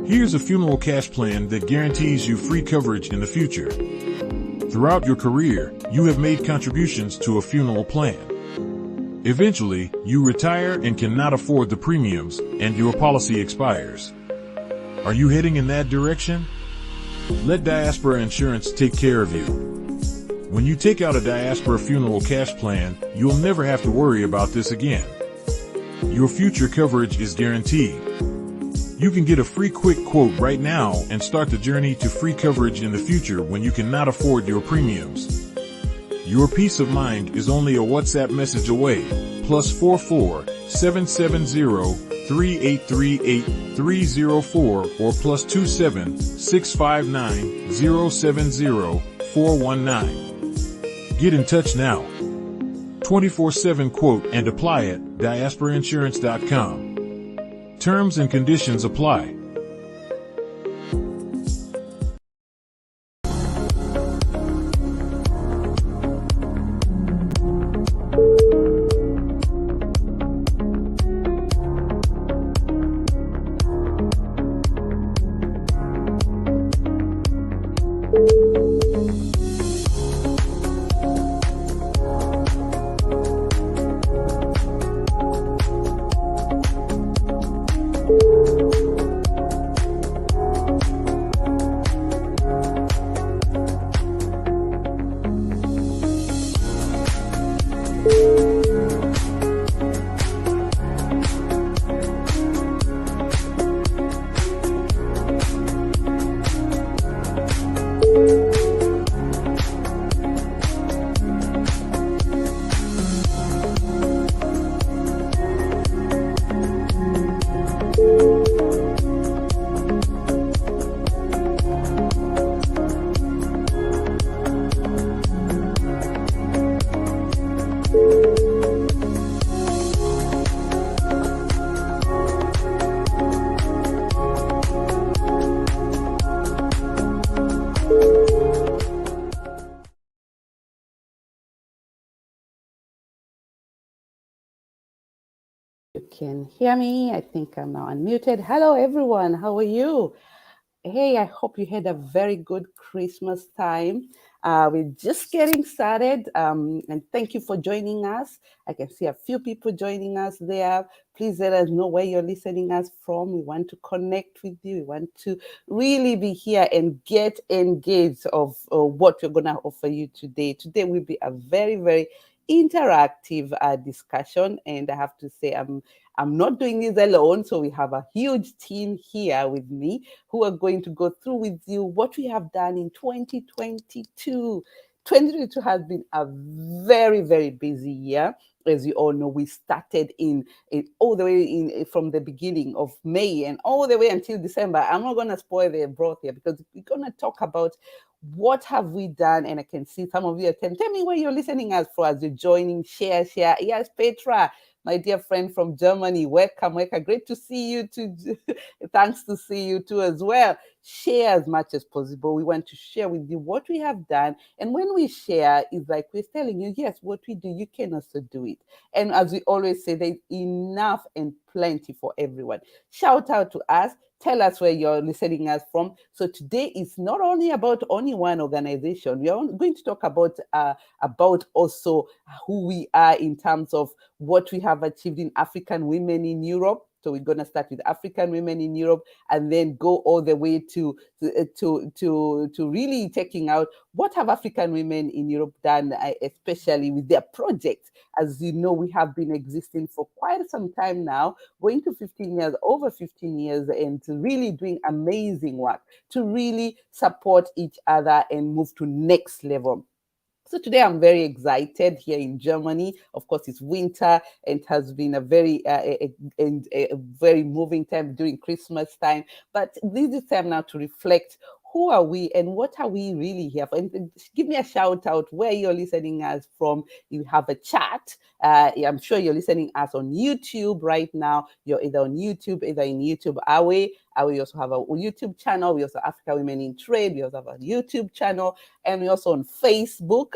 Here's a funeral cash plan that guarantees you free coverage in the future. Throughout your career, you have made contributions to a funeral plan. Eventually, you retire and cannot afford the premiums, and your policy expires. Are you heading in that direction? Let Diaspora Insurance take care of you. When you take out a Diaspora funeral cash plan, you'll never have to worry about this again. Your future coverage is guaranteed. You can get a free quick quote right now and start the journey to free coverage in the future when you cannot afford your premiums. Your peace of mind is only a WhatsApp message away. +44 770 3838 304 or +27 659 070 419. Get in touch now. 24/7 quote and apply at diasporainsurance.com. Terms and conditions apply. You can hear me. I think I'm now unmuted. Hello, everyone. How are you? Hey, I hope you had a very good Christmas time. We're just getting started, and thank you for joining us. I can see a few people joining us there. Please let us know where you're listening us from. We want to connect with you. We want to really be here and get engaged of what we're going to offer you today. Today will be a very, very interactive discussion, and I have to say I'm not doing this alone, so we have a huge team here with me who are going to go through with you what we have done in 2022. 2022 has been a very, very busy year. As you all know, we started in all the way from the beginning of May and all the way until December. I'm not going to spoil the broth here because we're going to talk about what have we done. And I can see some of you are tell me where you're listening us for as you're joining. Share. Yes, Petra, my dear friend from Germany. Welcome. Great to see you too. Thanks to see you too as well. Share as much as possible. We want to share with you what we have done. And when we share, it's like we're telling you, yes, what we do, you can also do it. And as we always say, there's enough and plenty for everyone. Shout out to us. Tell us where you're listening us from. So today is not only about only one organization. We are going to talk about also who we are in terms of what we have achieved in African women in Europe. So we're going to start with African women in Europe and then go all the way to really taking out what have African women in Europe done, especially with their projects. As you know, we have been existing for quite some time now, going to 15 years, over 15 years, and really doing amazing work to really support each other and move to next level. So today I'm very excited here in Germany. Of course, it's winter and it has been a very very moving time during Christmas time. But this is time now to reflect. Who are we and what are we really here for? And give me a shout out where you're listening us from. You have a chat. I'm sure you're listening us on YouTube right now. You're either on YouTube, either in YouTube AWE. We also have a YouTube channel. We also have Africa Women in Trade. We also have a YouTube channel. And we also on Facebook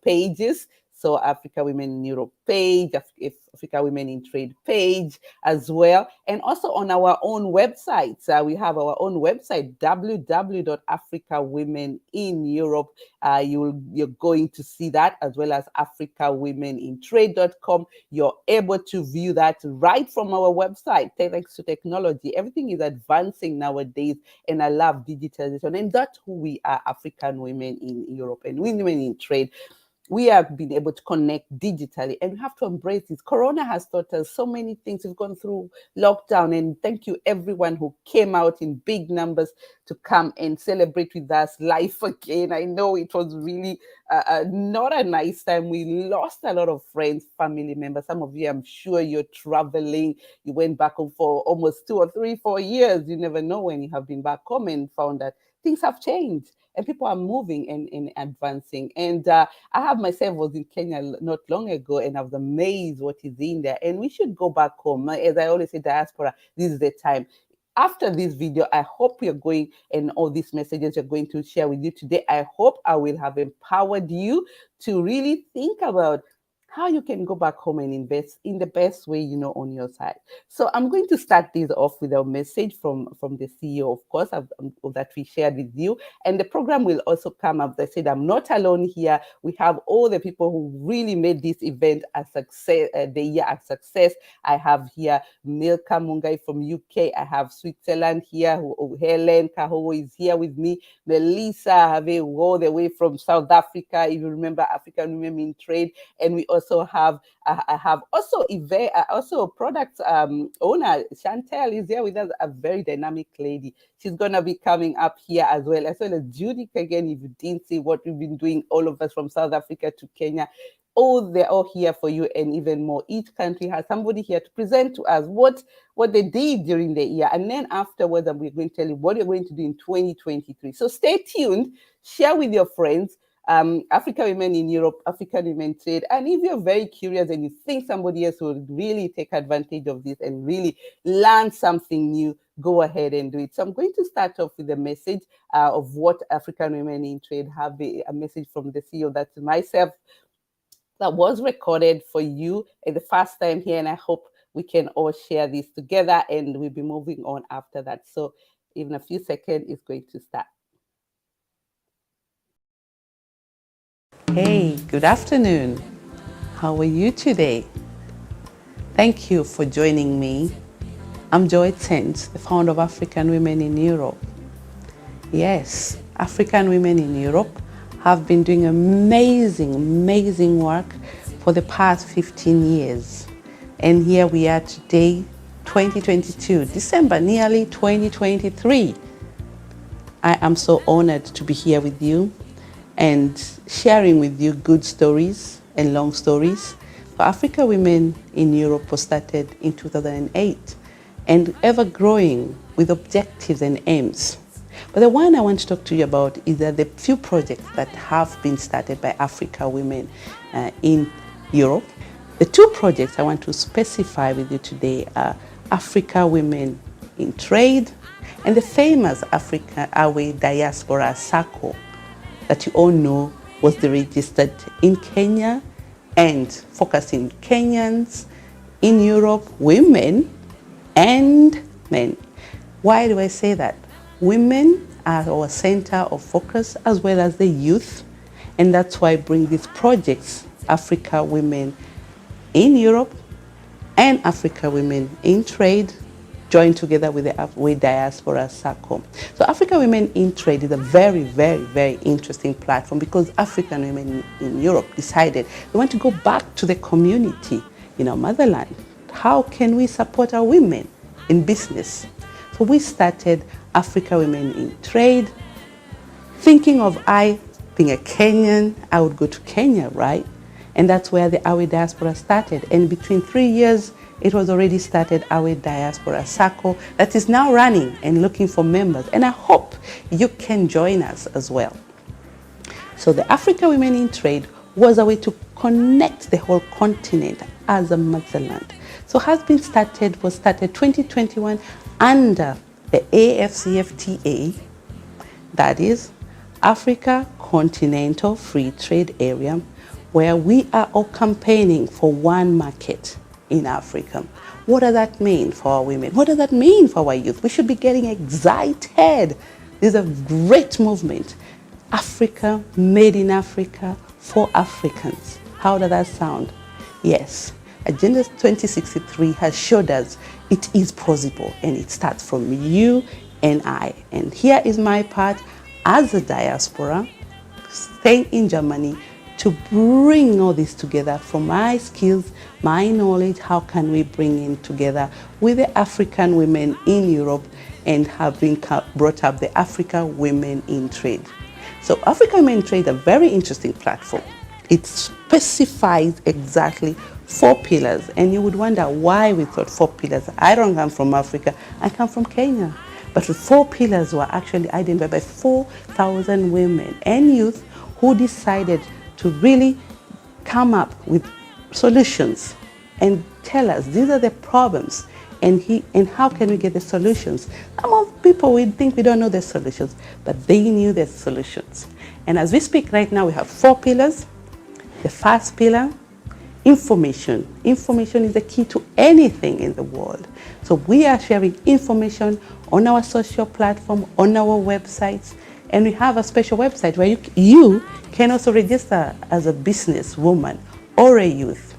pages. So Africa Women in Europe page, Africa Women in Trade page as well. And also on our own websites. We have our own website, www.africawomenineurope. You're going to see that, as well as africawomenintrade.com. You're able to view that right from our website. Thanks to technology, everything is advancing nowadays, and I love digitalization. And that's who we are, African Women in Europe and Women in Trade. We have been able to connect digitally, and we have to embrace this. Corona has taught us so many things. We've gone through lockdown, and thank you everyone who came out in big numbers to come and celebrate with us life again. I know it was really not a nice time. We lost a lot of friends, family members. Some of you, I'm sure you're traveling. You went back home for almost 2 or 3, 4 years. You never know when you have been back home and found that things have changed and people are moving and advancing. And I have myself was in Kenya not long ago, and I was amazed what is in there. And we should go back home. As I always say, diaspora, this is the time. After this video, I hope you're going, and all these messages you're going to share with you today, I hope I will have empowered you to really think about how you can go back home and invest in the best way, on your side. So I'm going to start this off with a message from the CEO, of course, that we shared with you. And the program will also come up. I said, I'm not alone here. We have all the people who really made this event a success, the year a success. I have here Milka Mungai from UK. I have Switzerland here. Helen Kaho is here with me. Melissa Have all the way from South Africa. If you remember, African Women in Trade. And we also have I have also product owner Chantel is here with us, a very dynamic lady. She's gonna be coming up here as well as Judy again. If you didn't see what we've been doing, all of us from South Africa to Kenya, they're all here for you, and even more. Each country has somebody here to present to us what they did during the year, and then afterwards we're going to tell you what you're going to do in 2023. So stay tuned, share with your friends. Africa Women in Europe, African Women Trade. And if you're very curious and you think somebody else will really take advantage of this and really learn something new, go ahead and do it. So I'm going to start off with a message of what African Women in Trade have, a message from the CEO, that's myself, that was recorded for you at the first time here. And I hope we can all share this together, and we'll be moving on after that. So in a few seconds, it's going to start. Hey, good afternoon. How are you today? Thank you for joining me. I'm Zenz, the founder of African Women in Europe. Yes, African Women in Europe have been doing amazing work for the past 15 years. And here we are today, 2022, December, nearly 2023. I am so honored to be here with you and sharing with you good stories and long stories. So Africa Women in Europe was started in 2008 and ever growing with objectives and aims. But the one I want to talk to you about is that the few projects that have been started by Africa Women in Europe. The 2 projects I want to specify with you today are Africa Women in Trade and the famous Africa AWE Diaspora Circle that you all know was registered in Kenya and focusing Kenyans in Europe, women and men. Why do I say that? Women are our center of focus as well as the youth, and that's why I bring these projects, Africa Women in Europe and Africa Women in Trade, joined together with the AWE Diaspora Circle. So Africa Women in Trade is a very interesting platform because African women in Europe decided they want to go back to the community in our motherland. How can we support our women in business? So we started Africa Women in Trade, thinking of I being a Kenyan, I would go to Kenya, right? And that's where the AWE Diaspora started. And between 3 years, it was already started AWE Diaspora Circle that is now running and looking for members. And I hope you can join us as well. So the Africa Women in Trade was a way to connect the whole continent as a motherland. So was started 2021 under the AFCFTA, that is Africa Continental Free Trade Area, where we are all campaigning for one market in Africa. What does that mean for our women? What does that mean for our youth? We should be getting excited. This is a great movement. Africa, made in Africa, for Africans. How does that sound? Yes, Agenda 2063 has showed us it is possible, and it starts from you and I. And here is my part as a diaspora, staying in Germany, to bring all this together from my skills, my knowledge. How can we bring it together with the African women in Europe and having brought up the Africa Women in Trade? So Africa Women in Trade is a very interesting platform. It specifies exactly 4 pillars, and you would wonder why we thought 4 pillars. I don't come from Africa, I come from Kenya. But the 4 pillars were actually identified by 4,000 women and youth who decided to really come up with solutions and tell us these are the problems and how can we get the solutions. Some of people, we think we don't know the solutions, but they knew the solutions. And as we speak right now, we have 4 pillars. The first pillar, information. Information is the key to anything in the world. So we are sharing information on our social platform, on our websites, and we have a special website where you can also register as a business woman or a youth.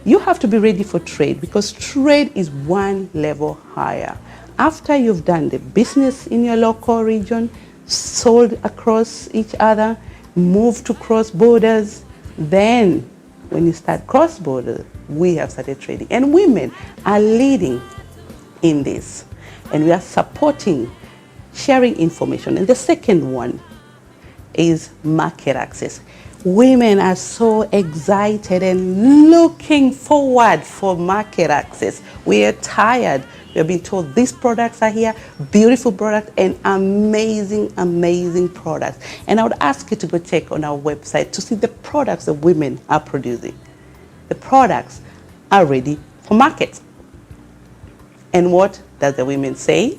You have to be ready for trade, because trade is one level higher. After you've done the business in your local region, sold across each other, moved to cross borders, then when you start cross border, we have started trading. And women are leading in this. And we are supporting sharing information. And the second one is market access. Women are so excited and looking forward for market access. We are tired. We have been told these products are here, beautiful products and amazing, amazing products. And I would ask you to go check on our website to see the products that women are producing. The products are ready for market. And what does the women say?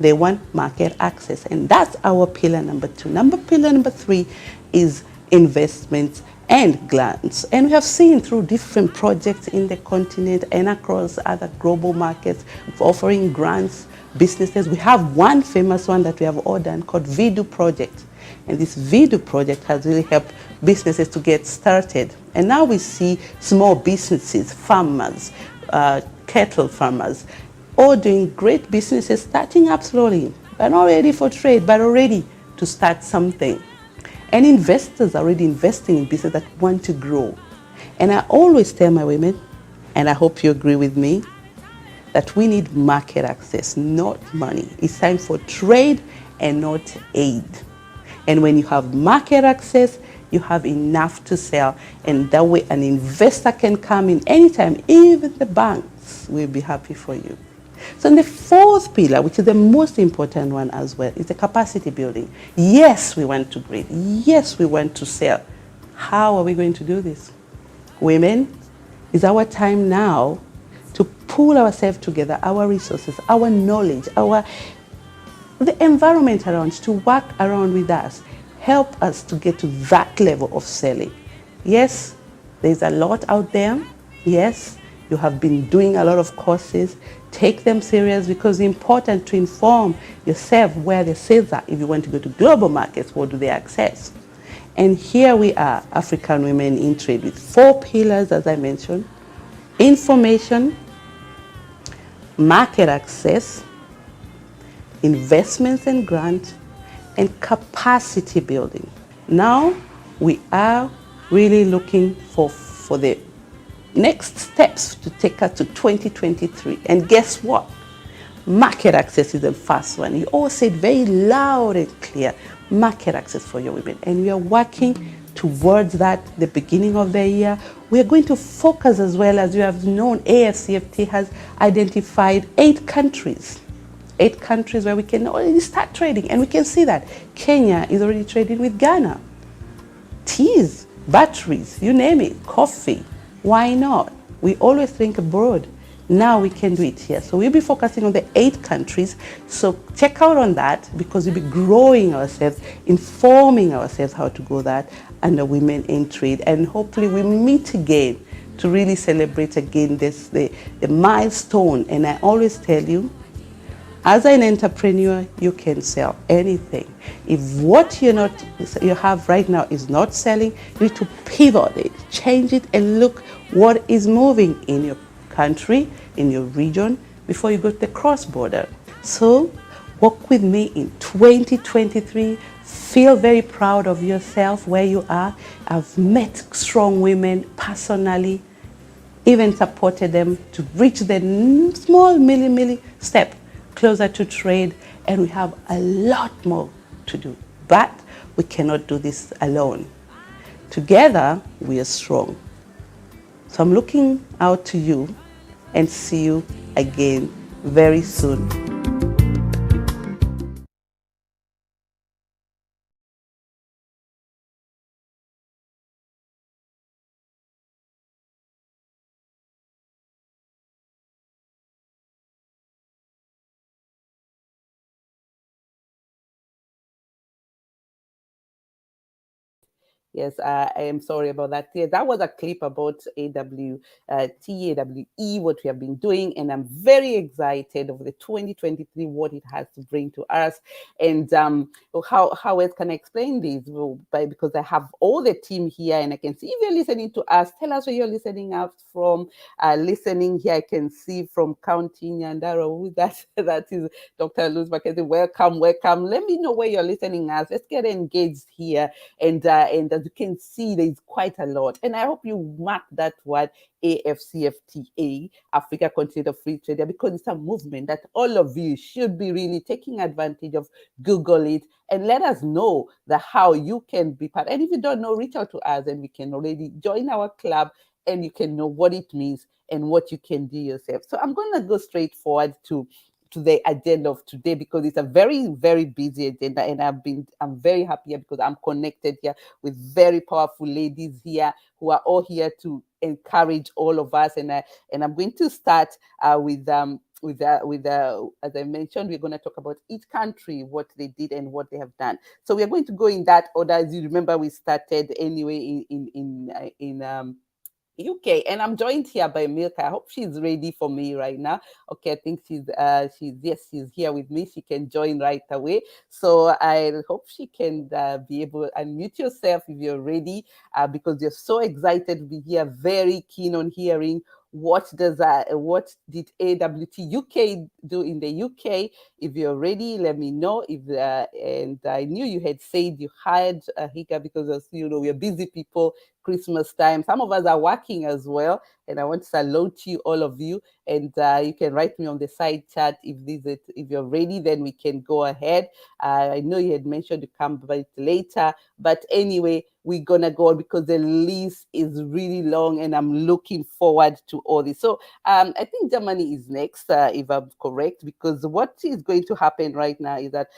They want market access, and that's our pillar number 2. Pillar number 3 is investments and grants. And we have seen through different projects in the continent and across other global markets offering grants, businesses. We have one famous one that we have all done called VDO Project. And this VDO project has really helped businesses to get started. And now we see small businesses, farmers, cattle farmers, all doing great businesses, starting up slowly. They're not ready for trade, but already to start something. And investors are already investing in business that want to grow. And I always tell my women, and I hope you agree with me, that we need market access, not money. It's time for trade and not aid. And when you have market access, you have enough to sell, and that way an investor can come in anytime. Even the banks will be happy for you. So in the 4th pillar, which is the most important one as well, is the capacity building. Yes, we want to breed. Yes, we want to sell. How are we going to do this? Women, it's our time now to pull ourselves together, our resources, our knowledge, the environment around, to work around with us, help us to get to that level of selling. Yes, there's a lot out there. Yes, you have been doing a lot of courses. Take them serious, because it's important to inform yourself where the sales are. If you want to go to global markets, what do they access? And here we are, African Women in Trade, with 4 pillars, as I mentioned: information, market access, investments and grants, and capacity building. Now we are really looking for the next steps to take us to 2023. And guess what? Market access is the first one. You all said very loud and clear, market access for your women. And we are working towards that the beginning of the year. We are going to focus, as well as you have known, AFCFT has identified 8 countries. 8 countries where we can already start trading. And we can see that Kenya is already trading with Ghana. Teas, batteries, you name it, coffee. Why not? We always think abroad. Now we can do it here. So we'll be focusing on the 8 countries. So check out on that, because we'll be growing ourselves, informing ourselves how to go that under Women in Trade. And hopefully we meet again to really celebrate again this the milestone. And I always tell you, as an entrepreneur, you can sell anything. If what you have right now is not selling, you need to pivot it, change it, and look what is moving in your country, in your region, before you go to the cross-border. So work with me in 2023. Feel very proud of yourself where you are. I've met strong women personally, even supported them to reach the small milli step closer to trade, and we have a lot more to do. But we cannot do this alone. Together, we are strong. So I'm looking out to you, and see you again very soon. Yes, I am sorry about that. Yeah, that was a clip about AWE AWE, what we have been doing, and I'm very excited of the 2023, what it has to bring to us. And how else can I explain this? Well, because I have all the team here, and I can see if you're listening to us. Tell us where you're listening out from. Listening here, I can see from County Nyandaro. That is Dr. Luz Mackenzie. Welcome. Let me know where you're listening us. Let's get engaged here. And as you can see, there is quite a lot. And I hope you mark that word AFCFTA, Africa Continental Free Trade, because it's a movement that all of you should be really taking advantage of. Google it and let us know how you can be part. And if you don't know, reach out to us and we can already join our club, and you can know what it means and what you can do yourself. So I'm going to go straight forward to the agenda of today, because it's a very, very busy agenda, and I'm very happy because I'm connected here with very powerful ladies here who are all here to encourage all of us. And I'm going to start with as I mentioned, we're going to talk about each country, what they did and what they have done. So we're going to go in that order. As you remember, we started anyway in UK, and I'm joined here by Milka. I hope she's ready for me right now. Okay, I think she's here with me. She can join right away. So I hope she can be able to unmute yourself if you're ready, because you're so excited to be here, very keen on hearing what did AWT UK do in the UK. If you're ready, let me know. And I knew you had said you hired Hika because we're busy people. Christmas time. Some of us are working as well, and I want to salute you, all of you. And you can write me on the side chat if you're ready. Then we can go ahead. I know you had mentioned to come back later, but anyway, we're gonna go because the list is really long, and I'm looking forward to all this. So I think Germany is next, if I'm correct, because what is going to happen right now is that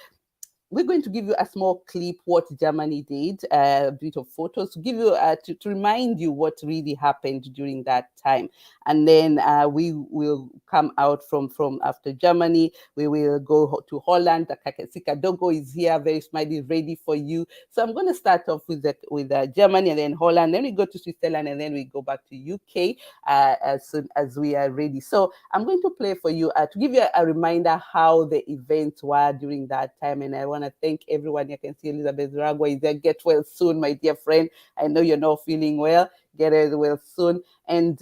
we're going to give you a small clip what Germany did, a bit of photos to give you to remind you what really happened during that time, and then we will come out from after Germany. We will go to Holland. Sika Dogo is here, very smiley, ready for you. So I'm going to start off with Germany, and then Holland, then we go to Switzerland, and then we go back to UK as soon as we are ready. So I'm going to play for you to give you a reminder how the events were during that time, and I want to thank everyone. You can see Elizabeth Ragwa is there. Get well soon, my dear friend. I know you're not feeling well. Get well soon. And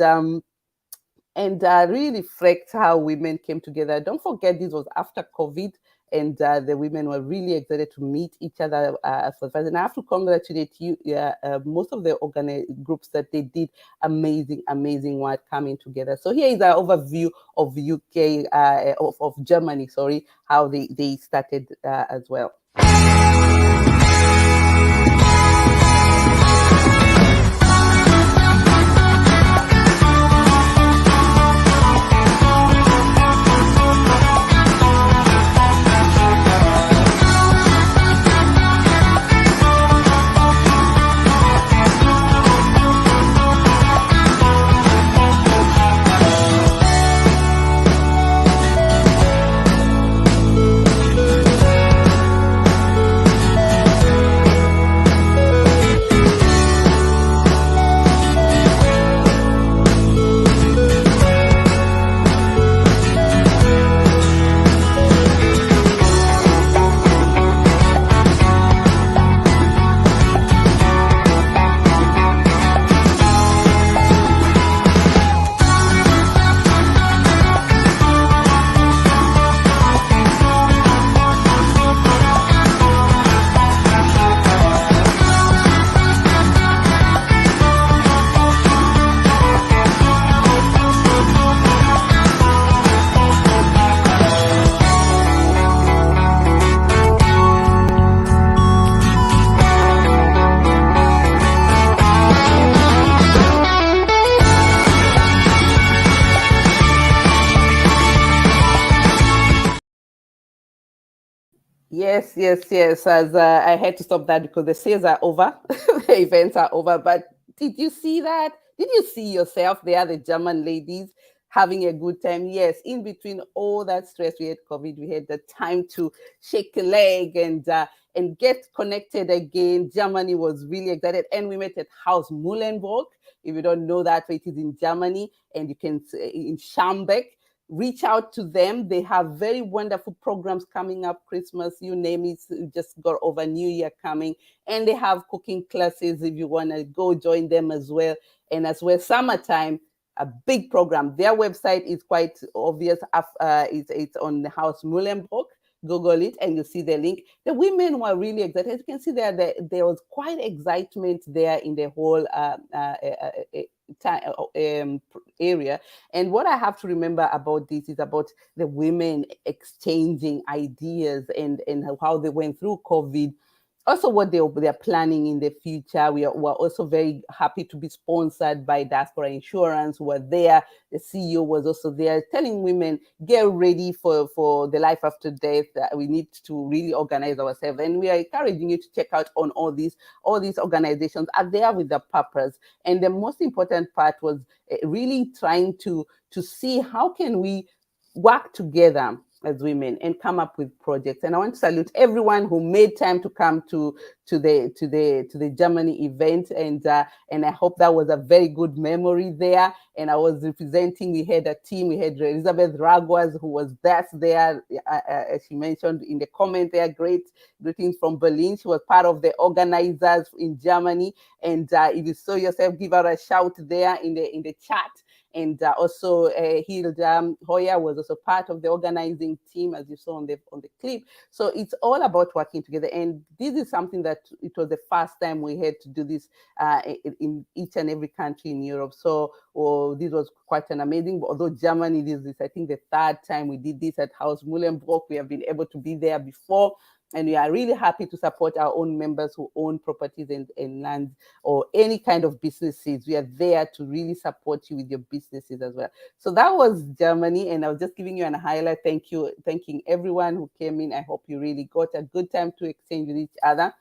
really reflect how women came together. Don't forget, this was after COVID, and the women were really excited to meet each other for the first. And I have to congratulate you, most of the groups that they did amazing work coming together. So here is an overview of UK, of Germany, sorry, how they started as well. Yes, yes, yes. As I had to stop that because the sales are over, the events are over. But did you see that? Did you see yourself there, the German ladies having a good time? Yes, in between all that stress, we had COVID, we had the time to shake a leg and get connected again. Germany was really excited, and we met at Haus Muhlenburg. If you don't know that, it is in Germany, and you can in Schaumburg, reach out to them. They have very wonderful programs coming up, Christmas, you name it, just got over New Year coming. And they have cooking classes if you want to go join them as well. And as well, summertime, a big program. Their website is quite obvious. It's on the House Muhlenburg. Google it and you see the link. The women were really excited. As you can see there was quite excitement there in the whole area. And what I have to remember about this is about the women exchanging ideas and how they went through COVID. Also, what they're planning in the future. We're also very happy to be sponsored by Diaspora Insurance, who were there. The CEO was also there telling women, get ready for the life after death. We need to really organize ourselves. And we are encouraging you to check out on all these organizations are there with the purpose. And the most important part was really trying to see how can we work together as women and come up with projects. And I want to salute everyone who made time to come to the Germany event, and I hope that was a very good memory there. And I was representing. We had a team. We had Elizabeth Raguas, who was there. As she mentioned in the comment there, greetings from Berlin. She was part of the organizers in Germany. And if you saw yourself, give her a shout there in the chat. And also Hilda Hoyer was also part of the organizing team, as you saw on the clip. So it's all about working together. And this is something that it was the first time we had to do this in each and every country in Europe. So this was quite an amazing, although Germany, this is, I think, the third time we did this at Haus Muhlenburg. We have been able to be there before. And we are really happy to support our own members who own properties and land or any kind of businesses. We are there to really support you with your businesses as well. So that was Germany, and I was just giving you a highlight. Thanking everyone who came in. I hope you really got a good time to exchange with each other.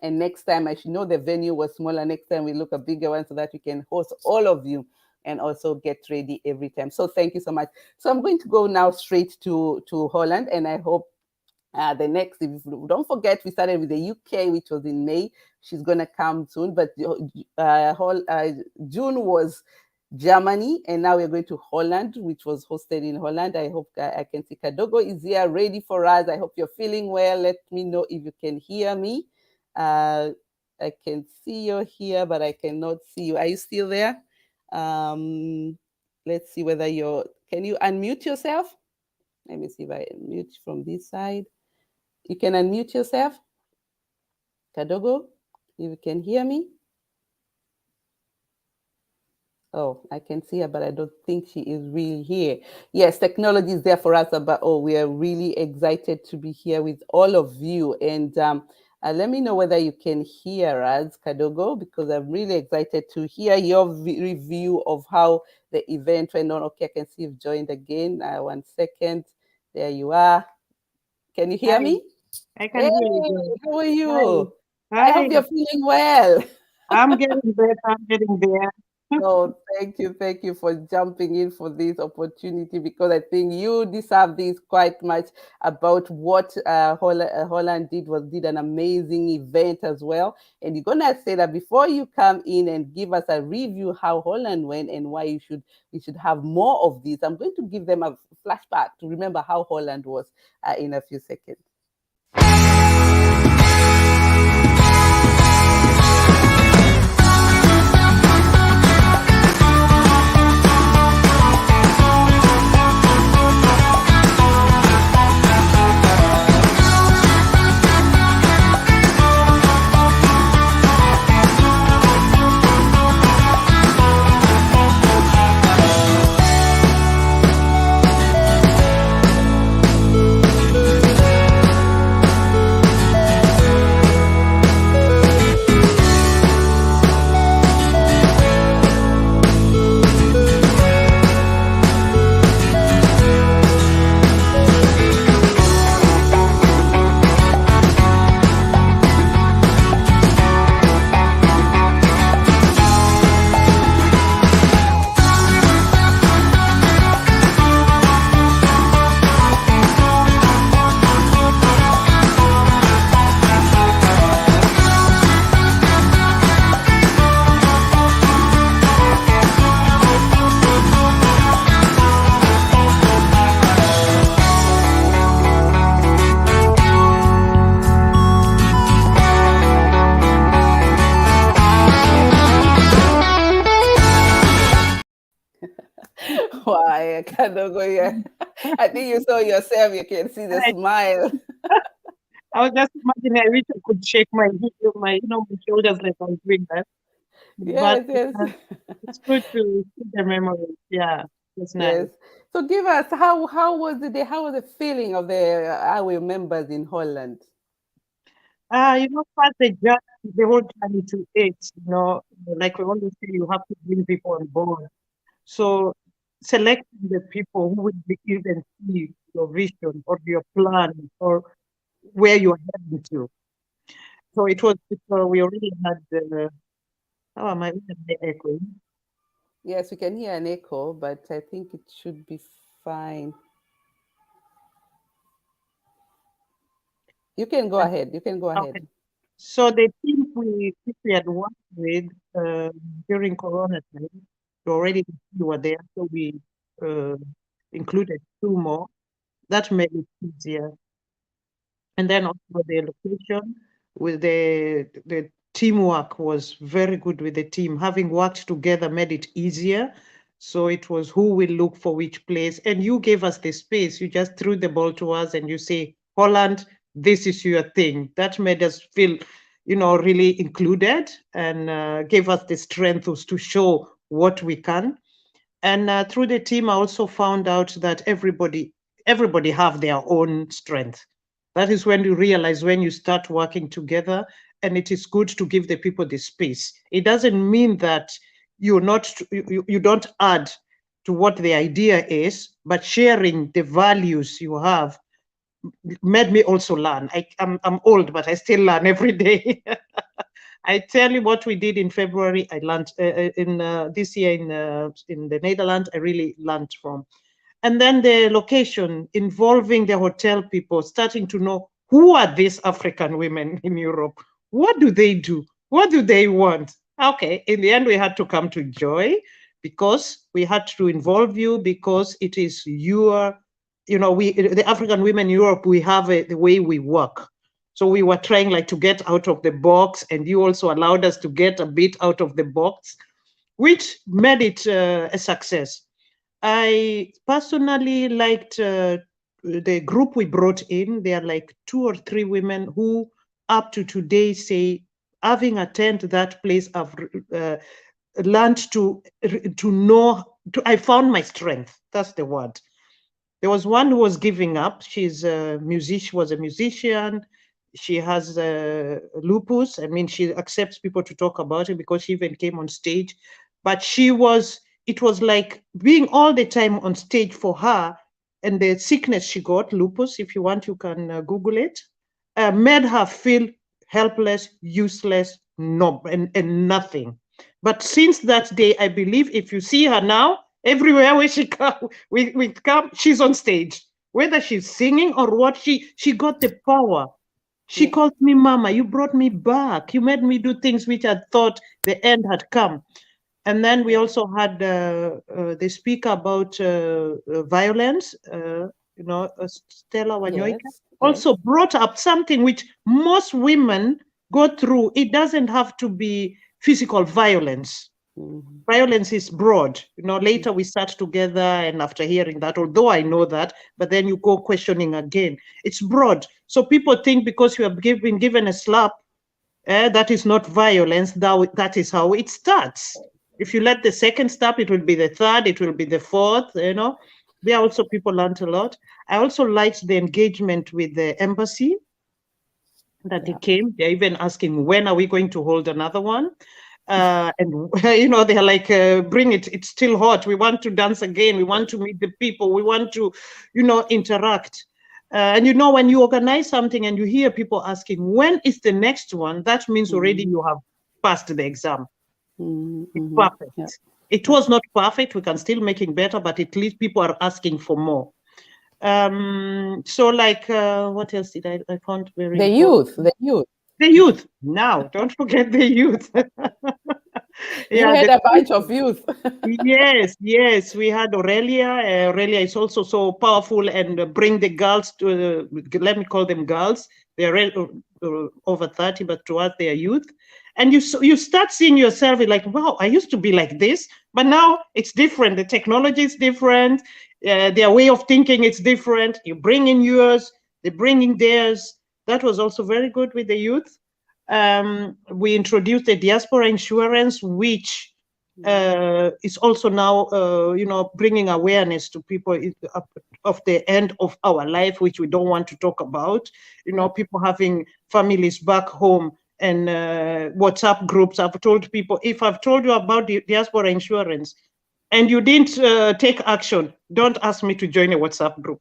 And next time, I should know the venue was smaller. Next time we look a bigger one so that we can host all of you and also get ready every time. So thank you so much. So I'm going to go now straight to Holland, and I hope the next, don't forget, we started with the UK, which was in May. She's going to come soon, but June was Germany, and now we're going to Holland, which was hosted in Holland. I hope I can see Kadogo is here ready for us. I hope you're feeling well. Let me know if you can hear me. I can see you here, but I cannot see you. Are you still there? Let's see whether can you unmute yourself? Let me see if I unmute from this side. You can unmute yourself. Kadogo, if you can hear me. Oh, I can see her, but I don't think she is really here. Yes, technology is there for us, but we are really excited to be here with all of you. And let me know whether you can hear us, Kadogo, because I'm really excited to hear your review of how the event went on. Okay, I can see you've joined again. 1 second. There you are. Can you hear me? I can hear you. How are you? Hi. I hope you're feeling well. I'm getting better. I'm getting there. Oh, thank you for jumping in for this opportunity, because I think you deserve this quite much about what Holland did an amazing event as well. And you're gonna say that before you come in and give us a review how Holland went and why we should have more of this. I'm going to give them a flashback to remember how Holland was in a few seconds. I cannot go here. I think you saw yourself. You can see the smile. I was just imagining, I wish I could shake my my shoulders like I was doing that. But Yes, yes, it's good to see the memories. Yeah, it's nice. yes. So give us how was the day? How was the feeling of the AWE members in Holland? First the whole journey to it, like we always say, you have to bring people on board. So selecting the people who will even see your vision or your plan or where you're heading to. So we already had how am I echoing? Yes, we can hear an echo, but I think it should be fine. You can go ahead. You can go ahead. Okay. So the team we had worked with during Corona time, already were there, so we included 2 more. That made it easier. And then also the location with the teamwork was very good with the team. Having worked together made it easier. So it was who will look for which place. And you gave us the space. You just threw the ball to us and you say, Holland, this is your thing. That made us feel, really included and gave us the strength to show what we can. And through the team, I also found out that everybody have their own strength. That is when you realize when you start working together, and it is good to give the people the space. It doesn't mean that you don't add to what the idea is, but sharing the values you have made me also learn. I'm old, but I still learn every day. I tell you what we did in February. I learned in this year in the Netherlands. I really learned from. And then the location involving the hotel people, starting to know who are these African women in Europe? What do they do? What do they want? Okay, in the end, we had to come to Joy because we had to involve you because it is the African women in Europe, we have the way we work. So we were trying to get out of the box, and you also allowed us to get a bit out of the box, which made it a success. I personally liked the group we brought in. There are 2 or 3 women who up to today say, having attended that place, I've learned to know, I found my strength. That's the word. There was one who was giving up. She's a musician. She has lupus. I mean, she accepts people to talk about it because she even came on stage. But it was like being all the time on stage for her, and the sickness she got, lupus, if you want, you can Google it, made her feel helpless, useless, and nothing. But since that day, I believe if you see her now, everywhere where she we come, she's on stage. Whether she's singing or what, she got the power. She called me Mama. You brought me back. You made me do things which I thought the end had come. And then we also had the speaker about violence, Stella Wanyoika, also brought up something which most women go through. It doesn't have to be physical violence. Mm-hmm. Violence is broad. Later we sat together, and after hearing that, although I know that, but then you go questioning again. It's broad. So people think because you have been given a slap, that is not violence. That is how it starts. If you let the second step, it will be the third, it will be the fourth, There also people learned a lot. I also liked the engagement with the embassy that they came. They're even asking, when are we going to hold another one? And, they're like, bring it. It's still hot. We want to dance again. We want to meet the people. We want to, interact. And, when you organize something and you hear people asking, when is the next one? That means already you have passed the exam. It's perfect. Yeah. It was not perfect. We can still make it better, but at least people are asking for more. So what else did I found very important? The youth. Now, don't forget the youth. You had a bunch of youth. Yes. We had Aurelia. Aurelia is also so powerful and bring the girls to, let me call them girls. They're over 30, but to us, they are youth. And you start seeing yourself like, wow, I used to be like this, but now it's different. The technology is different. Their way of thinking is different. You bring in yours, they bring in theirs. That was also very good with the youth. We introduced the diaspora insurance, which is also now, bringing awareness to people of the end of our life, which we don't want to talk about. People having families back home and WhatsApp groups. I've told people, if I've told you about the diaspora insurance and you didn't take action, don't ask me to join a WhatsApp group.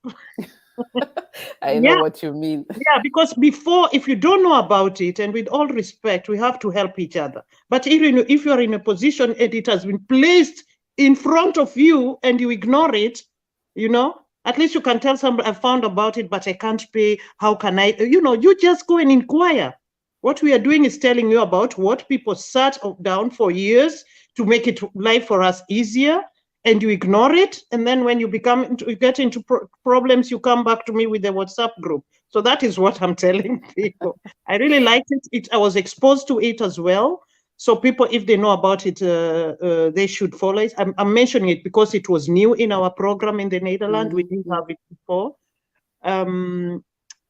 I know what you mean. Yeah, because before, if you don't know about it, and with all respect, we have to help each other. But even if you are in a position and it has been placed in front of you and you ignore it, at least you can tell somebody, I found about it, but I can't pay. How can I? You just go and inquire. What we are doing is telling you about what people sat down for years to make it life for us easier, and you ignore it. And then when you get into problems, you come back to me with the WhatsApp group. So that is what I'm telling people. I really liked it. I was exposed to it as well. So people, if they know about it, they should follow it. I'm mentioning it because it was new in our program in the Netherlands. We didn't have it before.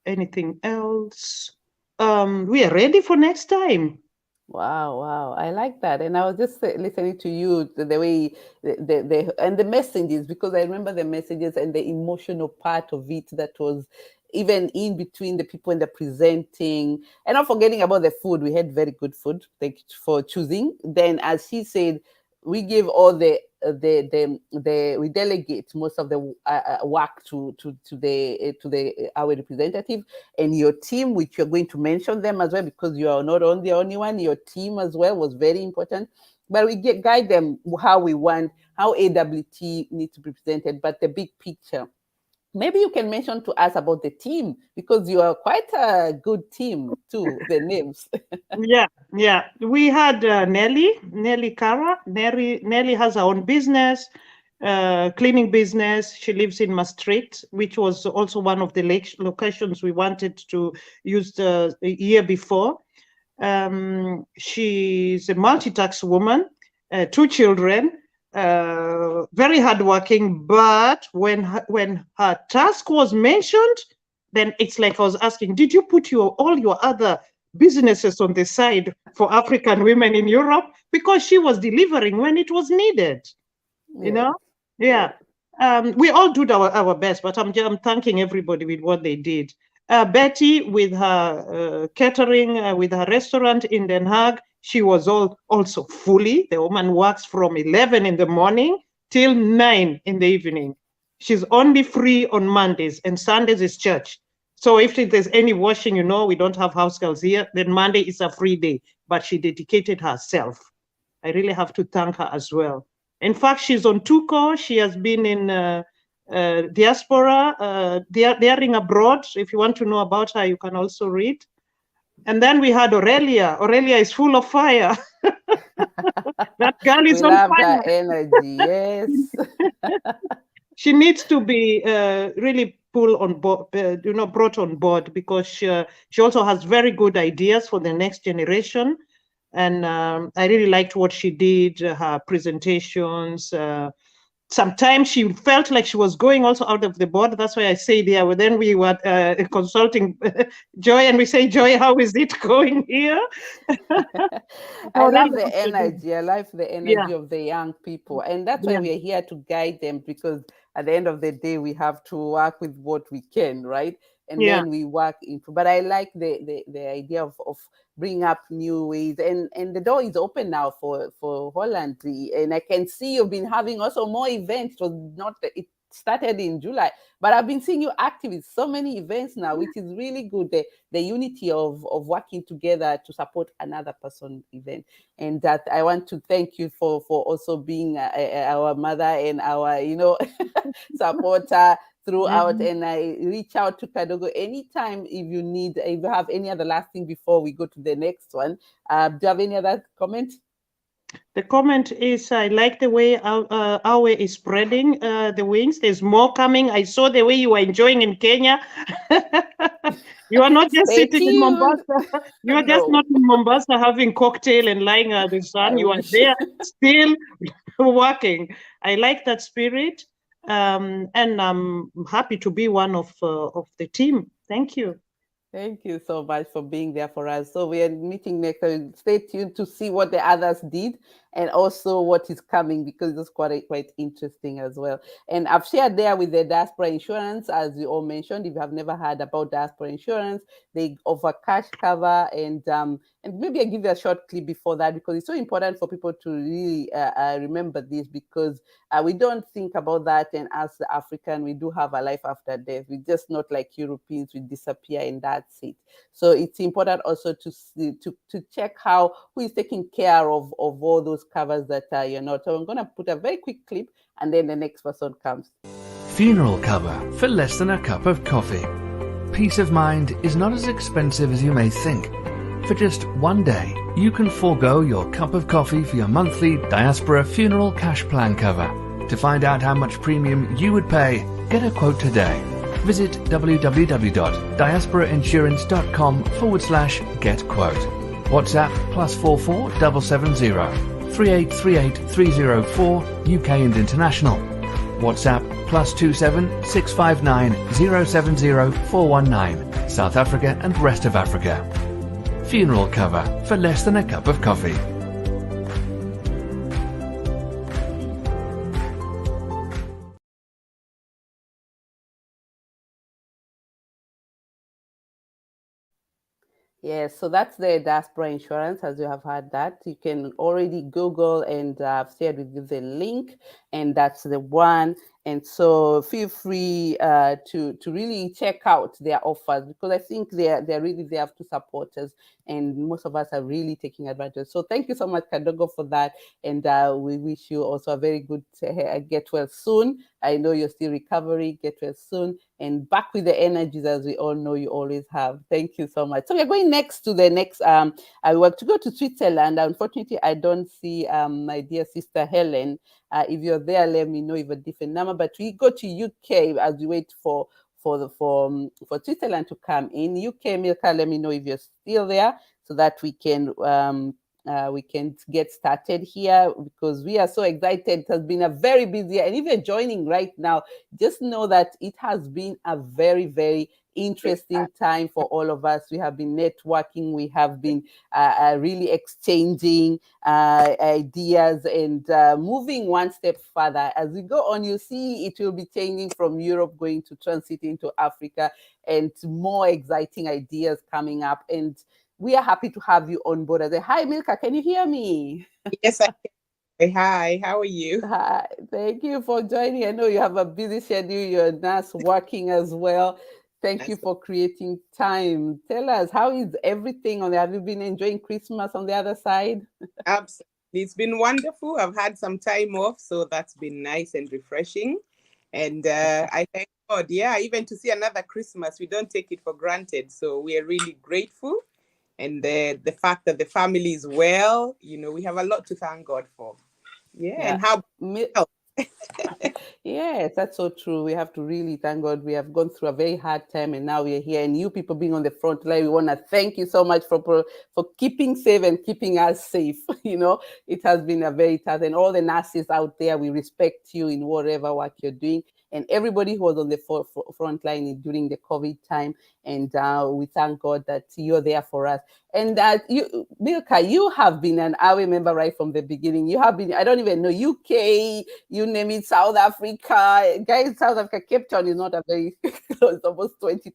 Anything else? We are ready for next time. Wow, I like that. And I was just listening to you, the way and the messages, because I remember the messages and the emotional part of it that was even in between the people and the presenting, and not forgetting about the food. We had very good food. Thank you for choosing. Then, as she said, we give all we delegate most of the work to our representative and your team, which you're going to mention them as well, because you are not the only one. Your team as well was very important. But we guide them how AWT needs to be presented, but the big picture. Maybe you can mention to us about the team, because you are quite a good team too, the names. Yeah. We had Nelly Kara. Nelly has her own business, cleaning business. She lives in Maastricht, which was also one of the locations we wanted to use the year before. She's a multitask woman, 2 children. Very hardworking, but when her task was mentioned, then it's like I was asking, did you put all your other businesses on the side for African women in Europe? Because she was delivering when it was needed. Yeah. We all do our best, but I'm thanking everybody with what they did. Betty with her catering, with her restaurant in Den Haag, she was also fully. The woman works from 11 in the morning till 9 in the evening. She's only free on Mondays, and Sundays is church. So if there's any washing, we don't have house girls here, then Monday is a free day. But she dedicated herself. I really have to thank her as well. In fact, she's on Tuco. She has been in diaspora, daring abroad. If you want to know about her, you can also read. And then we had Aurelia. Aurelia is full of fire. That girl is on fire. Her energy, yes. She needs to be really brought on board, because she also has very good ideas for the next generation. And I really liked what she did, her presentations. Sometimes she felt like she was going also out of the board. That's why I say there. Well, then we were consulting Joy, and we say, Joy, how is it going here? I love the energy. I love the energy of the young people. And that's why we are here to guide them, because at the end of the day, we have to work with what we can, right? And then we work into. But I like the idea of bring up new ways, and the door is open now for Holland, and I can see you've been having also more events. It started in July, but I've been seeing you active with so many events now, which is really good. The unity of working together to support another person's event, and that I want to thank you for also being our mother and our supporter throughout. And I reach out to Kadogo anytime if you have any other last thing before we go to the next one. Do you have any other comment? The comment is, I like the way AWE is spreading the wings. There's more coming. I saw the way you were enjoying in Kenya. You are not just Stay sitting in tuned. Mombasa. You are just No, not in Mombasa having cocktail and lying at the sun. I You are wish. there still working. I like that spirit. And I'm happy to be one of the team. Thank you. Thank you so much for being there for us. So we are meeting next. Stay tuned to see what the others did and also what is coming, because it's quite interesting as well. And I've shared there with the diaspora insurance, as you all mentioned. If you have never heard about diaspora insurance, they offer cash cover, and maybe I give you a short clip before that, because it's so important for people to really remember this, because we don't think about that. And as African, we do have a life after death. We're just not like Europeans, we disappear and that's it. So it's important also to check who is taking care of all those covers that you're not. So I'm going to put a very quick clip, and then the next person comes. Funeral cover for less than a cup of coffee. Peace of mind is not as expensive as you may think. For just one day, you can forego your cup of coffee for your monthly Diaspora Funeral Cash Plan cover. To find out how much premium you would pay, get a quote today. Visit www.diasporainsurance.com/get-quote. WhatsApp +44 770 3838 304 UK and international. WhatsApp +27 659 070 419 South Africa and rest of Africa. Funeral cover for less than a cup of coffee. Yes, so that's the diaspora insurance, as you have heard that. You can already Google, and I've shared with you the link, and that's the one. And so feel free to really check out their offers, because I think they're really there to support us, and most of us are really taking advantage. So thank you so much, Kadogo, for that, and we wish you also a very good get well soon. I know you're still recovering. Get well soon, and back with the energies, as we all know you always have. Thank you so much. So we're going next to the next. I want to go to Switzerland. Unfortunately, I don't see my dear sister Helen. If you're there, let me know if a different number. But we go to UK as we wait for Switzerland to come in. UK, Milka, let me know if you're still there, so that we can get started here, because we are so excited. It has been a very busy year, and if you're joining right now, just know that it has been a very, very interesting time for all of us. We have been networking, we have been really exchanging ideas, and moving one step further. As we go on, you see it will be changing from Europe, going to transit into Africa, and more exciting ideas coming up. And we are happy to have you on board. Hi, Milka, can you hear me? Yes, I can. Hi, how are you? Hi, thank you for joining. I know you have a busy schedule. You're a nurse working as well. Thank you for creating time. Tell us, how is everything on there? Have you been enjoying Christmas on the other side? Absolutely. It's been wonderful. I've had some time off, so that's been nice and refreshing. And I thank God. Yeah, even to see another Christmas, we don't take it for granted. So we are really grateful. And the fact that the family is well, we have a lot to thank God for. Yeah. And how Yes, that's so true. We have to really thank God. We have gone through a very hard time, and now we are here. And you people being on the front line, we want to thank you so much for keeping safe and keeping us safe. It has been a very tough, and all the nurses out there, we respect you in whatever work you're doing, and everybody who was on the front line during the COVID time. And we thank God that you're there for us. And that you, Milka, you have been an AWE member right from the beginning. You have been, I don't even know, UK, you name it, South Africa. Guys, South Africa, Cape Town is not a very close, almost 20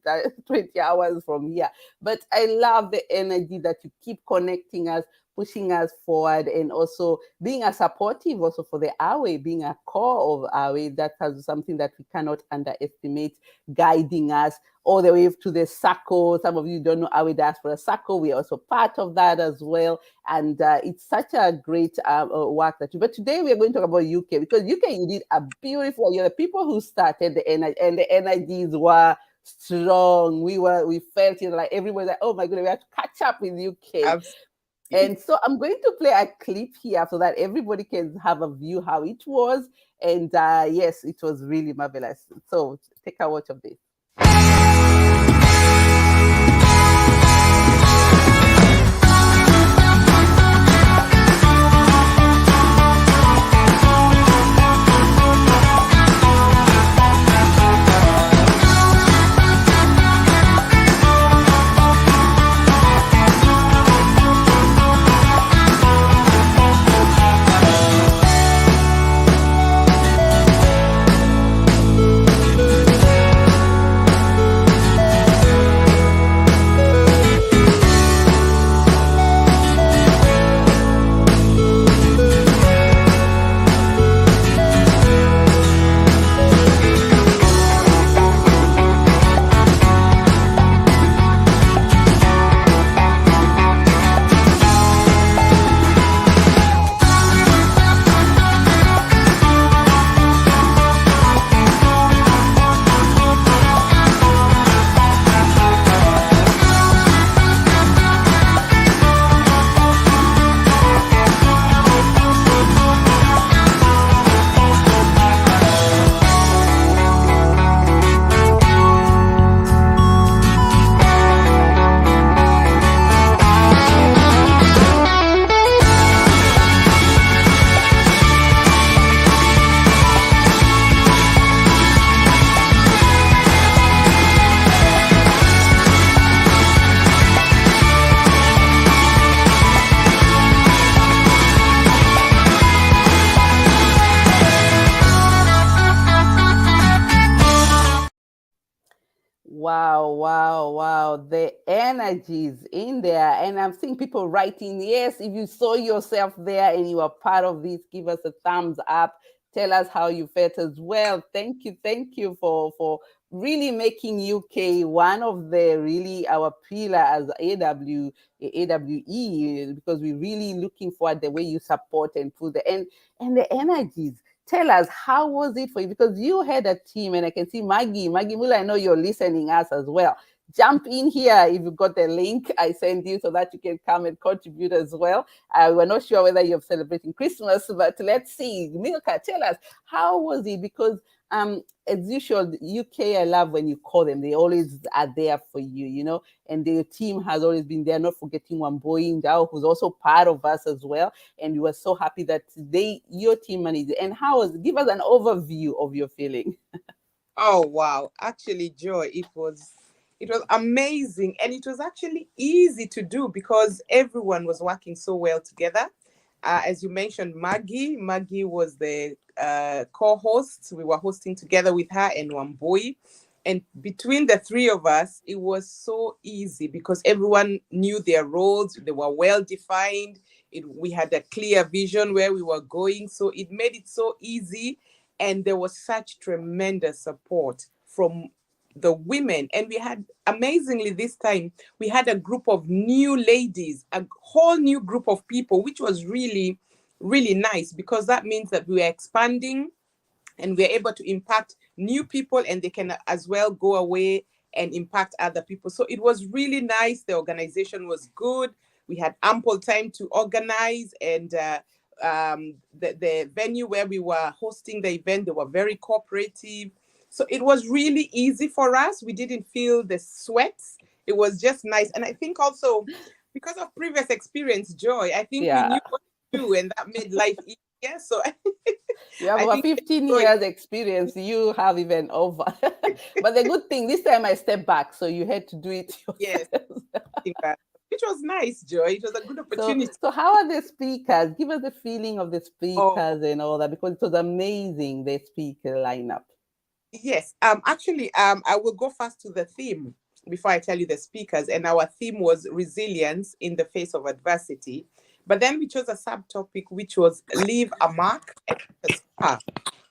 hours from here. But I love the energy that you keep connecting us, pushing us forward, and also being a supportive also for the AWE, being a core of AWE. That has something that we cannot underestimate, guiding us all the way to the SACCO. Some of you don't know AWE Diaspora SACCO. We are also part of that as well. And it's such a great work that you. But today we are going to talk about UK, because UK, you did a beautiful, you're the people who started the energy, and the energies were strong. We felt it like everybody like, oh my goodness, we have to catch up with UK. Absolutely. And so I'm going to play a clip here so that everybody can have a view how it was. And yes, it was really marvelous. So take a watch of this. Wow, wow, wow. The energies in there. And I'm seeing people writing, yes, if you saw yourself there and you are part of this, give us a thumbs up. Tell us how you felt as well. Thank you for really making UK one of the really our pillar as AWE, because we're really looking forward the way you support and put the and the energies. Tell us, how was it for you? Because you had a team, and I can see Maggie Mula, I know you're listening us as well. Jump in here if you got the link I sent you so that you can come and contribute as well. We're not sure whether you're celebrating Christmas, but let's see. Milka, tell us, how was it? Because as usual, UK, I love when you call them. They always are there for you, you know, and the team has always been there, not forgetting Wamboy Ndao, who's also part of us as well. And we were so happy that your team managed it. And give us an overview of your feeling. Oh, wow. Actually, Joy, it was amazing. And it was actually easy to do because everyone was working so well together. As you mentioned, Maggie was the co-host. We were hosting together with her and Wamboy. And between the three of us, it was so easy because everyone knew their roles. They were well defined. We had a clear vision where we were going. So it made it so easy. And there was such tremendous support from the women. And we had, amazingly this time, we had a group of new ladies, a whole new group of people, which was really, really nice because that means that we were expanding and we're able to impact new people and they can as well go away and impact other people. So it was really nice. The organization was good. We had ample time to organize, and the venue where we were hosting the event, they were very cooperative. So it was really easy for us. We didn't feel the sweats. It was just nice. And I think also because of previous experience, Joy, I think we knew what to do and that made life easier. So you have over 15 years experience. You have even over. But the good thing, this time I stepped back. So you had to do it yourself. Yes. Which was nice, Joy. It was a good opportunity. So how are the speakers? Give us the feeling of the speakers and all that, because it was amazing, the speaker lineup. Yes. Actually, I will go first to the theme before I tell you the speakers. And our theme was resilience in the face of adversity. But then we chose a subtopic, which was leave a mark and a scar.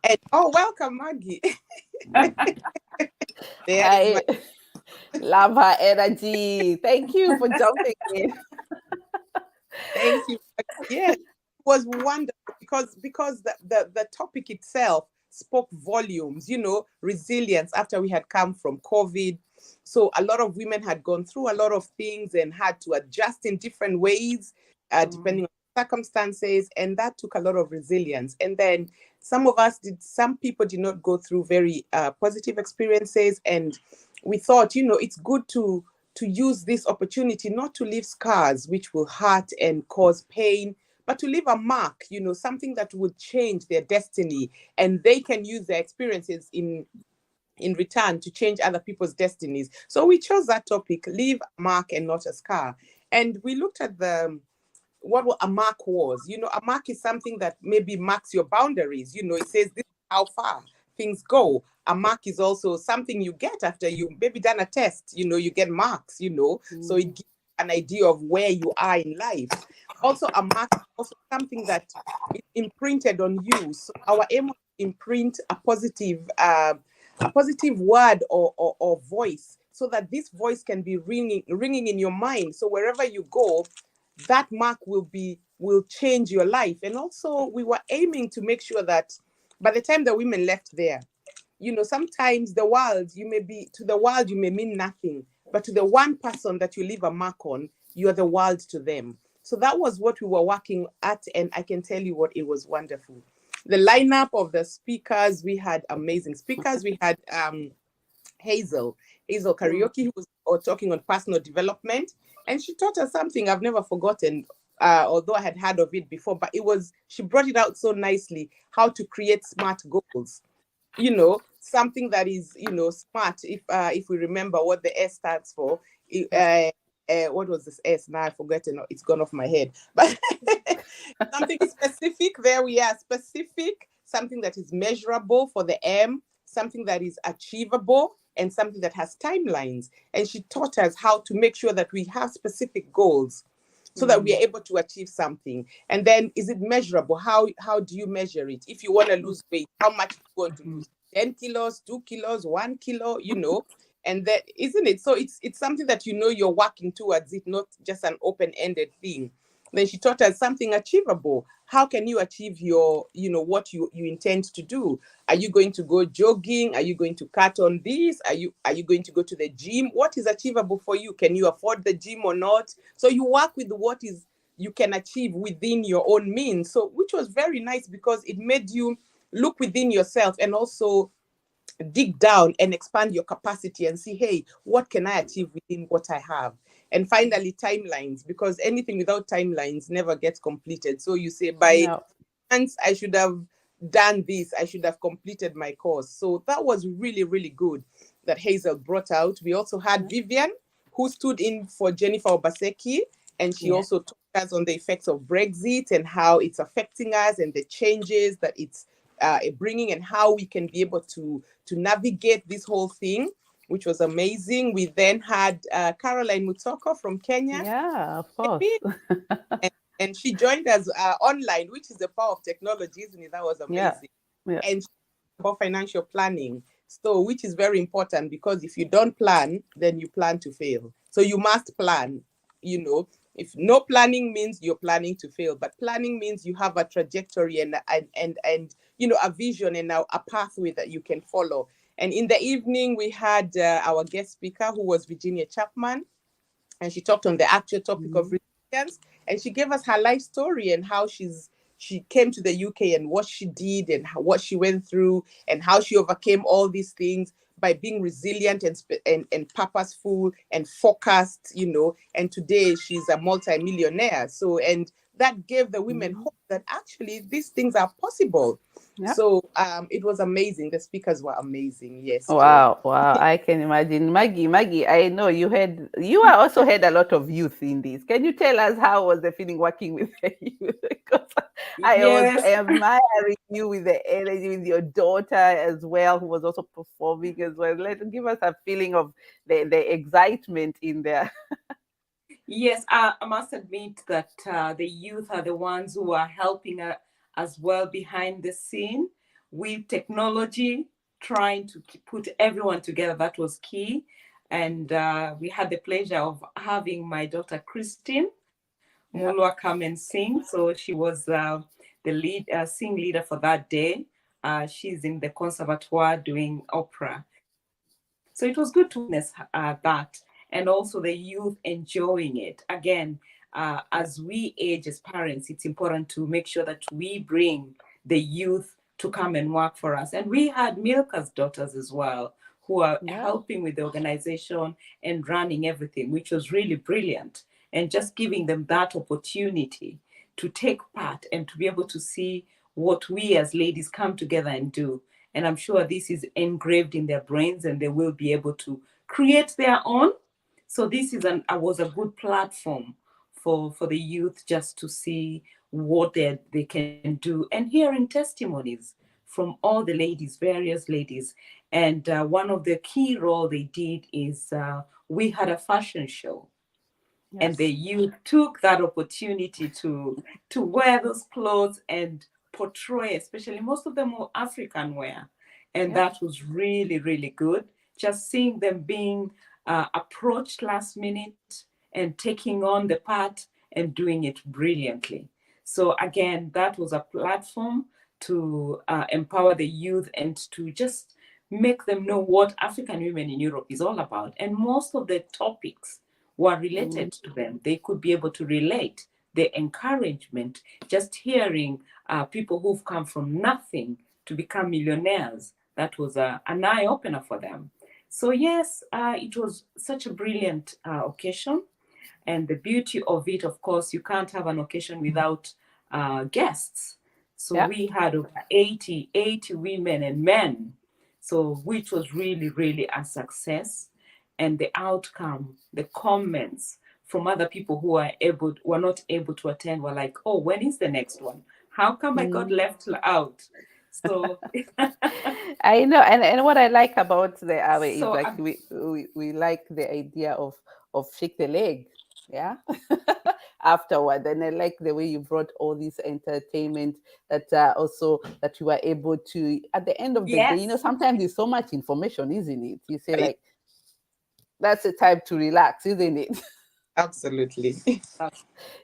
And welcome, Maggie. I love her energy. Thank you for jumping in. Thank you. Yes, it was wonderful because the topic itself spoke volumes, you know, resilience after we had come from COVID. So a lot of women had gone through a lot of things and had to adjust in different ways. depending on circumstances, and that took a lot of resilience. And then some people did not go through very positive experiences, and we thought, it's good to use this opportunity not to leave scars which will hurt and cause pain, but to leave a mark, something that would change their destiny, and they can use their experiences in return to change other people's destinies. So we chose that topic, leave a mark and not a scar. And we looked at what a mark was. A mark is something that maybe marks your boundaries. It says this is how far things go. A mark is also something you get after you maybe done a test. You get marks, so it gives an idea of where you are in life. Also, a mark is also something that is imprinted on you. So our aim was to imprint a positive word or voice, so that this voice can be ringing in your mind. So wherever you go, that mark will change your life. And also, we were aiming to make sure that by the time the women left there, sometimes to the world you may mean nothing, but to the one person that you leave a mark on, you are the world to them. So that was what we were working at, and I can tell you what, it was wonderful. The lineup of the speakers, we had amazing speakers. We had Hazel Karaoke, who was talking on personal development, and she taught us something I've never forgotten, although I had heard of it before, but she brought it out so nicely, how to create SMART goals. Something that is, SMART, if we remember what the S stands for. What was this S? Now I've forgotten. It's gone off my head. But something specific, there we are, specific, something that is measurable for the M, something that is achievable, and something that has timelines. And she taught us how to make sure that we have specific goals so that we are able to achieve something. And then, is it measurable? How do you measure it? If you want to lose weight, how much are you going to lose? 10 kilos, 2 kilos, 1 kilo, and that, isn't it? So it's something that you're working towards it, not just an open-ended thing. Then she taught us something achievable. How can you achieve your, what you intend to do? Are you going to go jogging? Are you going to cut on this? Are you going to go to the gym? What is achievable for you? Can you afford the gym or not? So you work with what you can achieve within your own means. So, which was very nice, because it made you look within yourself and also dig down and expand your capacity and see, hey, what can I achieve within what I have? And finally, timelines, because anything without timelines never gets completed. So you say, by months, I should have done this, I should have completed my course. So that was really, really good that Hazel brought out. We also had Vivian, who stood in for Jennifer Obaseki, and she also taught us on the effects of Brexit and how it's affecting us and the changes that it's bringing, and how we can be able to navigate this whole thing, which was amazing. We then had Caroline Mutoko from Kenya. Yeah, of course. and she joined us online, which is the power of technology, isn't it? That was amazing. Yeah. And about financial planning, so which is very important, because if you don't plan, then you plan to fail. So you must plan. If no planning means you're planning to fail, but planning means you have a trajectory and a vision and a pathway that you can follow. And in the evening, we had our guest speaker, who was Virginia Chapman, and she talked on the actual topic of resilience, and she gave us her life story and how she came to the UK and what she did and what she went through and how she overcame all these things by being resilient and purposeful and focused, and today she's a multi-millionaire. So, and that gave the women hope that actually these things are possible. Yeah. So it was amazing. The speakers were amazing. Yes. Wow. I can imagine. Maggie, I know you also had a lot of youth in this. Can you tell us how was the feeling working with the youth? Because I was admiring you with the energy, with your daughter as well, who was also performing as well. Give us a feeling of the excitement in there. Yes, I must admit that the youth are the ones who are helping as well behind the scene with technology, trying to put everyone together. That was key. And we had the pleasure of having my daughter Christine Mulwa come and sing. So she was the lead sing leader for that day. She's in the conservatoire doing opera. So it was good to witness that, and also the youth enjoying it. Again, as we age as parents, it's important to make sure that we bring the youth to come and work for us. And we had Milka's daughters as well, who are helping with the organization and running everything, which was really brilliant. And just giving them that opportunity to take part and to be able to see what we as ladies come together and do. And I'm sure this is engraved in their brains and they will be able to create their own. So this is was a good platform for the youth just to see what they can do, and hearing testimonies from all the ladies, various ladies. And one of the key role they did is we had a fashion show. Yes. And the youth took that opportunity to wear those clothes and portray, especially most of them were African wear. And that was really, really good. Just seeing them being approached last minute and taking on the part and doing it brilliantly. So again, that was a platform to empower the youth and to just make them know what African women in Europe is all about. And most of the topics were related to them. They could be able to relate. The encouragement, just hearing people who've come from nothing to become millionaires, that was an eye-opener for them. So yes, it was such a brilliant occasion. And the beauty of it, of course, you can't have an occasion without guests. So we had over 80 women and men, so which was really, really a success. And the outcome, the comments from other people who were not able to attend were like, oh, when is the next one? How come I got left out? So I know, and what I like about the AWE is like we like the idea of shake the leg, afterward. And I like the way you brought all this entertainment that also that you were able to, at the end of the day, sometimes there's so much information, isn't it? You say like, that's the time to relax, isn't it? Absolutely.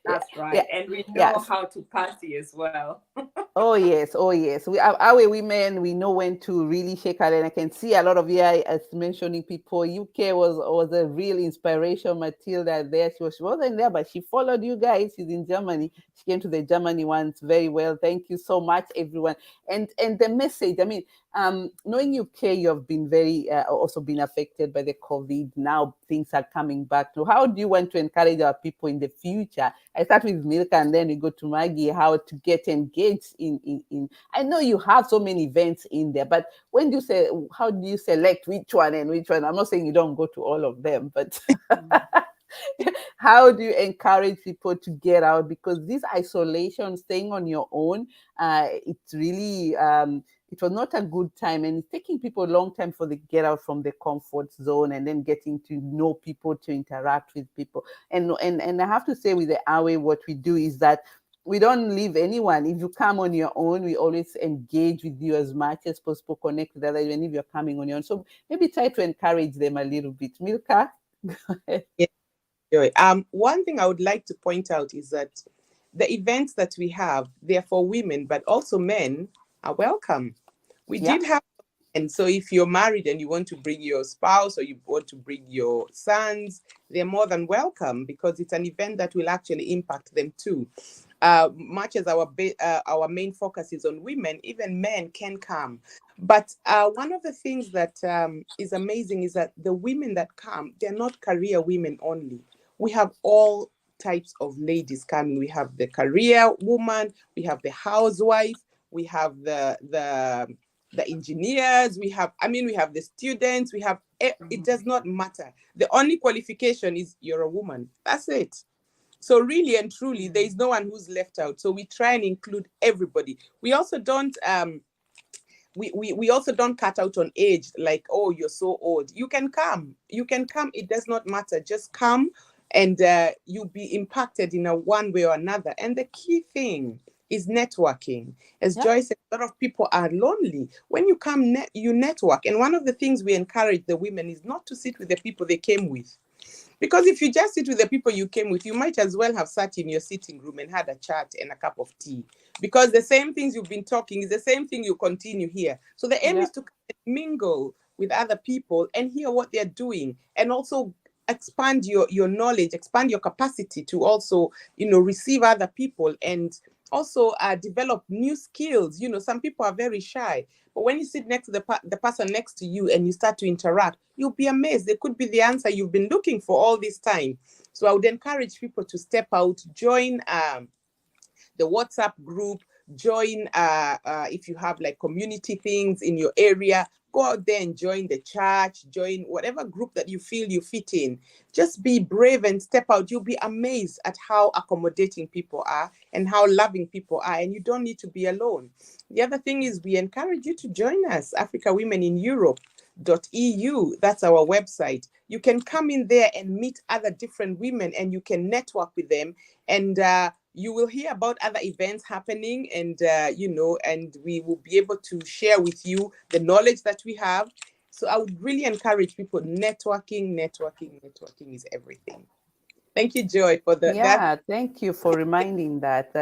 That's right. Yeah. And we know how to party as well. Oh yes. We our women, we know when to really shake her. And I can see a lot of you as mentioning people. UK was a real inspiration. Matilda there, she wasn't there, but she followed you guys. She's in Germany. She came to the Germany ones very well. Thank you so much, everyone. And the message, I mean, knowing UK, you have been very also been affected by the COVID. Now things are coming back. So how do you want to encourage our people in the future? I start with Milka and then we go to Maggie, how to get engaged in I know you have so many events in there, but when you say, how do you select which one and which one? I'm not saying you don't go to all of them, but how do you encourage people to get out? Because this isolation, staying on your own, it's really it was not a good time, and it's taking people a long time for the get out from the comfort zone and then getting to know people, to interact with people. And I have to say, with the AWE, what we do is that we don't leave anyone. If you come on your own, we always engage with you as much as possible, connect with others, even if you're coming on your own. So maybe try to encourage them a little bit. Milka? Go ahead. Yeah. One thing I would like to point out is that the events that we have, they're for women, but also men are welcome. We did have, and so if you're married and you want to bring your spouse or you want to bring your sons, they're more than welcome, because it's an event that will actually impact them too. Much as our main focus is on women, even men can come. But one of the things that is amazing is that the women that come, they're not career women only. We have all types of ladies coming. We have the career woman, we have the housewife, we have the engineers, we have the students, we have, it does not matter. The only qualification is you're a woman. That's it. So really and truly, there is no one who's left out. So we try and include everybody. We also don't we also don't cut out on age, like, oh, you're so old. You can come. It does not matter. Just come, and you'll be impacted in a one way or another. And the key thing is networking. As Joyce said, a lot of people are lonely. When you come, you network. And one of the things we encourage the women is not to sit with the people they came with. Because if you just sit with the people you came with, you might as well have sat in your sitting room and had a chat and a cup of tea. Because the same things you've been talking is the same thing you continue here. So the aim is to mingle with other people and hear what they're doing, and also expand your knowledge, expand your capacity to also, receive other people, and also develop new skills. Some people are very shy, but when you sit next to the person next to you and you start to interact, you'll be amazed. They could be the answer you've been looking for all this time. So I would encourage people to step out, join the WhatsApp group, join if you have like community things in your area, go out there and join the church, join whatever group that you feel you fit in. Just be brave and step out. You'll be amazed at how accommodating people are and how loving people are, and you don't need to be alone. The other thing is we encourage you to join us, Africa Women in Europe. .eu. That's our website. You can come in there and meet other different women, and you can network with them, and you will hear about other events happening, and and we will be able to share with you the knowledge that we have. So I would really encourage people. Networking is everything. Thank you, Joy, for that. Thank you for reminding that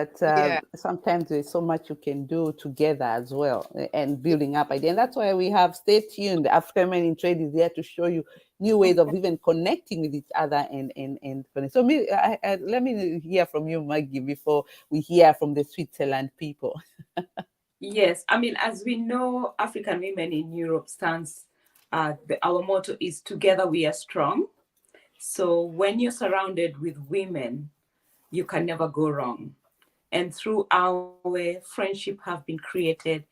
sometimes there's so much you can do together as well, and building up ideas. And that's why we have Stay Tuned. African Women in Trade is there to show you new ways of even connecting with each other and so let me hear from you, Maggie, before we hear from the Switzerland people. Yes, I mean, as we know, African Women in Europe stands, our motto is "Together we are strong." So when you're surrounded with women, you can never go wrong. And through our friendship have been created,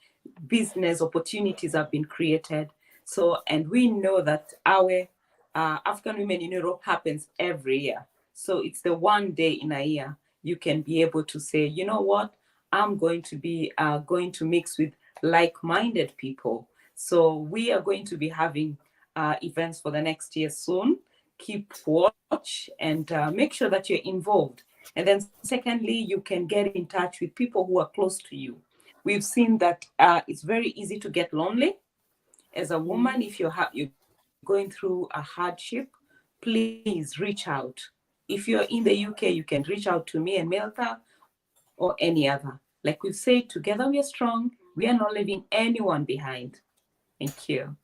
business opportunities have been created. So, and we know that our African Women in Europe happens every year. So it's the one day in a year you can be able to say, you know what, I'm going to be going to mix with like-minded people. So we are going to be having events for the next year soon. Keep watch and make sure that you're involved. And then secondly, you can get in touch with people who are close to you. We've seen that it's very easy to get lonely. As a woman, if you're going through a hardship, please reach out. If you're in the UK, you can reach out to me and Milka or any other. Like we've said, together we are strong. We are not leaving anyone behind. Thank you.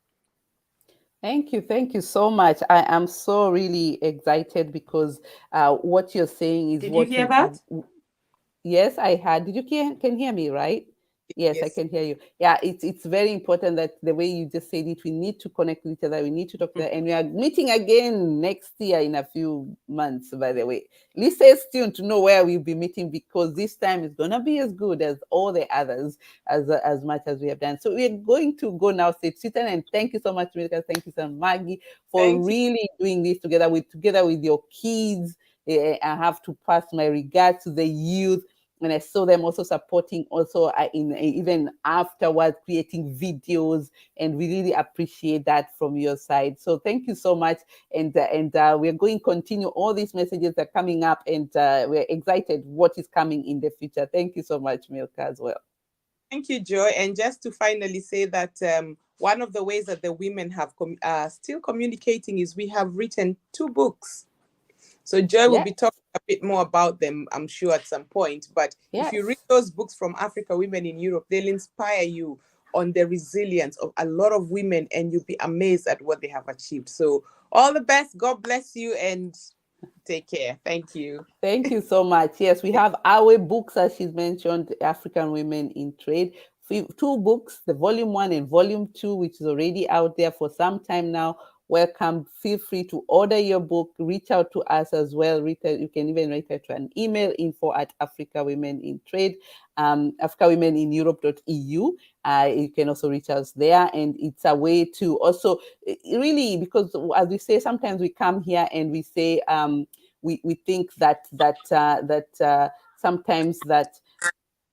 Thank you so much. I am so really excited because what you're saying is Did you hear that? Yes, I had. Did you can hear me, right? Yes, I can hear you. Yeah, it's very important that the way you just said it, we need to connect with each other. We need to talk to and we are meeting again next year in a few months, by the way. Please stay tuned to know where we'll be meeting, because this time is going to be as good as all the others, as much as we have done. So we're going to go now, sit and thank you so much, Milka. Thank you so much, Maggie, for really doing this together with your kids. I have to pass my regards to the youth. And I saw them also supporting also even afterwards, creating videos, and we really appreciate that from your side. So thank you so much. And we're going to continue. All these messages are coming up, and we're excited what is coming in the future. Thank you so much, Milka, as well. Thank you, Joy. And just to finally say that one of the ways that the women have still communicating is we have written 2 books. So Joy will be talking a bit more about them, I'm sure, at some point. But if you read those books from Africa Women in Europe, they'll inspire you on the resilience of a lot of women, and you'll be amazed at what they have achieved. So all the best. God bless you, and take care. Thank you. Thank you so much. Yes, we have our books, as she's mentioned, African Women in Trade. 2 books, the volume 1 and volume 2, which is already out there for some time now. Welcome. Feel free to order your book. Reach out to us as well. You can even write out to an email, info@Africa Women in Trade, Africa Women in Europe.eu. You can also reach us there, and it's a way to also really, because as we say, sometimes we come here and we say we think that sometimes that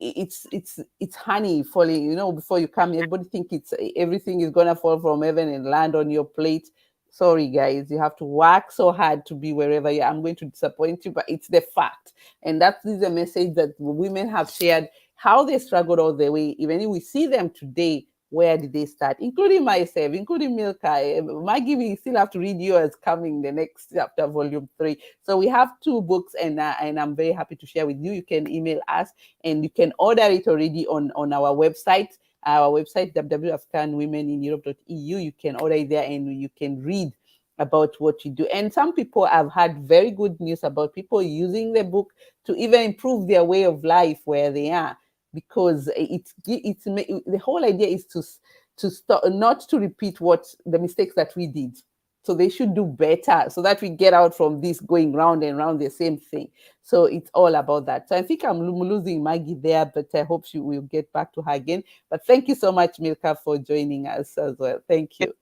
it's honey falling, before you come. Everybody think everything is gonna fall from heaven and land on your plate. Sorry, guys, you have to work so hard to be wherever you are. I'm going to disappoint you, but it's the fact. And that is a message that women have shared, how they struggled all the way. Even if we see them today, where did they start? Including myself, including Milka. Maggie, we still have to read yours coming the next chapter, volume 3. So we have 2 books, and I'm very happy to share with you. You can email us, and you can order it already on our website. Our website, www.africanwomenineurope.eu. You can order it there, and you can read about what you do. And some people have had very good news about people using the book to even improve their way of life where they are, because the whole idea is to stop, not to repeat what the mistakes that we did. So they should do better so that we get out from this going round and round the same thing. So it's all about that. So I think I'm losing Maggie there, but I hope she will get back to her again. But thank you so much, Milka, for joining us as well. Thank you.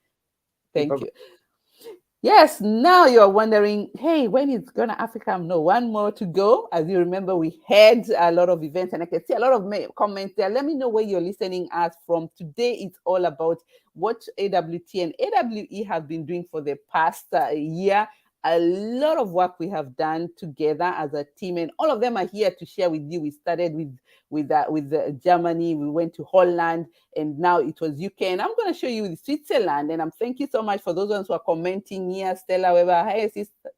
Thank you. Yes, now you're wondering, hey, when is Ghana Africa? No, one more to go. As you remember, we had a lot of events, and I can see a lot of comments there. Let me know where you're listening us from. Today, it's all about what AWT and AWE have been doing for the past year. A lot of work we have done together as a team, and all of them are here to share with you. We started with Germany, we went to Holland, and now it was UK. And I'm going to show you Switzerland. And I'm thank you so much for those ones who are commenting here. Stella Weber, hey sister,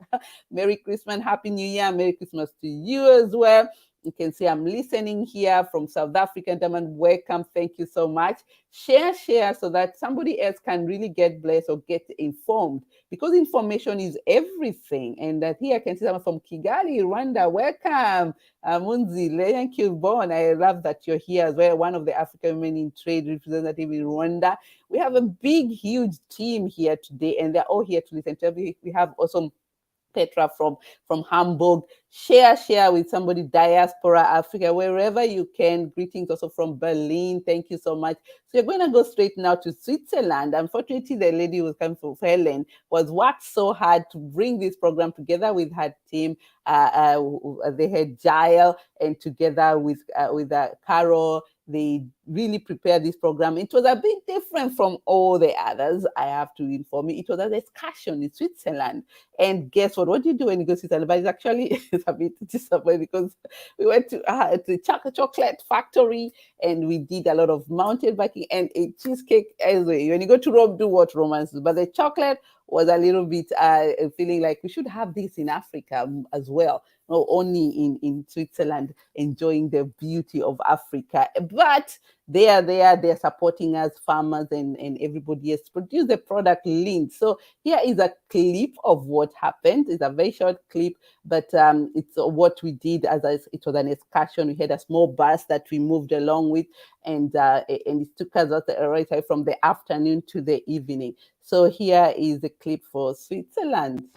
Merry Christmas, Happy New Year, Merry Christmas to you as well. You can see I'm listening here from South Africa. Diamond, welcome. Thank you so much. Share so that somebody else can really get blessed or get informed, because information is everything. And that here I can see someone from Kigali, Rwanda. Welcome. Munzi, thank you, Bon. I love that you're here as well. One of the African Women in Trade representative in Rwanda. We have a big, huge team here today, and they're all here to listen to everything. We have also Petra from Hamburg. Share with somebody, diaspora Africa, wherever you can. Greetings also from Berlin. Thank you so much. So you're going to go straight now to Switzerland. Unfortunately, the lady who was coming from Helen was worked so hard to bring this program together with her team. They had Jael, and together with Carol, they really prepared this program. It was a bit different from all the others, I have to inform you. It was an excursion in Switzerland. And guess what? What do you do when you go to Switzerland? But it's actually it's a bit disappointing, because we went to the chocolate factory, and we did a lot of mountain biking and a cheesecake. Anyway, when you go to Rome, do what Romans do. But the chocolate was a little bit feeling like we should have this in Africa as well, not only in Switzerland, enjoying the beauty of Africa. But they're supporting us, farmers and everybody has produced the product Lint. So here is a clip of what happened. It's a very short clip, but it's what we did it was an excursion. We had a small bus that we moved along with, and it took us right from the afternoon to the evening. So here is the clip for Switzerland.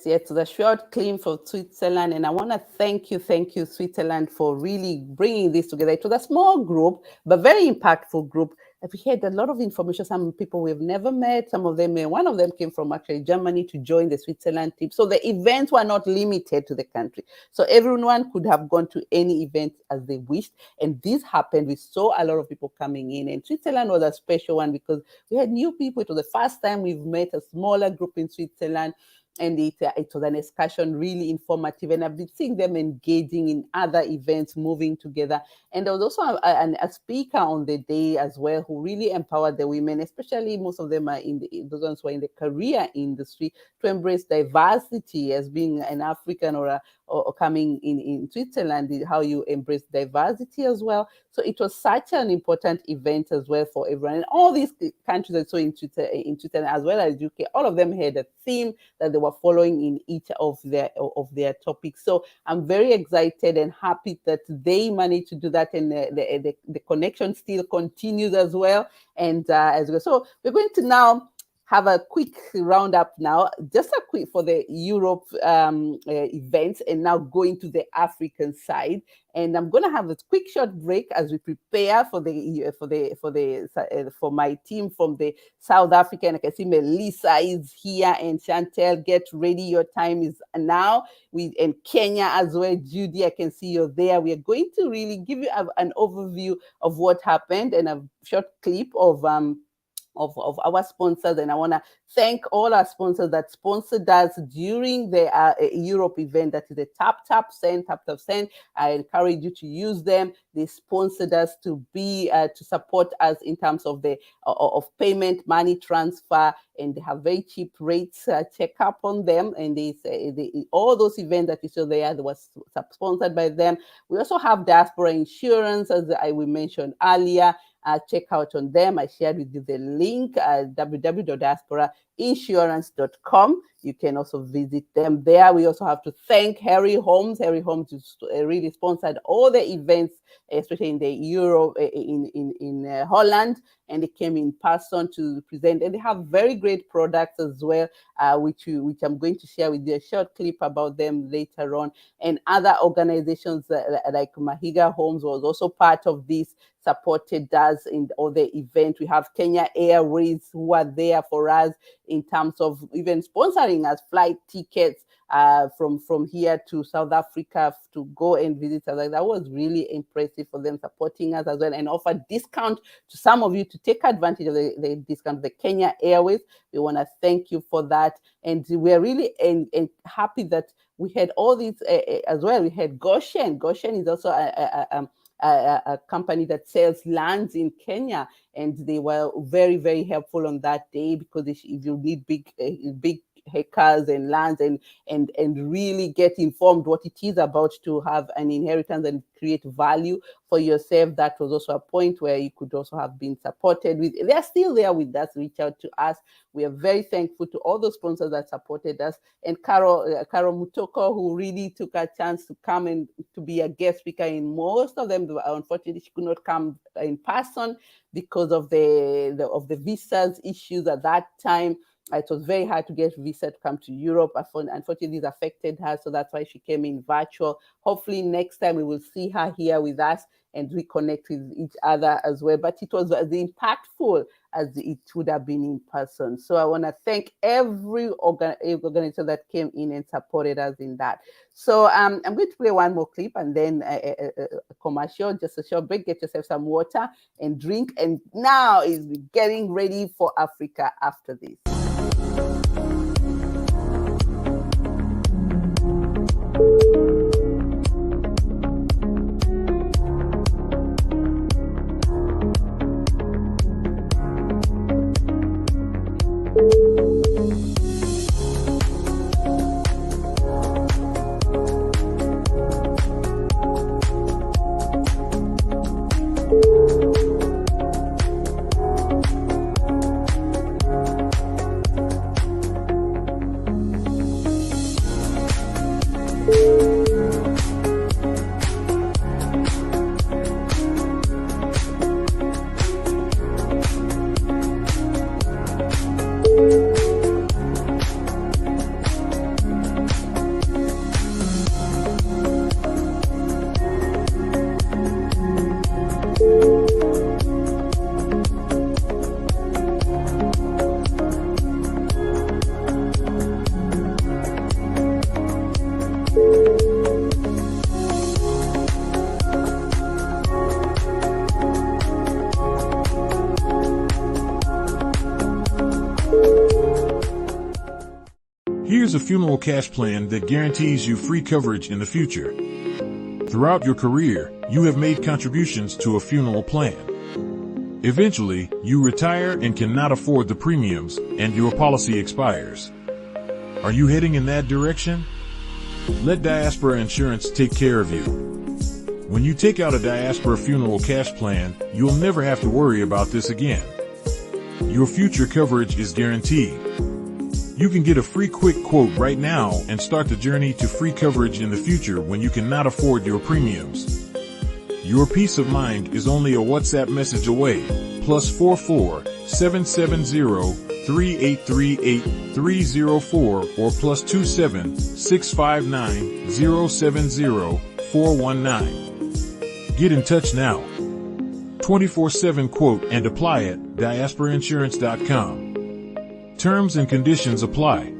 Yes, the short clip for Switzerland. And I want to thank you, Switzerland, for really bringing this together. It was a small group, but very impactful group. We had a lot of information, some people we've never met, some of them, one of them came from actually Germany to join the Switzerland team. So the events were not limited to the country. So everyone could have gone to any event as they wished. And this happened. We saw a lot of people coming in. And Switzerland was a special one because we had new people. It was the first time we've met a smaller group in Switzerland. And it was an excursion, really informative. And I've been seeing them engaging in other events, moving together. And there was also a speaker on the day as well who really empowered the women, especially most of them are those ones who are in the career industry, to embrace diversity as being an African or coming in Switzerland, how you embrace diversity as well. So it was such an important event as well for everyone. And all these countries also in Switzerland as well as UK, all of them had a theme that they were following in each of their topics. So I'm very excited and happy that they managed to do that, and the connection still continues as well. And as well. So we're going to now have a quick roundup now, just a quick for the Europe events, and now going to the African side. And I'm going to have a quick short break as we prepare for my team from the South Africa. And I can see Melissa is here, and Chantel, get ready. Your time is now. And Kenya as well. Judy, I can see you're there. We are going to really give you an overview of what happened and a short clip of our sponsors. And I want to thank all our sponsors that sponsored us during the Europe event. That is the Tap Tap Send. I encourage you to use them. They sponsored us to support us in terms of the payment, money transfer, and they have very cheap rates. Check up on them, and all those events that you saw there that was sponsored by them. We also have Diaspora Insurance, as we mentioned earlier. Check out on them. I shared with you the link at www.diasporainsurance.com. You can also visit them there. We also have to thank Harry Holmes. Harry Holmes really sponsored all the events, especially in the Euro in Holland, and they came in person to present. And they have very great products as well, which I'm going to share with you a short clip about them later on. And other organizations like Mahiga Homes was also part of this, supported us in all the event. We have Kenya Airways who are there for us in terms of even sponsoring us flight tickets from here to South Africa to go and visit us. That was really impressive for them, supporting us as well, and offer discount to some of you to take advantage of the discount. The Kenya Airways, we want to thank you for that. And we're really happy that we had all these as well. We had Goshen. Goshen is also a company that sells lands in Kenya, and they were very, very helpful on that day, because if you need big acres and lands and really get informed what it is about to have an inheritance and create value for yourself, that was also a point where you could also have been supported with. They're still there with us. Reach out to us. We are very thankful to all the sponsors that supported us, and Carol Mutoko, who really took a chance to come and to be a guest speaker in most of them. Unfortunately, she could not come in person because of the visas issues at that time. It was very hard to get visa to come to Europe. Unfortunately, this affected her, so that's why she came in virtual. Hopefully next time we will see her here with us and reconnect with each other as well. But it was as impactful as it would have been in person. So I want to thank every organizer that came in and supported us in that. So I'm going to play one more clip and then a commercial, just a short break. Get yourself some water and drink. And now is getting ready for Africa after this. Here's a funeral cash plan that guarantees you free coverage in the future. Throughout your career, you have made contributions to a funeral plan. Eventually, you retire and cannot afford the premiums, and your policy expires. Are you heading in that direction? Let Diaspora Insurance take care of you. When you take out a Diaspora funeral cash plan, you'll never have to worry about this again. Your future coverage is guaranteed. You can get a free quick quote right now and start the journey to free coverage in the future when you cannot afford your premiums. Your peace of mind is only a WhatsApp message away. +44 770 3838-304 or +27 659 070 419. Get in touch now. 24/7 quote and apply at diasporainsurance.com. Terms and conditions apply.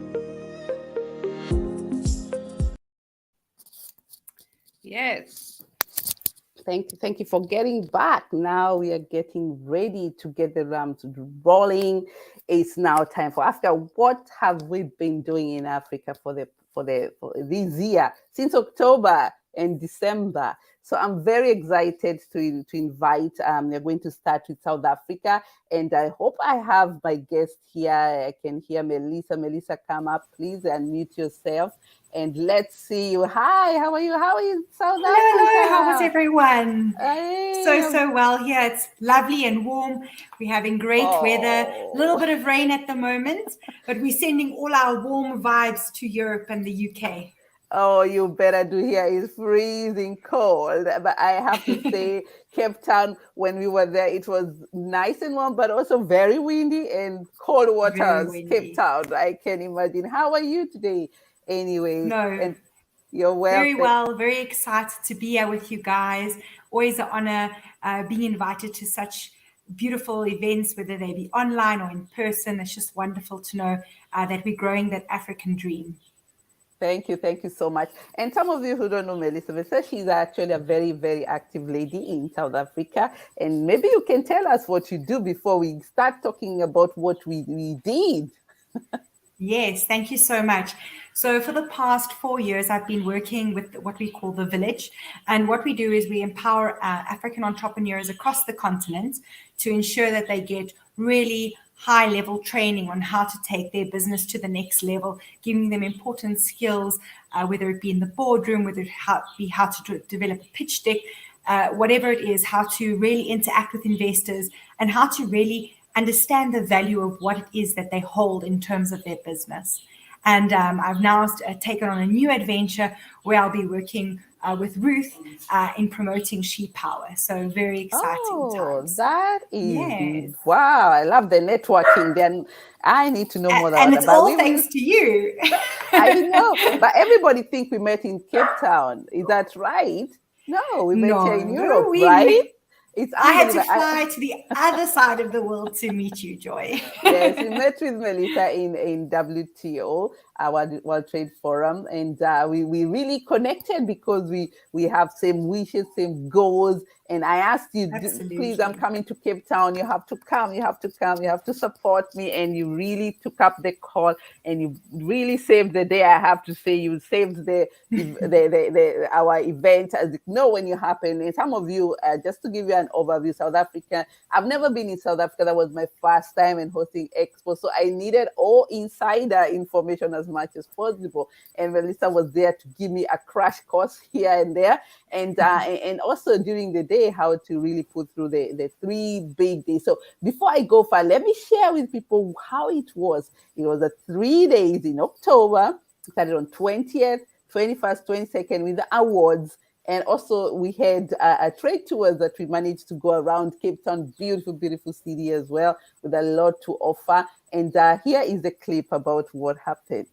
Yes. Thank you for getting back. Now we are getting ready to get the rams rolling. It's now time for Africa. What have we been doing in Africa for this year since October and December? So I'm very excited to invite. We're going to start with South Africa, and I hope I have my guest here. I can hear Melissa. Melissa, come up, please, and mute yourself. And let's see you. Hi, how are you? How are you, South Africa? Hello, how is everyone? Hey. So well here. It's lovely and warm. We're having great weather. A little bit of rain at the moment, but we're sending all our warm vibes to Europe and the UK. Oh, you better do here. It's freezing cold. But I have to say, Cape Town, when we were there, it was nice and warm, but also very windy and cold waters. Cape Town, I can imagine. How are you today? Anyway, and you're welcome. Very well, very excited to be here with you guys. Always an honor being invited to such beautiful events, whether they be online or in person. It's just wonderful to know that we're growing that African dream. Thank you so much. And some of you who don't know Melissa, she's actually a very, very active lady in South Africa. And maybe you can tell us what you do before we start talking about what we did. Yes, thank you so much. So for the past 4 years, I've been working with what we call the Village. And what we do is we empower African entrepreneurs across the continent to ensure that they get really high-level training on how to take their business to the next level, giving them important skills, whether it be in the boardroom, whether it be how to develop a pitch deck, whatever it is, how to really interact with investors, and how to really understand the value of what it is that they hold in terms of their business. And I've now taken on a new adventure where I'll be working with Ruth in promoting She Power. So very exciting times. That is, wow, I love the networking. Then I need to know more about it. And it's all thanks to you. I know, but everybody think we met in Cape Town. Is that right? No, we met here in Europe, right? I had to fly to the other side of the world to meet you, Joy. Yes, we met with Melissa in WTO, our World Trade Forum, and we really connected because we have same wishes, same goals. And I asked you, please, I'm coming to Cape Town. You have to come. You have to come. You have to support me. And you really took up the call, and you really saved the day. I have to say, you saved our event. As you know, when you happen. And some of you, just to give you an overview, South Africa. I've never been in South Africa. That was my first time in hosting Expo, so I needed all insider information as much as possible. And Melissa was there to give me a crash course here and there, and also during the day, how to really put through the 3 big days. So before I go far, let me share with people how it was. It was a 3 days in October. It started on 20th, 21st, 22nd with the awards. And also we had a trade tours that we managed to go around Cape Town, beautiful, beautiful city as well, with a lot to offer. And here is the clip about what happened.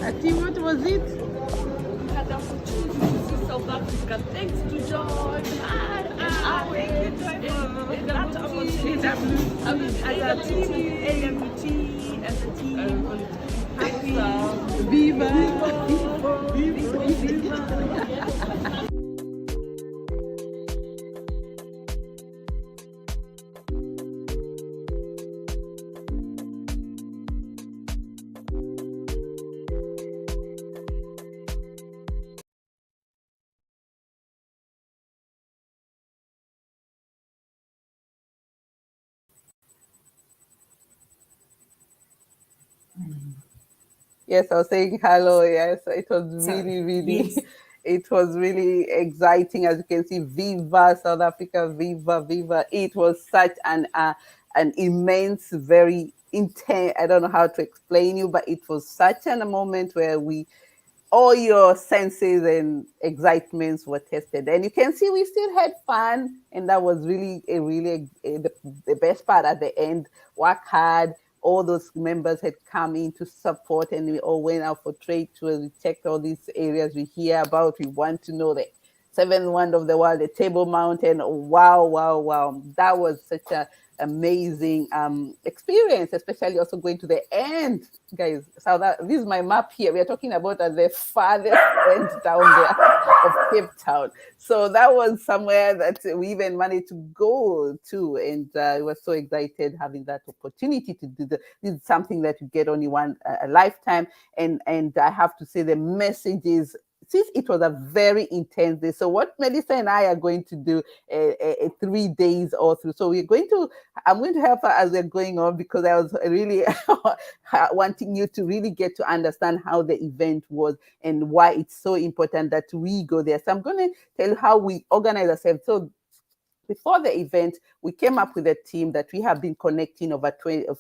Ati, what was it? Had the opportunity to see South Africa. Thanks to George and that opportunity. As a team, AWT, as a team. Happy. Viva! Yes, I was saying hello. Yes, it was really, it was really exciting. As you can see, Viva South Africa, Viva, Viva. It was such an immense, very intense. I don't know how to explain you, but it was such a moment where all your senses and excitements were tested, and you can see we still had fun, and that was really the best part at the end. Work hard. All those members had come in to support, and we all went out for trade tours. We checked all these areas we hear about. We want to know the seventh wonder of the world, the Table Mountain. Wow. That was such a amazing experience, especially also going to the end, guys. So this is my map here. We are talking about at the farthest end down there of Cape Town. So that was somewhere that we even managed to go to, and we were so excited having that opportunity to do this is something that you get only a lifetime. And I have to say the messages, since it was a very intense day. So what Melissa and I are going to do 3 days all through. So I'm going to help her as we're going on, because I was really wanting you to really get to understand how the event was and why it's so important that we go there. So I'm going to tell you how we organize ourselves. So before the event, we came up with a team that we have been connecting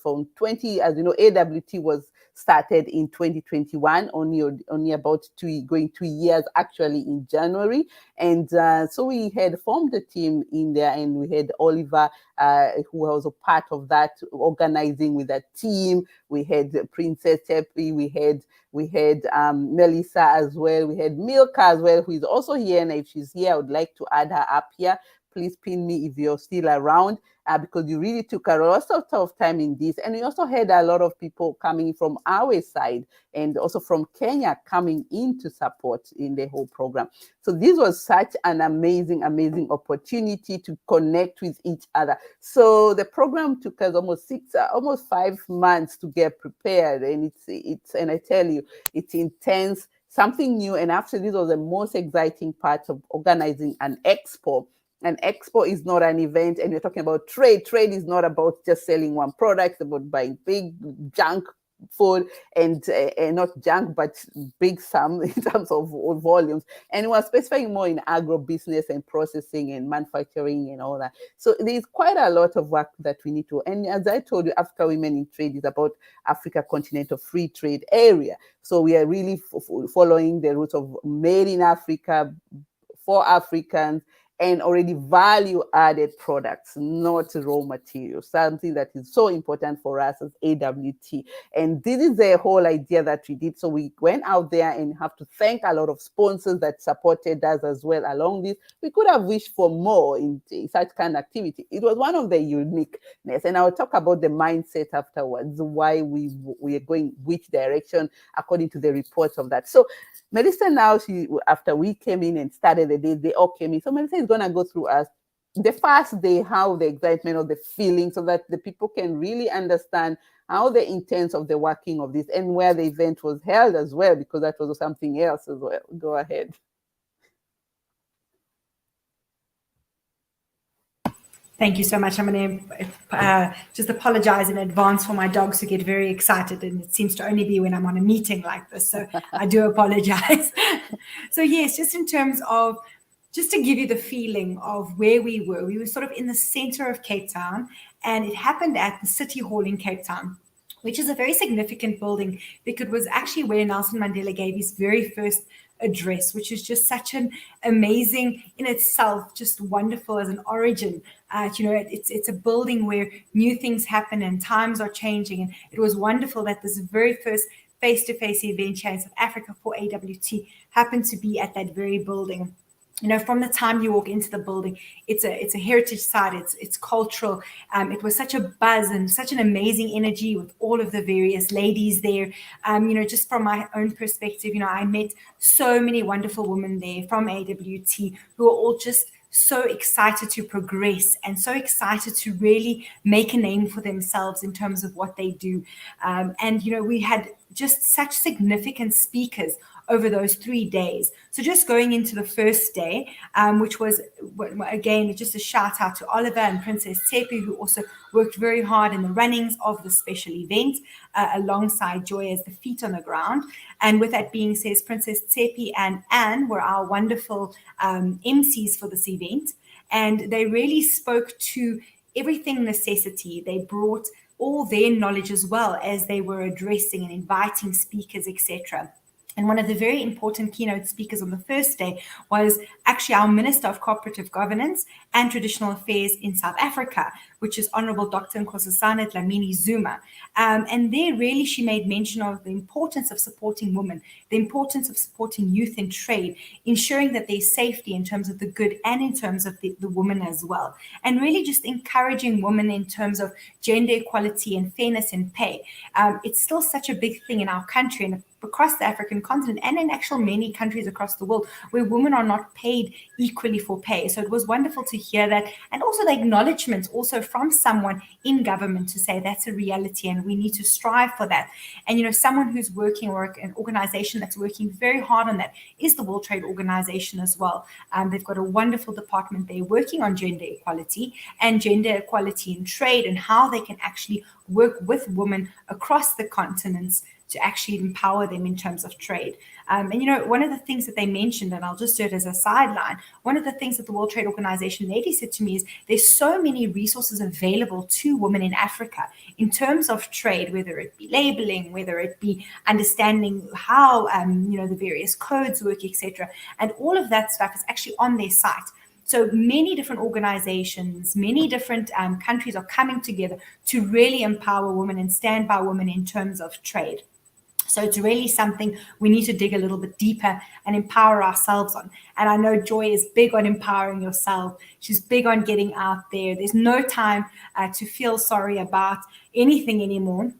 from 20, as you know, AWT was started in 2021, only about going 2 years actually in January. And so we had formed a team in there, and we had Oliver, who was a part of that, organizing with a team. We had Princess Tepi, we had Melissa as well, we had Milka as well, who is also here, and if she's here, I would like to add her up here. Please pin me if you're still around, because you really took a lot of time in this. And we also had a lot of people coming from our side, and also from Kenya coming in to support in the whole program. So this was such an amazing opportunity to connect with each other. So the program took us almost 5 months to get prepared, and and I tell you, it's intense, something new. And after this was the most exciting part of organizing an expo. An expo is not an event, and you're talking about trade. Trade is not about just selling one product, it's about buying big junk food, and not junk, but big sum in terms of volumes. And we're specifying more in agro business and processing and manufacturing and all that. So there's quite a lot of work that we need to. And as I told you, Africa Women in Trade is about Africa Continental Free Trade Area. So we are really following the roots of made in Africa for Africans, and already value-added products, not raw materials, something that is so important for us as AWT. And this is the whole idea that we did. So we went out there, and have to thank a lot of sponsors that supported us as well along this. We could have wished for more in such kind of activity. It was one of the uniqueness. And I'll talk about the mindset afterwards, why we are going which direction according to the reports of that. So Melissa now, after we came in and started the day, they all came in. So Melissa is going to go through us the first day, how the excitement or the feeling, so that the people can really understand how the intent of the working of this, and where the event was held as well, because that was something else as well. Go ahead. Thank you so much. I'm going to just apologize in advance for my dogs who get very excited, and it seems to only be when I'm on a meeting like this. So I do apologize. So yes, just in terms of, just to give you the feeling of where we were sort of in the center of Cape Town, and it happened at the City Hall in Cape Town, which is a very significant building, because it was actually where Nelson Mandela gave his very first address, which is just such an amazing in itself, just wonderful as an origin. It's a building where new things happen and times are changing, and it was wonderful that this very first face-to-face event here in South Africa for AWT happened to be at that very building. You know, from the time you walk into the building, it's a heritage site, it's cultural. It was such a buzz and such an amazing energy with all of the various ladies there. You know, just from my own perspective, you know, I met so many wonderful women there from AWT who are all just so excited to progress and so excited to really make a name for themselves in terms of what they do. And, you know, we had just such significant speakers over those 3 days. So just going into the first day, which was, again, just a shout out to Oliver and Princess Tsepi, who also worked very hard in the runnings of the special event, alongside Joy as the feet on the ground. And with that being said, Princess Tsepi and Anne were our wonderful MCs for this event. And they really spoke to everything necessity. They brought all their knowledge as well as they were addressing and inviting speakers, etc. And one of the very important keynote speakers on the first day was actually our Minister of Cooperative Governance and Traditional Affairs in South Africa, which is Honorable Dr. Nkosazana Dlamini Zuma. And there really she made mention of the importance of supporting women, the importance of supporting youth in trade, ensuring that there's safety in terms of the good and in terms of the woman as well. And really just encouraging women in terms of gender equality and fairness in pay. It's still such a big thing in our country and across the African continent and in actual many countries across the world where women are not paid equally for pay. So it was wonderful to hear that, and also the acknowledgement also from someone in government to say that's a reality and we need to strive for that. And, you know, someone who's working, or an organization that's working very hard on that, is the World Trade Organization as well. They've got a wonderful department there working on gender equality and gender equality in trade and how they can actually work with women across the continents to actually empower them in terms of trade. And, you know, one of the things that they mentioned, and I'll just do it as a sideline, one of the things that the World Trade Organization lady said to me is there's so many resources available to women in Africa in terms of trade, whether it be labeling, whether it be understanding how, you know, the various codes work, etc. And all of that stuff is actually on their site. So many different organizations, many different countries are coming together to really empower women and stand by women in terms of trade. So it's really something we need to dig a little bit deeper and empower ourselves on. And I know Joy is big on empowering yourself. She's big on getting out there. There's no time to feel sorry about anything anymore.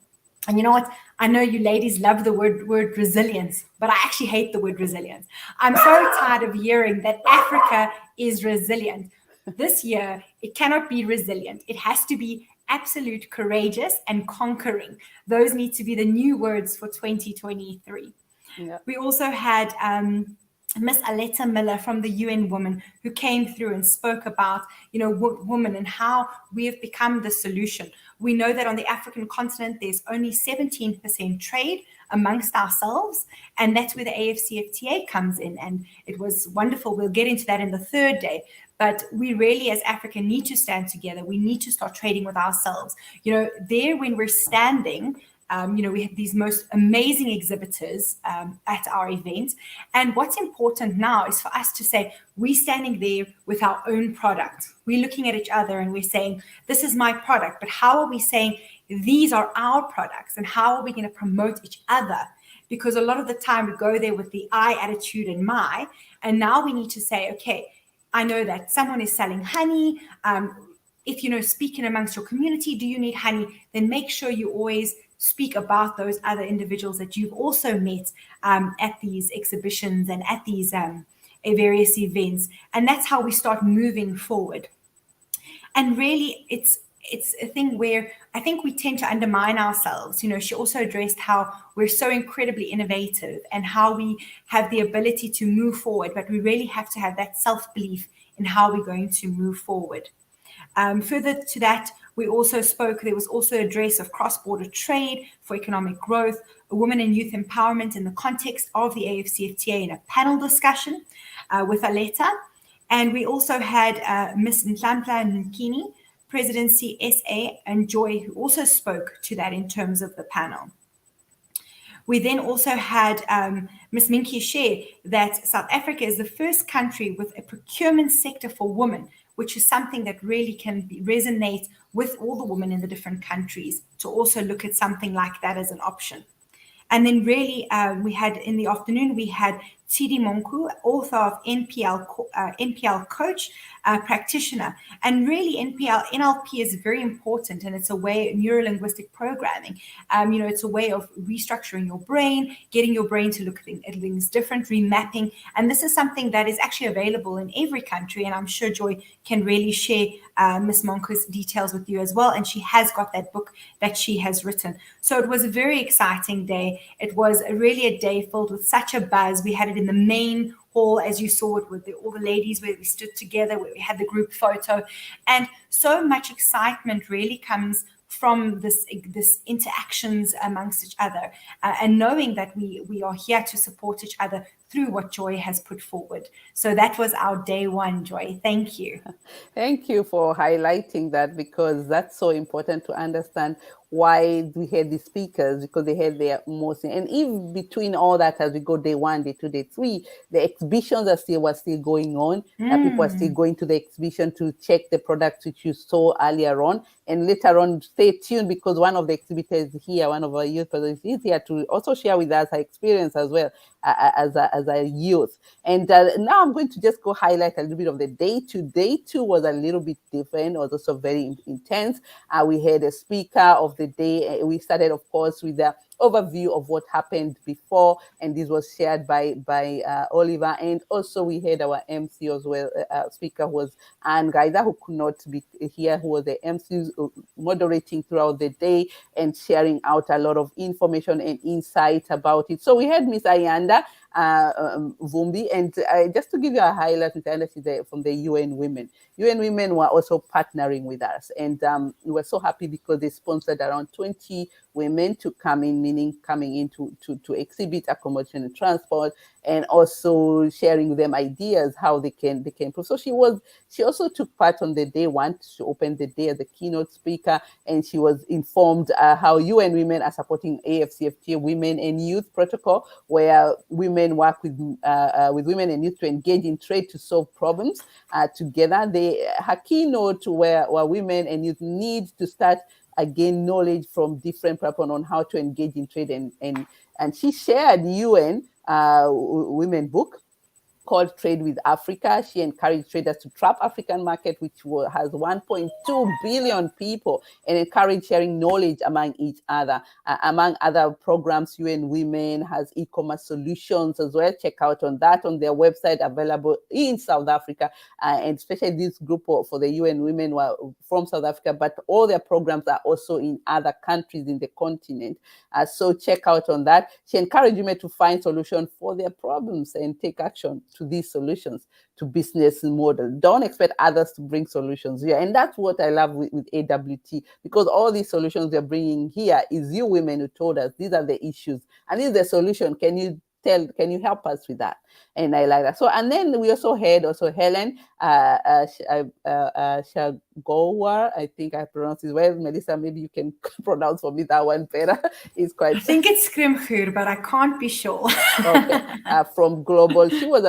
And you know what? I know you ladies love the word resilience, but I actually hate the word resilience. I'm so tired of hearing that Africa is resilient. This year, it cannot be resilient. It has to be absolute, courageous, and conquering. Those need to be the new words for 2023. Yeah. We also had Miss Aletta Miller from the UN Women, who came through and spoke about, you know, women and how we have become the solution. We know that on the African continent, there's only 17% trade amongst ourselves, and that's where the AFCFTA comes in. And it was wonderful. We'll get into that in the third day. But we really, as Africa, need to stand together. We need to start trading with ourselves. You know, there when we're standing, you know, we have these most amazing exhibitors at our event. And what's important now is for us to say, we're standing there with our own product. We're looking at each other and we're saying, this is my product. But how are we saying these are our products? And how are we going to promote each other? Because a lot of the time we go there with the I attitude and my. And now we need to say, okay, I know that someone is selling honey. If, you know, speaking amongst your community, do you need honey? Then make sure you always speak about those other individuals that you've also met at these exhibitions and at these various events. And that's how we start moving forward. And really, it's a thing where I think we tend to undermine ourselves. You know, she also addressed how we're so incredibly innovative and how we have the ability to move forward, but we really have to have that self-belief in how we're going to move forward. Further to that, we also spoke, there was also an address of cross-border trade for economic growth, women and youth empowerment in the context of the AFCFTA in a panel discussion with Aletta. And we also had Ms. Nhlanhla Nkini, Presidency SA, and Joy, who also spoke to that in terms of the panel. We then also had Ms. Minky share that South Africa is the first country with a procurement sector for women, which is something that really can resonate with all the women in the different countries, to also look at something like that as an option. And then really, we had in the afternoon, we had Tsidi Monku, author of NPL coach, practitioner. And really NLP is very important, and it's a way, neuro-linguistic programming. It's a way of restructuring your brain, getting your brain to look at things different, remapping. And this is something that is actually available in every country. And I'm sure Joy can really share Miss Monku's details with you as well. And she has got that book that she has written. So it was a very exciting day. It was really a day filled with such a buzz. We had it in the main hall, as you saw it, with all the ladies, where we stood together, where we had the group photo. And so much excitement really comes from this interactions amongst each other, and knowing that we are here to support each other through what Joy has put forward. So that was our day one, Joy. Thank you. Thank you for highlighting that, because that's so important to understand why we had the speakers, because they had their most, and even between all that, as we go day 1, day 2, day 3, the exhibitions were still going on. People are still going to the exhibition to check the products which you saw earlier on, and later on, stay tuned, because one of the exhibitors here, one of our youth presidents, is here to also share with us her experience as well as a youth. And now I'm going to just go highlight a little bit of the day 2. Day 2 was a little bit different, was also very intense. We had a speaker of the day. We started, of course, with the overview of what happened before, and this was shared by Oliver. And also we had our MC as well. Speaker was Anne Gaida, who could not be here, who was the MC moderating throughout the day and sharing out a lot of information and insight about it. So we had Miss Ayanda Vumbi, and just to give you a highlight, Miss Ayanda, she's from the UN Women. UN Women were also partnering with us, and we were so happy because they sponsored around 20 women to come in, meaning coming in to exhibit, accommodation and transport, and also sharing with them ideas how they can improve. So she also took part on the day 1. She opened the day as a keynote speaker, and she was informed how UN Women are supporting AFCFTA Women and Youth Protocol, where women work with women and youth to engage in trade to solve problems together. Her keynote, where women and youth need to start gain knowledge from different people on how to engage in trade, and she shared UN women book called Trade with Africa. She encouraged traders to trap African market, which has 1.2 billion people, and encourage sharing knowledge among each other. Among other programs, UN Women has e-commerce solutions as well. Check out on that on their website, available in South Africa, and especially this group for the UN Women were from South Africa, but all their programs are also in other countries in the continent. So check out on that. She encouraged women to find solutions for their problems and take action to these solutions, to business model. Don't expect others to bring solutions here. And that's what I love with AWT, because all these solutions they're bringing here is you women who told us these are the issues and this is the solution. Can you help us with that? And I like that. So, and then we also had Helen Shagowar. I think I pronounced it well. Melissa, maybe you can pronounce for me that one better. It's quite. I think it's Skrimchur, but I can't be sure. Okay. From Global, she was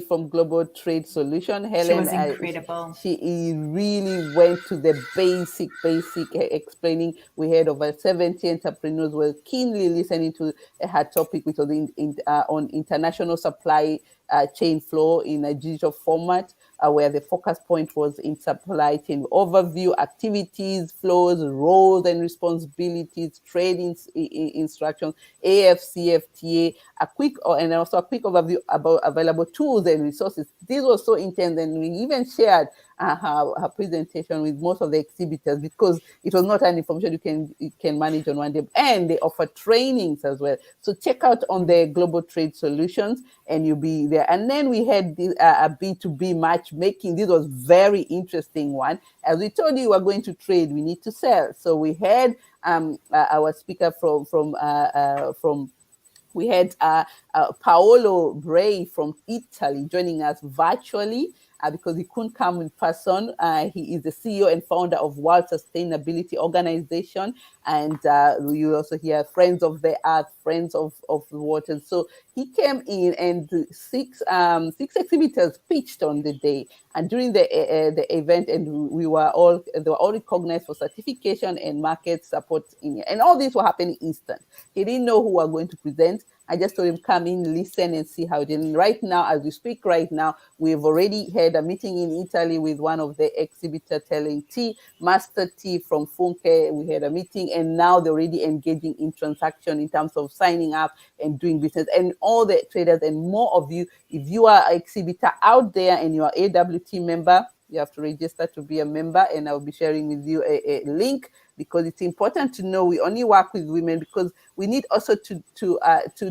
from Global Trade Solution. Helen, she was incredible. She really went to the basic explaining. We had over 70 entrepreneurs were keenly listening to her topic, which was on international supply chain flow in a digital format, where the focus point was in supply chain overview, activities, flows, roles and responsibilities, trading instructions, AFCFTA, and also a quick overview about available tools and resources. This was so intense, and we even shared her presentation with most of the exhibitors, because it was not an information you can manage on one day, and they offer trainings as well. So check out on the Global Trade Solutions, and you'll be there. And then we had this, a B2B matchmaking. This was very interesting one. As we told you, we're going to trade, we need to sell. So we had our speaker we had Paolo Bray from Italy joining us virtually. because he couldn't come in person. He is the CEO and founder of World Sustainability Organization, and you also hear Friends of the Earth, Friends of the Water. So he came in, and six exhibitors pitched on the day, and during the event, and they were all recognized for certification and market support and all this were happening instant. He didn't know who were going to present. I just told him, come in, listen, and see how it is. And right now, as we speak right now, we've already had a meeting in Italy with one of the exhibitor telling Master T from Funke. We had a meeting, and now they're already engaging in transaction in terms of signing up and doing business. And all the traders and more of you, if you are an exhibitor out there and you are AWT member, you have to register to be a member, and I'll be sharing with you a link, because it's important to know we only work with women, because we need also to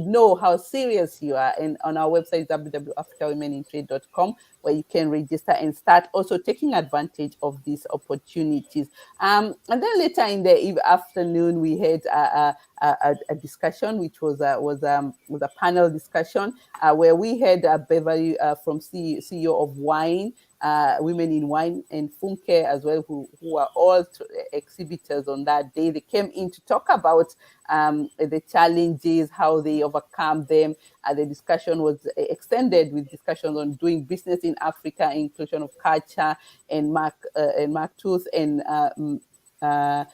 know how serious you are. And on our website, www.africawomenintrade.com, where you can register and start also taking advantage of these opportunities. And then later in the afternoon, we had a discussion, which was a panel discussion where we had Beverly from CEO of Wine, Women in Wine, and Funke as well, who are all exhibitors on that day. They came in to talk about the challenges, how they overcome them. The discussion was extended with discussions on doing business in Africa, inclusion of culture, and Mark Tooth and Mina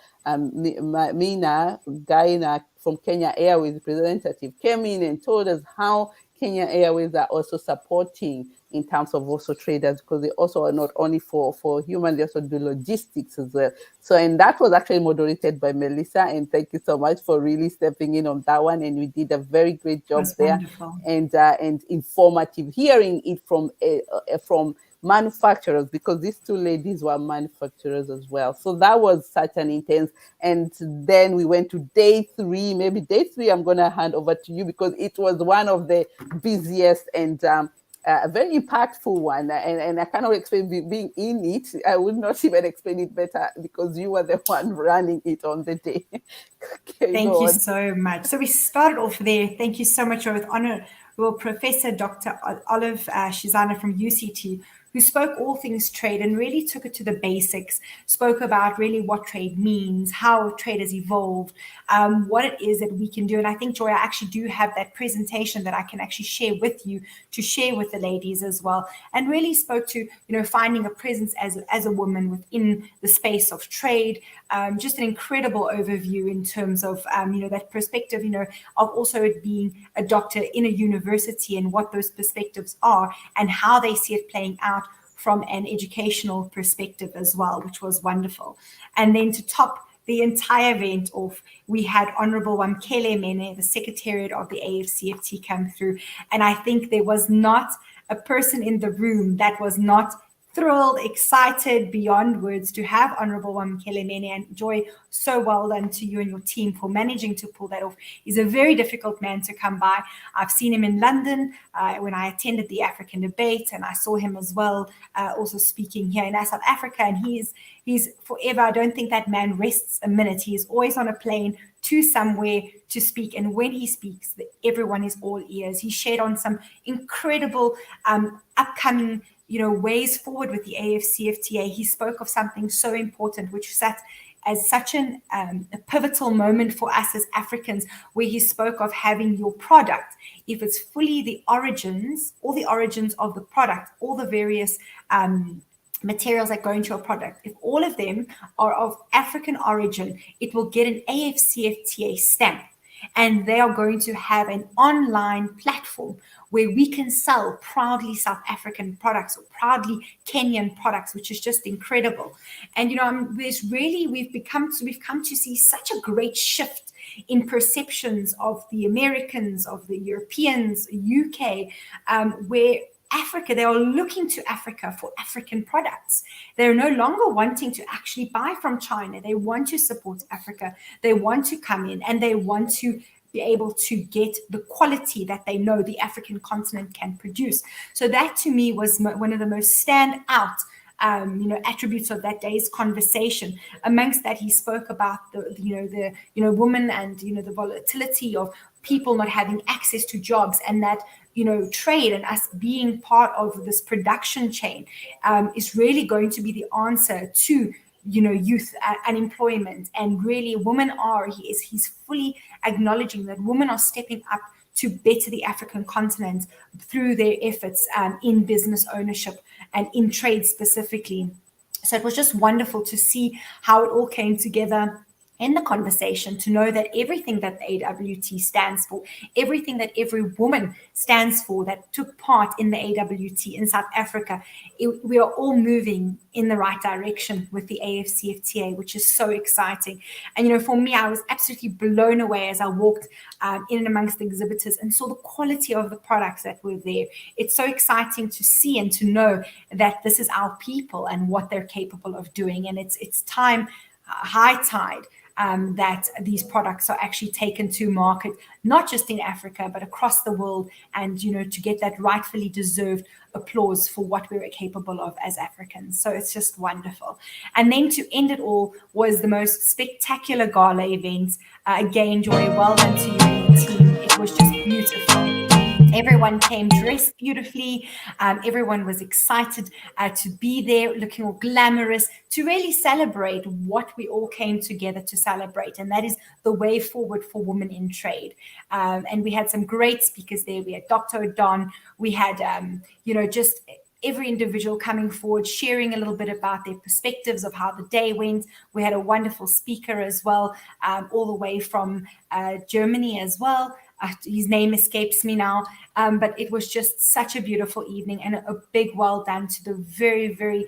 Gaina from Kenya Airways representative came in and told us how Kenya Airways are also supporting in terms of also traders, because they also are not only for human, they also do logistics as well. So, and that was actually moderated by Melissa, and thank you so much for really stepping in on that one. And we did a very great job there. Wonderful. And informative, hearing it from manufacturers, because these two ladies were manufacturers as well. So that was such an intense. And then we went to day three. Maybe day three, I'm going to hand over to you, because it was one of the busiest and a very impactful one. And I cannot explain being in it. I would not even explain it better, because you were the one running it on the day. Thank you so much. So we started off there. Thank you so much with Honorable Professor Dr. Olive Shizana from UCT, who spoke all things trade and really took it to the basics, spoke about really what trade means, how trade has evolved, what it is that we can do. And I think, Joy, I actually do have that presentation that I can actually share with you to share with the ladies as well, and really spoke to, finding a presence as a woman within the space of trade. Just an incredible overview in terms of, that perspective, of also it being a doctor in a university and what those perspectives are and how they see it playing out from an educational perspective as well, which was wonderful. And then to top the entire event off, we had Honorable Wamkele Mene, the Secretariat of the AFCFT, come through. And I think there was not a person in the room that was not thrilled, excited beyond words to have Honorable Wamkele Mene. And Joy, so well done to you and your team for managing to pull that off. He's a very difficult man to come by. I've seen him in London when I attended the African debate, and I saw him as well also speaking here in South Africa. And he's forever. I don't think that man rests a minute. He is always on a plane to somewhere to speak. And when he speaks, everyone is all ears. He shared on some incredible upcoming ways forward with the AFCFTA. He spoke of something so important, which sat as such a pivotal moment for us as Africans, where he spoke of having your product, if it's fully the origins, all the origins of the product, all the various materials that go into a product, if all of them are of African origin, it will get an AFCFTA stamp. And they are going to have an online platform where we can sell proudly South African products or proudly Kenyan products, which is just incredible. And we've come to see such a great shift in perceptions of the Americans, of the Europeans, UK, where Africa, they are looking to Africa for African products. They're no longer wanting to actually buy from China. They want to support Africa. They want to come in and they want to be able to get the quality that they know the African continent can produce. So that to me was one of the most standout attributes of that day's conversation. Amongst that, he spoke about the woman and the volatility of people not having access to jobs, and that trade and us being part of this production chain is really going to be the answer to youth unemployment. And really he's fully acknowledging that women are stepping up to better the African continent through their efforts in business ownership and in trade specifically. So it was just wonderful to see how it all came together in the conversation, to know that everything that the AWT stands for, everything that every woman stands for that took part in the AWT in South Africa, we are all moving in the right direction with the AFCFTA, which is so exciting. And, for me, I was absolutely blown away as I walked in and amongst the exhibitors and saw the quality of the products that were there. It's so exciting to see and to know that this is our people and what they're capable of doing. And it's time, high tide, that these products are actually taken to market, not just in Africa, but across the world, and, to get that rightfully deserved applause for what we're capable of as Africans. So it's just wonderful. And then to end it all was the most spectacular gala event. Again, Joy, well done to you and your team. It was just beautiful. Everyone came dressed beautifully. Everyone was excited to be there, looking all glamorous, to really celebrate what we all came together to celebrate. And that is the way forward for women in trade. And we had some great speakers there. We had Dr. Odon. We had, just every individual coming forward, sharing a little bit about their perspectives of how the day went. We had a wonderful speaker as well, all the way from Germany as well. His name escapes me now, but it was just such a beautiful evening, and a big well done to the very, very,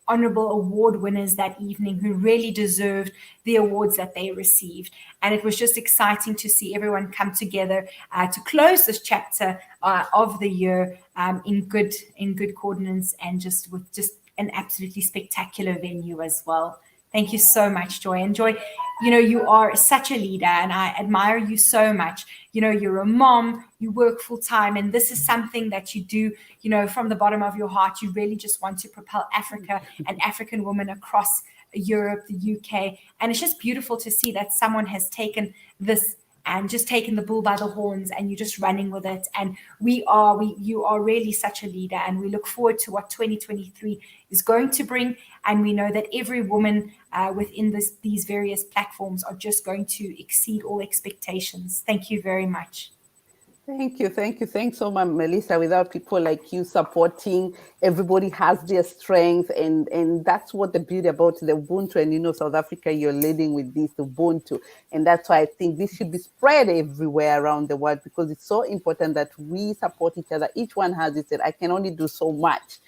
honorable award winners that evening, who really deserved the awards that they received. And it was just exciting to see everyone come together to close this chapter of the year in good coordinates, and just with just an absolutely spectacular venue as well. Thank you so much, Joy. And Joy, you are such a leader, and I admire you so much. You're a mom, you work full time, and this is something that you do, from the bottom of your heart. You really just want to propel Africa and African women across Europe, the UK. And it's just beautiful to see that someone has taken this and just taken the bull by the horns, and you're just running with it. And you are really such a leader, and we look forward to what 2023 is going to bring. And we know that every woman within these various platforms are just going to exceed all expectations. Thank you very much. Thank you. Thanks so much, Melissa. Without people like you supporting, everybody has their strength, and that's what the beauty about the Ubuntu. And South Africa, you're leading with this Ubuntu, and that's why I think this should be spread everywhere around the world, because it's so important that we support each other. Each one has it. I can only do so much,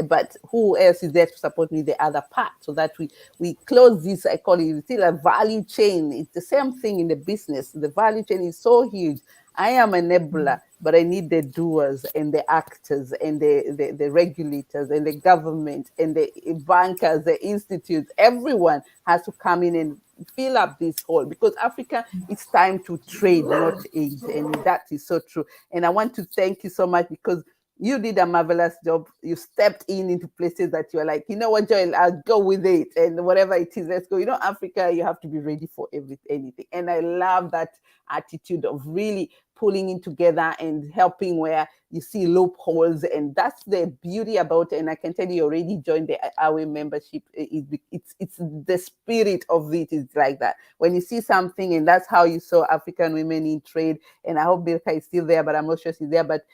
but who else is there to support me the other part, so that we close this, I call it still a value chain. It's the same thing in the business. The value chain is so huge. I am an enabler, but I need the doers and the actors and the regulators and the government and the bankers, the institutes. Everyone has to come in and fill up this hole, because Africa, it's time to trade, not aid. And that is so true. And I want to thank you so much, because you did a marvelous job. You stepped into places that you're like, you know what, Joel, I'll go with it. And whatever it is, let's go. Africa, you have to be ready for anything. And I love that attitude of really pulling in together and helping where you see loopholes. And that's the beauty about it. And I can tell you already joined the AWE membership. It's the spirit of it is like that. When you see something, and that's how you saw African women in trade. And I hope Milka is still there, but I'm not sure she's there. But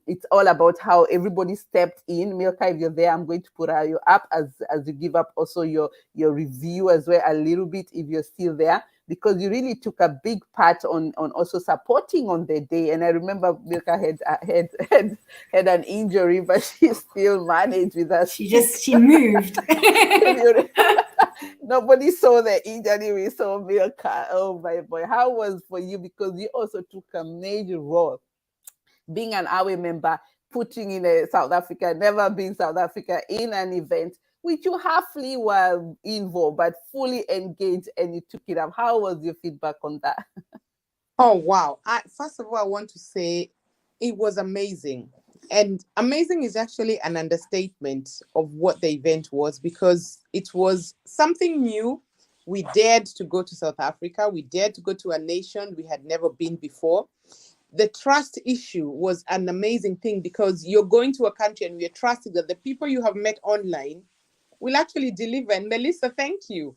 it's all about how everybody stepped in. Milka, if you're there, I'm going to put you up as you give up also your review as well a little bit, if you're still there, because you really took a big part on also supporting on the day. And I remember Milka had an injury, but she still managed with us. She moved. Nobody saw the injury. We saw Milka. Oh my boy, how was for you? Because you also took a major role being an AWE member, putting in South Africa, never been South Africa, in an event which you halfly were involved, but fully engaged, and you took it up. How was your feedback on that? Oh, wow. First of all, I want to say it was amazing. And amazing is actually an understatement of what the event was, because it was something new. We dared to go to South Africa. We dared to go to a nation we had never been before. the trust issue was an amazing thing, because you're going to a country and we're trusting that the people you have met online will actually deliver. And Melissa, thank you,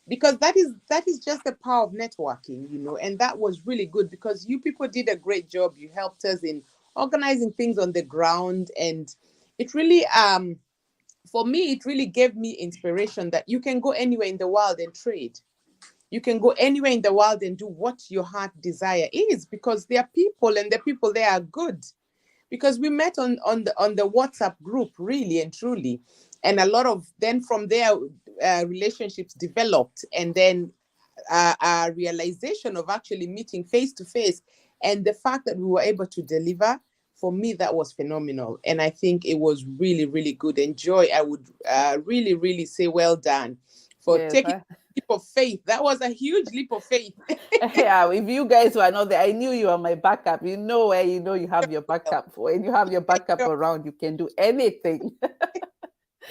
because that is just the power of networking, you know. And that was really good, because you people did a great job. You helped us in organizing things on the ground, and it really for me, it really gave me inspiration that you can go anywhere in the world and trade. You can go anywhere in the world and do what your heart desire is, because there are people, and the people there are good. Because we met on the WhatsApp group, really and truly, and a lot of, then from there relationships developed, and then a realization of actually meeting face to face, and the fact that we were able to deliver. For me, that was phenomenal, and I think it was really, really good. And Joy, I would really, really say well done for Yes, taking leap of faith. That was a huge leap of faith. yeah, if you guys were not there, I knew you were my backup. You know where you know you have your backup. When you have your backup around, you can do anything.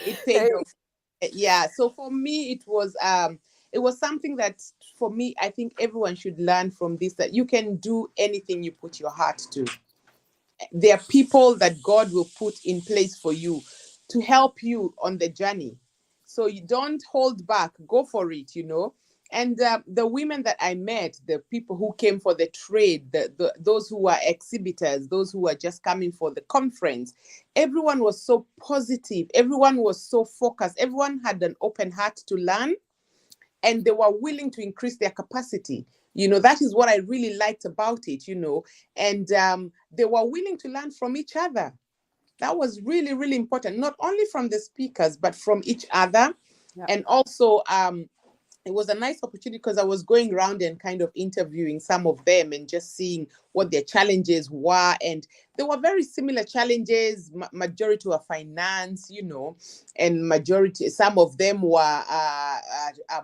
It paid off. Yeah. So for me, it was something that, for me, I think everyone should learn from this, that you can do anything you put your heart to. There are people that God will put in place for you to help you on the journey. So you don't hold back, go for it, you know. And the women that I met, the people who came for the trade, those who were exhibitors, those who were just coming for the conference, everyone was so positive. Everyone was so focused. Everyone had an open heart to learn, and they were willing to increase their capacity. You know, that is what I really liked about it, you know. And they were willing to learn from each other. That was really, really important, not only from the speakers, but from each other. Yeah. And also, it was a nice opportunity, because I was going around and kind of interviewing some of them and just seeing what their challenges were. And there were very similar challenges. Majority were finance, you know, and some of them were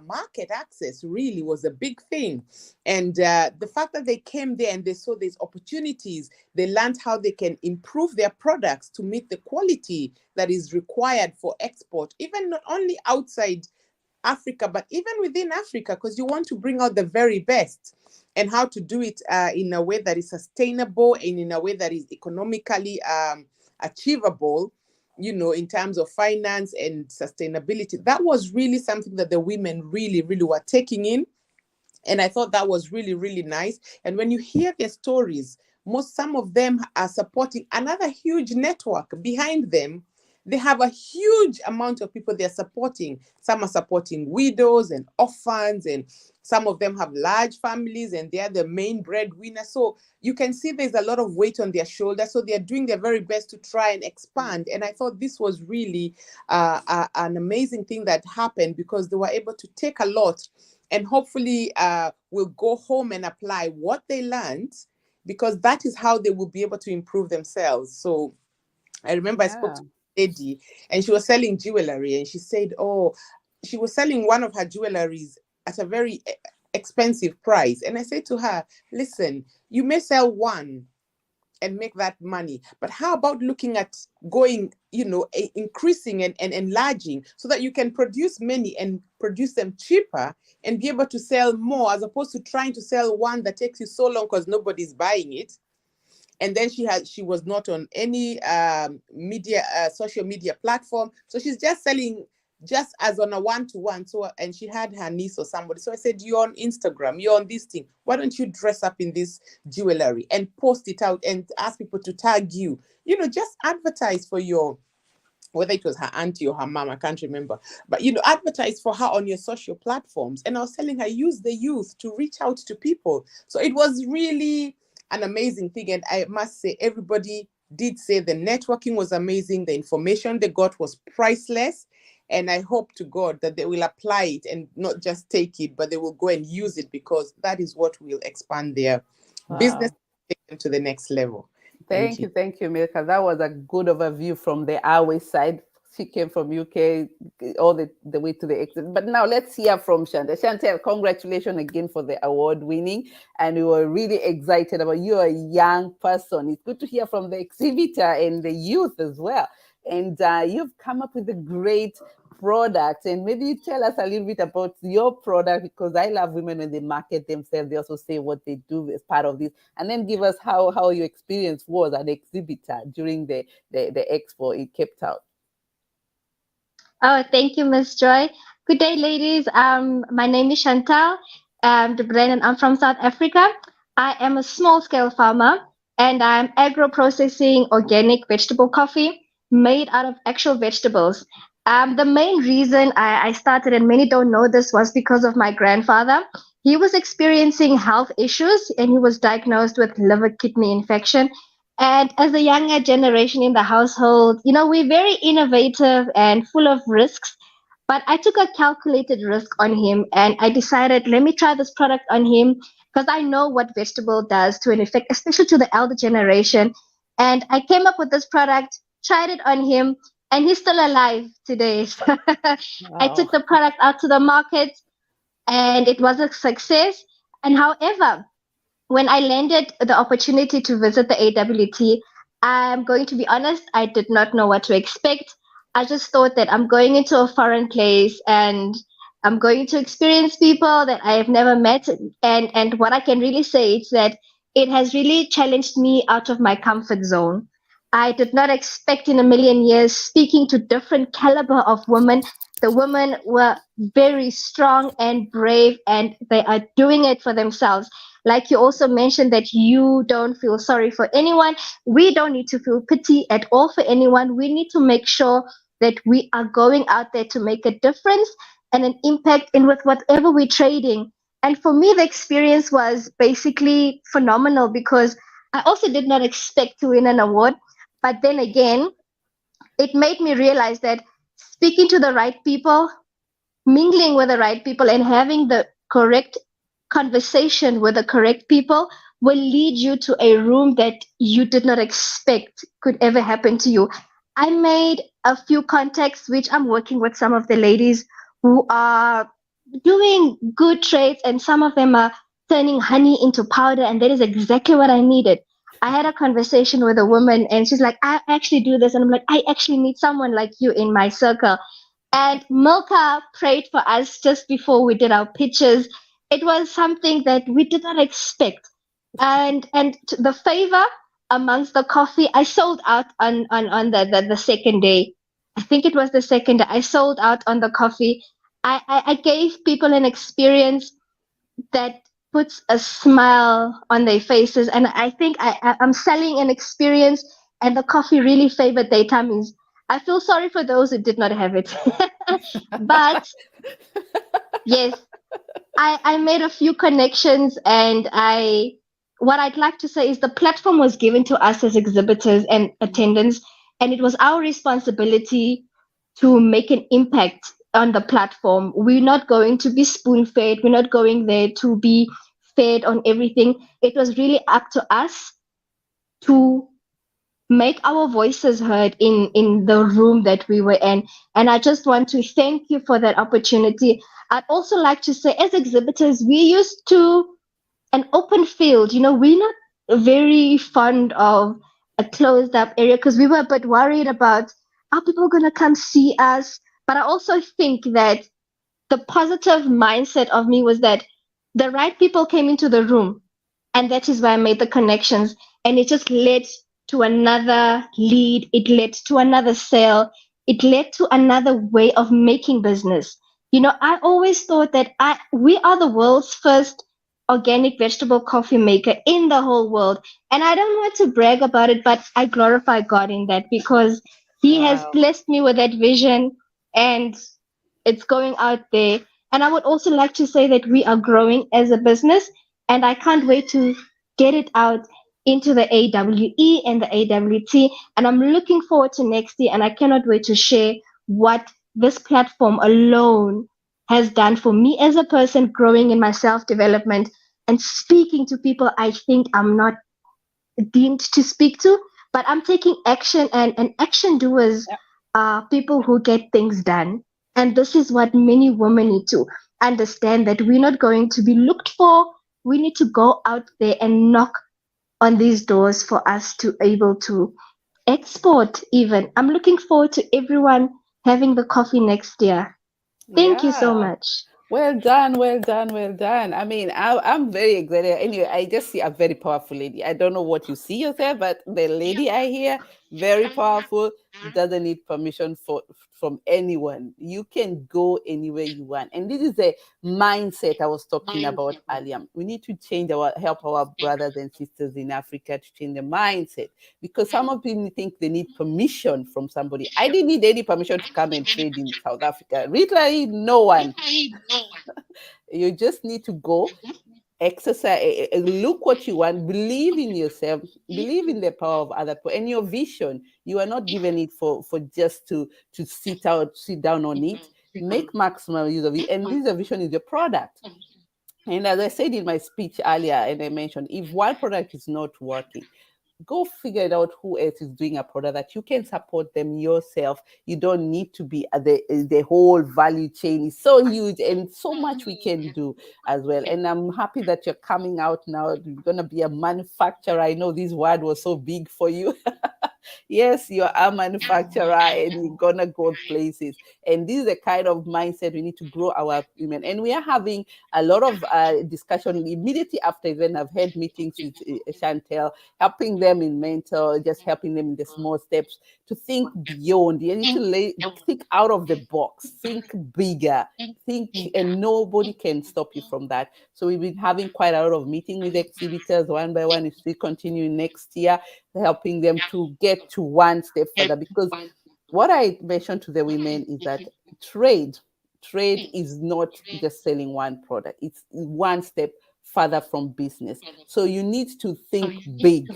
market access really was a big thing. And the fact that they came there and they saw these opportunities, they learned how they can improve their products to meet the quality that is required for export, even not only outside Africa, but even within Africa, because you want to bring out the very best, and how to do it in a way that is sustainable and in a way that is economically achievable, you know, in terms of finance and sustainability. That was really something that the women really, really were taking in. And I thought that was really, really nice. And when you hear their stories, some of them are supporting another huge network behind them. They have a huge amount of people they're supporting. Some are supporting widows and orphans, and some of them have large families, and they're the main breadwinner. So you can see there's a lot of weight on their shoulders. So they're doing their very best to try and expand. And I thought this was really an amazing thing that happened, because they were able to take a lot, and hopefully will go home and apply what they learned, because that is how they will be able to improve themselves. So I remember I spoke to lady, and she was selling jewelry, and she said, oh, she was selling one of her jewelries at a very expensive price. And I said to her, listen, you may sell one and make that money, but how about looking at going, you know, increasing and enlarging, so that you can produce many and produce them cheaper and be able to sell more, as opposed to trying to sell one that takes you so long because nobody's buying it. And then she was not on any social media platform. So she's just selling just as on a one-to-one. So, and she had her niece or somebody. So I said, you're on Instagram, you're on this thing. Why don't you dress up in this jewelry and post it out and ask people to tag you? You know, just advertise for your, whether it was her auntie or her mom, I can't remember. But, you know, advertise for her on your social platforms. And I was telling her, use the youth to reach out to people. So it was really an amazing thing. And I must say, everybody did say the networking was amazing. The information they got was priceless. And I hope to God that they will apply it and not just take it, but they will go and use it, because that is what will expand their business, take them to the next level. Thank you, Milka. That was a good overview from the AWE side. She came from UK all the way to the exit. But now let's hear from Chantel. Chantel, congratulations again for the award winning. And we were really excited about you. You're a young person. It's good to hear from the exhibitor and the youth as well. And you've come up with a great products, and maybe you tell us a little bit about your product, because I love women when they market themselves. They also say what they do as part of this, and then give us how your experience was at the exhibitor during the expo in Cape Town. Oh, thank you, Miss Joy. Good day, ladies. My name is Chantal de Bruin, and I'm from South Africa. I am a small-scale farmer, and I'm agro-processing organic vegetable coffee made out of actual vegetables. The main reason I started, and many don't know this, was because of my grandfather. He was experiencing health issues, and he was diagnosed with liver kidney infection. And as a younger generation in the household, we're very innovative and full of risks. But I took a calculated risk on him, and I decided, let me try this product on him, because I know what vegetable does to an effect, especially to the elder generation. And I came up with this product, tried it on him, and he's still alive today. I took the product out to the market, and it was a success. And however, when I landed the opportunity to visit the AWT, I'm going to be honest, I did not know what to expect. I just thought that I'm going into a foreign place and I'm going to experience people that I have never met. And what I can really say is that it has really challenged me out of my comfort zone. I did not expect in a million years speaking to different caliber of women. The women were very strong and brave, and they are doing it for themselves. Like you also mentioned that you don't feel sorry for anyone. We don't need to feel pity at all for anyone. We need to make sure that we are going out there to make a difference and an impact in with whatever we're trading. And for me, the experience was basically phenomenal, because I also did not expect to win an award. But then again, it made me realize that speaking to the right people, mingling with the right people, and having the correct conversation with the correct people will lead you to a room that you did not expect could ever happen to you. I made a few contacts, which I'm working with some of the ladies who are doing good trades, and some of them are turning honey into powder, and that is exactly what I needed. I had a conversation with a woman, and she's like, I actually do this. And I'm like, I actually need someone like you in my circle. And Milka prayed for us just before we did our pitches. It was something that we did not expect. And the favor amongst the coffee, I sold out on the second day. I think it was the second day. I sold out on the coffee. I gave people an experience that puts a smile on their faces. And I think I'm selling an experience, and the coffee really favored their tummies. I feel sorry for those who did not have it. But yes, I made a few connections, and what I'd like to say is the platform was given to us as exhibitors and attendants, and it was our responsibility to make an impact on the platform. We're not going to be spoon-fed. We're not going there to be fed on everything. It was really up to us to make our voices heard in the room that we were in. And I just want to thank you for that opportunity. I'd also like to say, as exhibitors, we used to an open field. We're not very fond of a closed up area, because we were a bit worried about, are people going to come see us? But I also think that the positive mindset of me was that the right people came into the room, and that is why I made the connections, and it just led to another lead. It led to another sale. It led to another way of making business. I always thought that we are the world's first organic vegetable coffee maker in the whole world. And I don't want to brag about it, but I glorify God in that, because He has blessed me with that vision, and it's going out there. And I would also like to say that we are growing as a business, and I can't wait to get it out into the AWE and the AWT. And I'm looking forward to next year, and I cannot wait to share what this platform alone has done for me as a person, growing in my self-development and speaking to people I think I'm not deemed to speak to, but I'm taking action, and action doers are people who get things done. And this is what many women need to understand, that we're not going to be looked for. We need to go out there and knock on these doors for us to able to export even. I'm looking forward to everyone having the coffee next year. Thank you so Yeah. much. Well done, well done, well done. I mean, I'm very excited. Anyway, I just see a very powerful lady. I don't know what you see yourself, but the lady I hear, very powerful, doesn't need permission from anyone. You can go anywhere you want. And this is a mindset I was talking about earlier. We need to help our brothers and sisters in Africa to change the mindset, because some of them think they need permission from somebody. I didn't need any permission to come and trade in South Africa. Literally, no one. You just need to go, exercise, look what you want, believe in yourself, believe in the power of other people and your vision. You are not given it for just to sit down on it. Make maximum use of it. And this vision is your product. And as I said in my speech earlier, and I mentioned, if one product is not working, go figure it out who else is doing a product that you can support them yourself. You don't need to be at the whole value chain is so huge and so much we can do as well. And I'm happy that you're coming out now. You're going to be a manufacturer. I know this word was so big for you. Yes, you're a manufacturer and you're going to go places. And this is the kind of mindset we need to grow our women. And we are having a lot of discussion immediately after event. I've had meetings with Chantel, helping them in mentor, just helping them in the small steps to think beyond. You need to think out of the box, think bigger, and nobody can stop you from that. So we've been having quite a lot of meetings with exhibitors one by one. It's still continuing next year, helping them to get to one step further. Because what I mentioned to the women is that trade is not just selling one product. It's one step further from business. So you need to think big,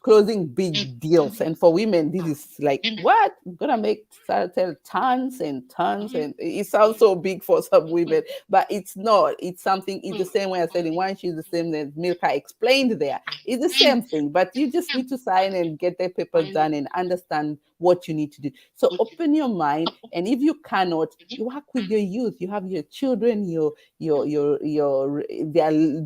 closing big deals. And for women, this is like, what? I'm gonna make tons and tons, and it sounds so big for some women, but it's not. It's something. It's the same way I said in one shoe, the same as Milka explained there. It's the same thing, but you just need to sign and get the papers done and understand what you need to do. So open your mind, and if you cannot, you work with your youth. You have your children, they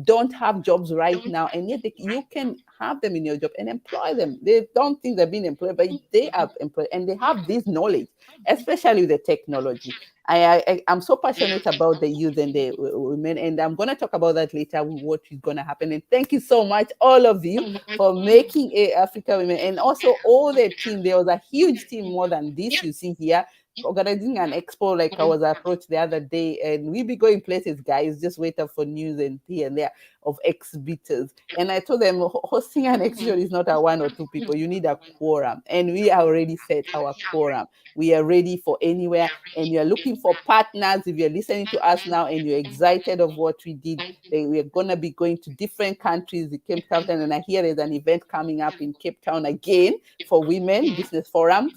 don't have jobs right now, and yet you can have them in your job and employ them. They don't think they're being employed, but they are employed, and they have this knowledge, especially with the technology. I'm so passionate about the youth and the women, and I'm going to talk about that later, what is going to happen. And thank you so much, all of you, for making Africa Women, and also all the team. There was a huge team, more than this you see here, organizing an expo. Like I was approached the other day, and we'll be going places, guys. Just wait up for news and here and there of exhibitors. And I told them hosting an exhibition is not a one or two people. You need a quorum, and we are already set our quorum. We are ready for anywhere, and you're looking for partners. If you're listening to us now and you're excited of what we did, we're going to be going to different countries, the Cape Town, and I hear there's an event coming up in Cape Town again for women, business forum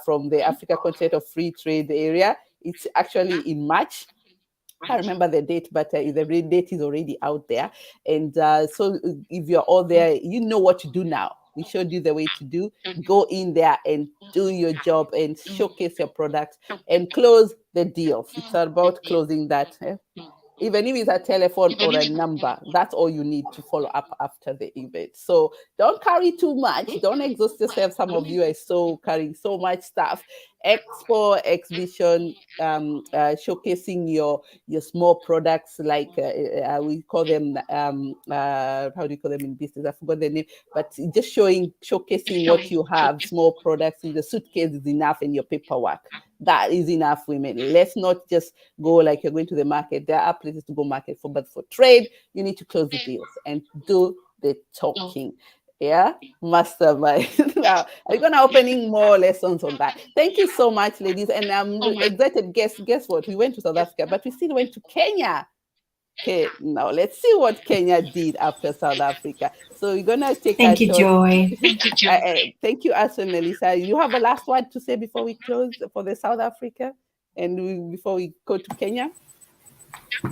from the Africa Continent of Free Trade area. It's actually in March. I remember the date, but the date is already out there. And so if you're all there, you know what to do now. We showed you the way to do. Go in there and do your job and showcase your products and close the deals. It's about closing that. Even if it's a telephone or a number, that's all you need to follow up after the event. So don't carry too much. Don't exhaust yourself. Some of you are carrying so much stuff. Expo, exhibition, showcasing your small products, like we call them, how do you call them in business? I forgot the name, but just showcasing what you have, small products in the suitcase is enough, and your paperwork. That is enough, women. Let's not just go like you're going to the market. There are places to go market for, but for trade, you need to close the deals and do the talking. Yeah, mastermind. Now, I'm gonna opening more lessons on that. Thank you so much, ladies. And I'm excited. Guess what? We went to South Africa, but we still went to Kenya. Okay, now let's see what Kenya did after South Africa. So we're gonna take Thank you, Joy. Thank you, Asa and Melissa. You have a last word to say before we close for the South Africa and before we go to Kenya?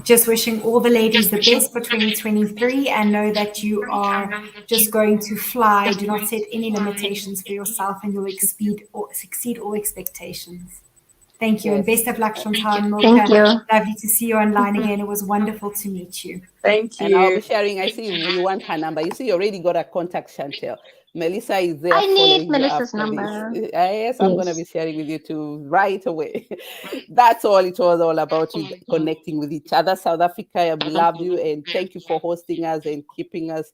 Just wishing all the ladies the best for 2023, and know that you are just going to fly. Do not set any limitations for yourself, and you'll exceed all expectations. Thank you, and best of luck, Chantal and Milka. Thank you. Lovely to see you online again. It was wonderful to meet you. Thank you. And I'll be sharing. I see you want her number. You see, you already got a contact, Chantel. Melissa is there I need following you Melissa's after this. number. Yes, I'm going to Yes. be sharing with you too right away. That's all it was all about, you connecting with each other. South Africa, I love you and thank you for hosting us and keeping us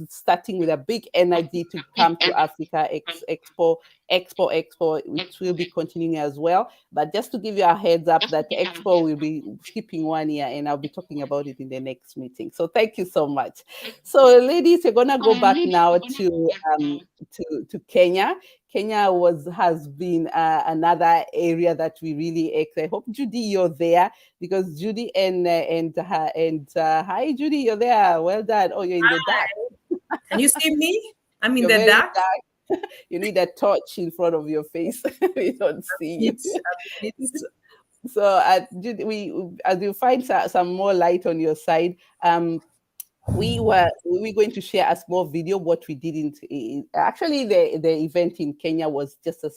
starting with a big energy to come to Africa Expo, which will be continuing as well. But just to give you a heads up that the Expo will be skipping 1 year and I'll be talking about it in the next meeting. So thank you so much. So ladies, we're gonna go back now to Kenya. Kenya has been another area that we really I hope Judy you're there, because Judy and hi Judy, you're there. Well done. Oh, you're in the dark. Can you see me? I'm in You're the very dark. You need a torch in front of your face. We don't see you. So as you find some more light on your side, we're going to share a small video. What we did actually the event in Kenya was just a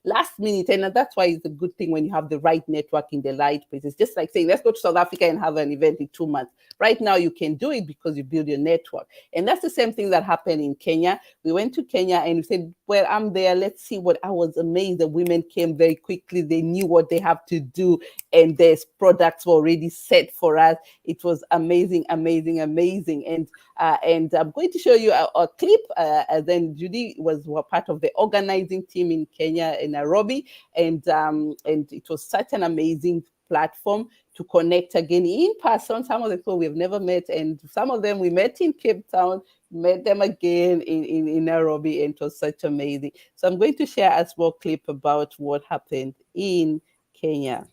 last minute, and that's why it's a good thing when you have the right network in the right places. Just like saying, let's go to South Africa and have an event in 2 months. Right now you can do it because you build your network, and that's the same thing that happened in Kenya. We went to Kenya and we said, well, I'm there, let's see what. I was amazed. The women came very quickly. They knew what they have to do, and there's products were already set for us. It was amazing. And I'm going to show you a clip. Then Judy was part of the organizing team in Kenya, in Nairobi, and it was such an amazing platform to connect again in person. Some of the people we've never met, and some of them we met in Cape Town, met them again in Nairobi, and it was such amazing. So I'm going to share a small clip about what happened in Kenya.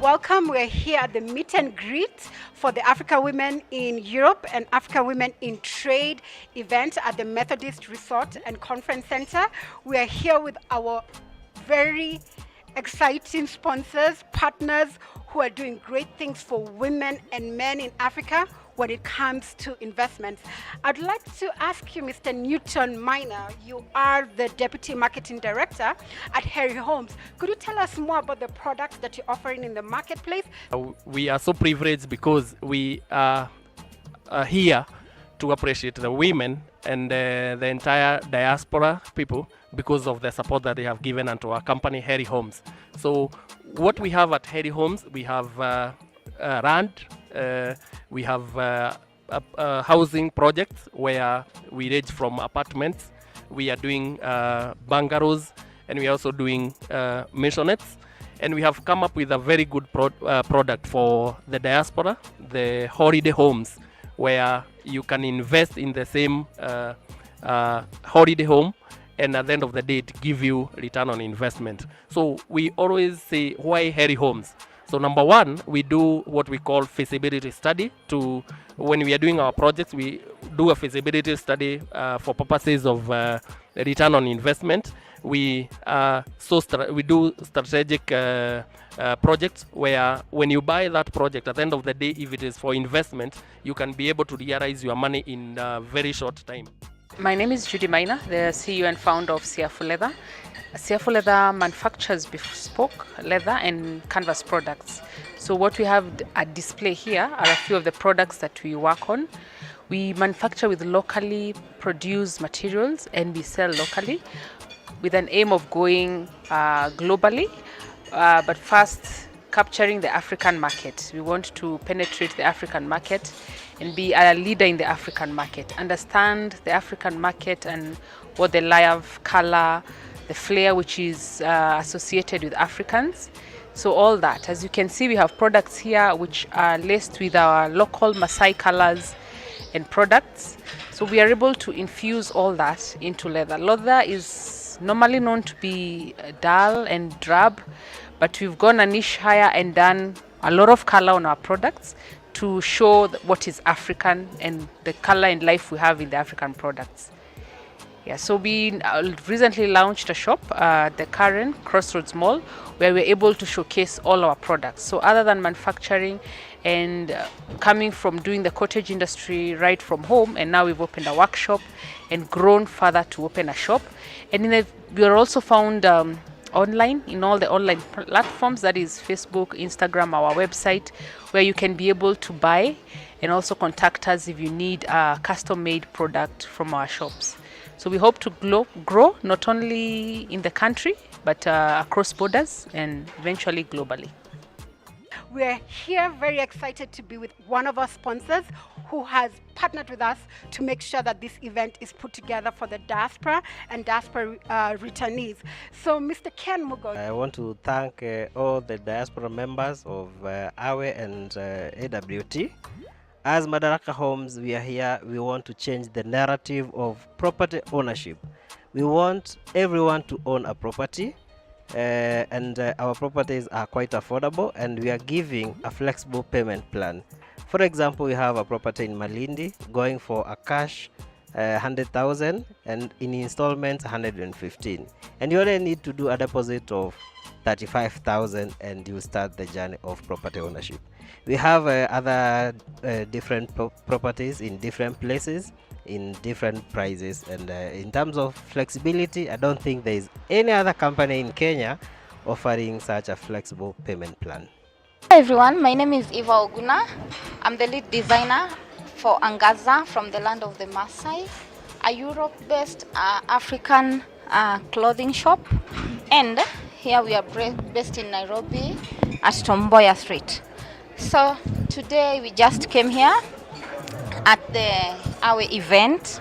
Welcome. We're here at the meet and greet for the Africa Women in Europe and Africa Women in Trade event at the Methodist Resort and Conference Center. We are here with our very exciting sponsors, partners who are doing great things for women and men in Africa when it comes to investments. I'd like to ask you, Mr. Newton Minor, you are the Deputy Marketing Director at Harry Homes. Could you tell us more about the products that you're offering in the marketplace? We are so privileged because we are here to appreciate the women and the entire diaspora people because of the support that they have given unto our company, Harry Homes. So what we have at Harry Homes, we have land, we have housing projects where we range from apartments, we are doing bungalows, and we are also doing maisonets. And we have come up with a very good product for the diaspora, the holiday homes, where you can invest in the same holiday home, and at the end of the day, it give you return on investment. So we always say, why Harry Homes? So number one, we do what we call feasibility study. When we are doing our projects, we do a feasibility study for purposes of return on investment. We do strategic projects where when you buy that project, at the end of the day, if it is for investment, you can be able to realize your money in a very short time. My name is Judy Minor, the CEO and founder of Siafu Leather. Siafu Leather manufactures bespoke leather and canvas products. So what we have at display here are a few of the products that we work on. We manufacture with locally produced materials and we sell locally with an aim of going globally, but first capturing the African market. We want to penetrate the African market and be a leader in the African market, understand the African market and what the live color, the flair which is associated with Africans. So all that, as you can see, we have products here which are laced with our local Maasai colors and products. So we are able to infuse all that into leather. Leather is normally known to be dull and drab, but we've gone a niche higher and done a lot of color on our products to show what is African and the color and life we have in the African products. Yeah, so we recently launched a shop at the current Crossroads Mall where we're able to showcase all our products. So other than manufacturing and coming from doing the cottage industry right from home, and now we've opened a workshop and grown further to open a shop. And we are also found online in all the online platforms, that is Facebook, Instagram, our website, where you can be able to buy and also contact us if you need a custom-made product from our shops. So we hope to grow not only in the country, but across borders and eventually globally. We're here very excited to be with one of our sponsors who has partnered with us to make sure that this event is put together for the diaspora and diaspora returnees. So Mr. Ken Mugo. I want to thank all the diaspora members of AWE and AWT. As Madaraka Homes, we are here, we want to change the narrative of property ownership. We want everyone to own a property, and our properties are quite affordable, and we are giving a flexible payment plan. For example, we have a property in Malindi going for a cash 100,000 and in installments 115, and you only need to do a deposit of 35,000 and you start the journey of property ownership. We have other different properties in different places in different prices, and in terms of flexibility, I don't think there is any other company in Kenya offering such a flexible payment plan. Hi everyone, my name is Eva Oguna. I'm the lead designer for Angaza from the land of the Maasai, a Europe-based African clothing shop, and here we are based in Nairobi at Tomboya Street. So today we just came here at the AWE event,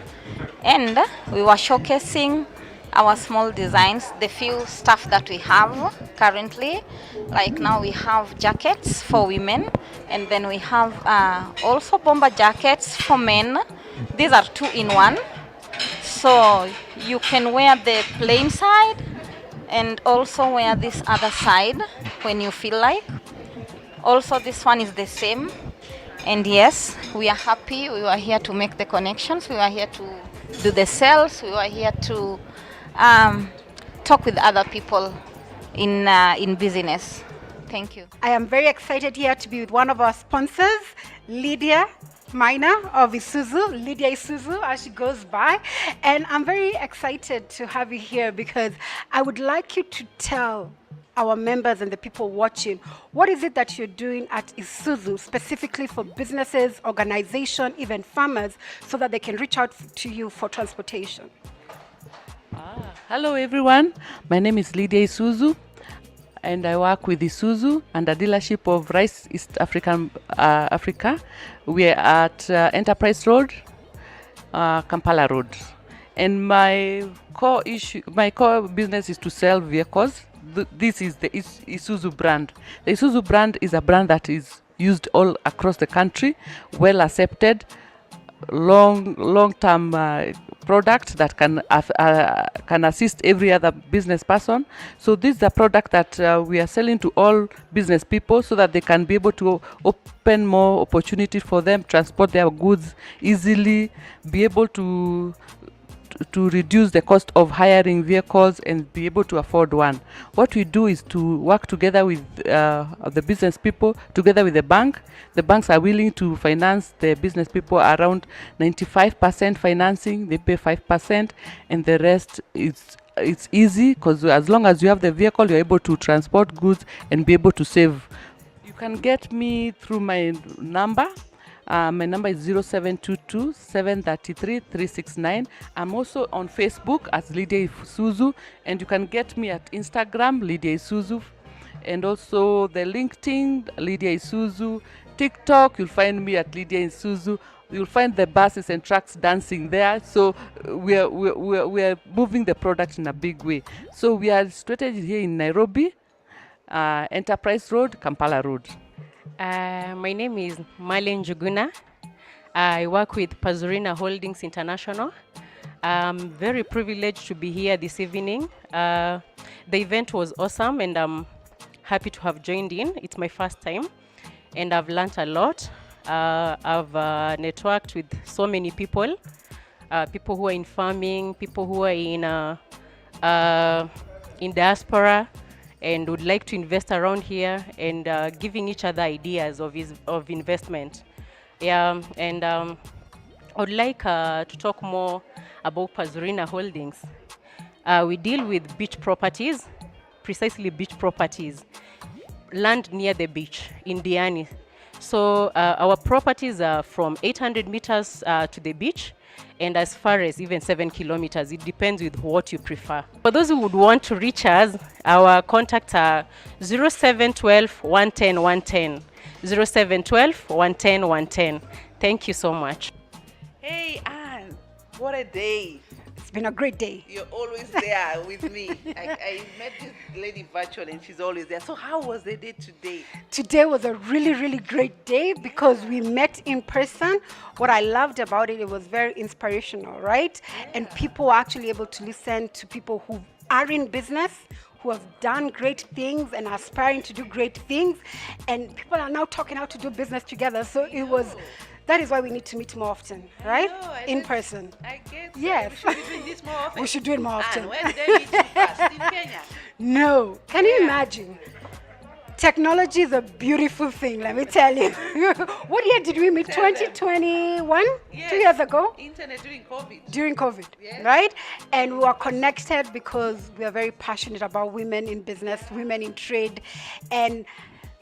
and we were showcasing our small designs, the few stuff that we have currently. Like now we have jackets for women, and then we have also bomber jackets for men. These are 2-in-1, so you can wear the plain side and also wear this other side when you feel like. Also, this one is the same. And yes, we are happy. We were here to make the connections. We were here to do the sales. We were here to talk with other people in business. Thank you. I am very excited here to be with one of our sponsors, Lydia Maina of Isuzu, Lydia Isuzu as she goes by. And I'm very excited to have you here because I would like you to tell our members and the people watching, what is it that you're doing at Isuzu specifically for businesses, organization, even farmers, so that they can reach out to you for transportation? Hello everyone, my name is Lydia Isuzu and I work with Isuzu and a dealership of Rice East Africa. We are at Enterprise Road, Kampala Road, and my core business is to sell vehicles. This is the Isuzu brand. The Isuzu brand is a brand that is used all across the country, well accepted, long-term product that can assist every other business person. So this is a product that we are selling to all business people so that they can be able to open more opportunity for them, transport their goods easily, be able to reduce the cost of hiring vehicles and be able to afford one. What we do is to work together with the business people, together with the bank. The banks are willing to finance the business people around 95% financing. They pay 5%, and the rest it's easy because as long as you have the vehicle, you're able to transport goods and be able to save. You can get me through my number. My number is 0722 733 369. I'm also on Facebook as Lydia Isuzu, and you can get me at Instagram, Lydia Isuzu, and also the LinkedIn, Lydia Isuzu. TikTok, you'll find me at Lydia Isuzu. You'll find the buses and trucks dancing there. So we are moving the product in a big way. So we are situated here in Nairobi, Enterprise Road, Kampala Road. My name is Marlene Juguna. I work with Pazurina Holdings International. I'm very privileged to be here this evening. The event was awesome and I'm happy to have joined in. It's my first time and I've learned a lot. I've networked with so many people. people who are in farming, people who are in diaspora and would like to invest around here, and giving each other ideas of investment. Yeah, and I would like to talk more about Pazurina Holdings. We deal with beach properties, precisely beach properties, land near the beach in Diani. So our properties are from 800 meters to the beach, and as far as even 7 kilometers. It depends with what you prefer. For those who would want to reach us, our contacts are 0712 110 110. 0712 110 110. Thank you so much. Hey, Anne, what a day. It's been a great day. You're always there with me. I met this lady virtually and she's always there. So how was the day today? Today was a really, really great day because we met in person. What I loved about it, it was very inspirational, right? Yeah. And people were actually able to listen to people who are in business, who have done great things and are aspiring to do great things. And people are now talking how to do business together. So it was... That is why we need to meet more often, right? In person. I get yes. We should be doing this more often. We should do it more often. And when did they meet you first? In Kenya? No. Can you imagine? Technology is a beautiful thing, let me tell you. What year did we meet? 2021? Yes. 2 years ago? Internet during COVID. During COVID, yes. Right? And we are connected because we are very passionate about women in business, women in trade. And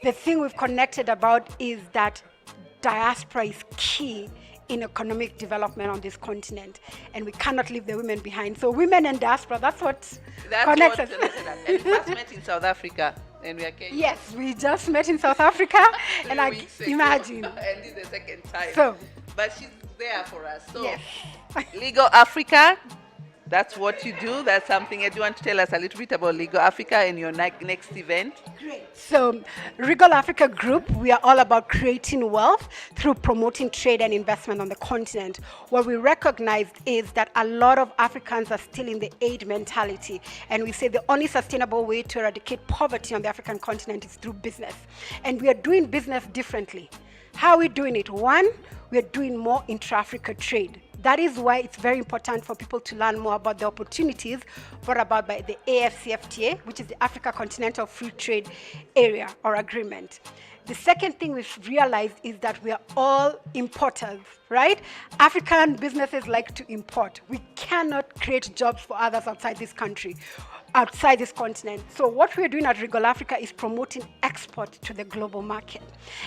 the thing we've connected about is that diaspora is key in economic development on this continent, and we cannot leave the women behind. So women and diaspora, that's what connects us. And we first met in South Africa, and we are Kenyan. Yes, we just met in South Africa, and I imagine. And this is the second time. So, but she's there for us. So, yes. Legal Africa, that's what you do. That's something. Do you want to tell us a little bit about Legal Africa and your next event? Great. So, Regal Africa Group, we are all about creating wealth through promoting trade and investment on the continent. What we recognized is that a lot of Africans are still in the aid mentality, and we say the only sustainable way to eradicate poverty on the African continent is through business. And we are doing business differently. How are we doing it? One, we are doing more intra-Africa trade. That is why it's very important for people to learn more about the opportunities brought about by the AFCFTA, which is the Africa Continental Free Trade Area or Agreement. The second thing we've realized is that we are all importers, right? African businesses like to import. We cannot create jobs for others outside this country, outside this continent. So what we're doing at Regal Africa is promoting export to the global market.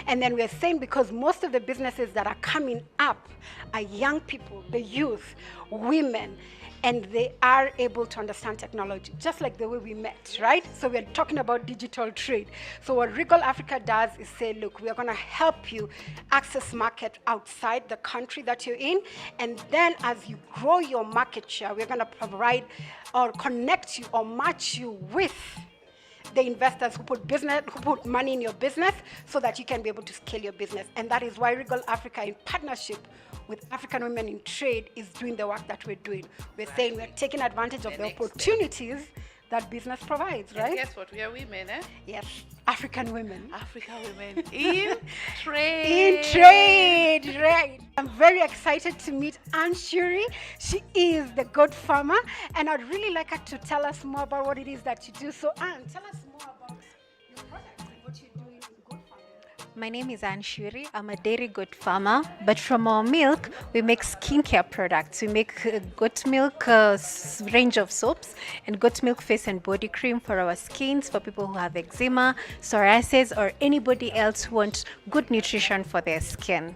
And then we're saying because most of the businesses that are coming up are young people, the youth, women, and they are able to understand technology, just like the way we met, right? So we're talking about digital trade. So what Regal Africa does is say, look, we are gonna help you access market outside the country that you're in, and then as you grow your market share, we're gonna provide or connect you or match you with the investors who put money in your business so that you can be able to scale your business. And that is why Regal Africa, in partnership with African Women in Trade, is doing the work that we're doing. We're saying we're taking advantage of the opportunities that business provides, right? And guess what? We are women, eh? Yes, African women. African women in trade. In trade, right. I'm very excited to meet Anne Shuri. She is the goat farmer, and I'd really like her to tell us more about what it is that you do. So Anne, tell us more about your product and what you're doing in goat farming. My name is Anne Shuri. I'm a dairy goat farmer, but from our milk, we make skincare products. We make goat milk range of soaps and goat milk face and body cream for our skins, for people who have eczema, psoriasis, or anybody else who wants good nutrition for their skin.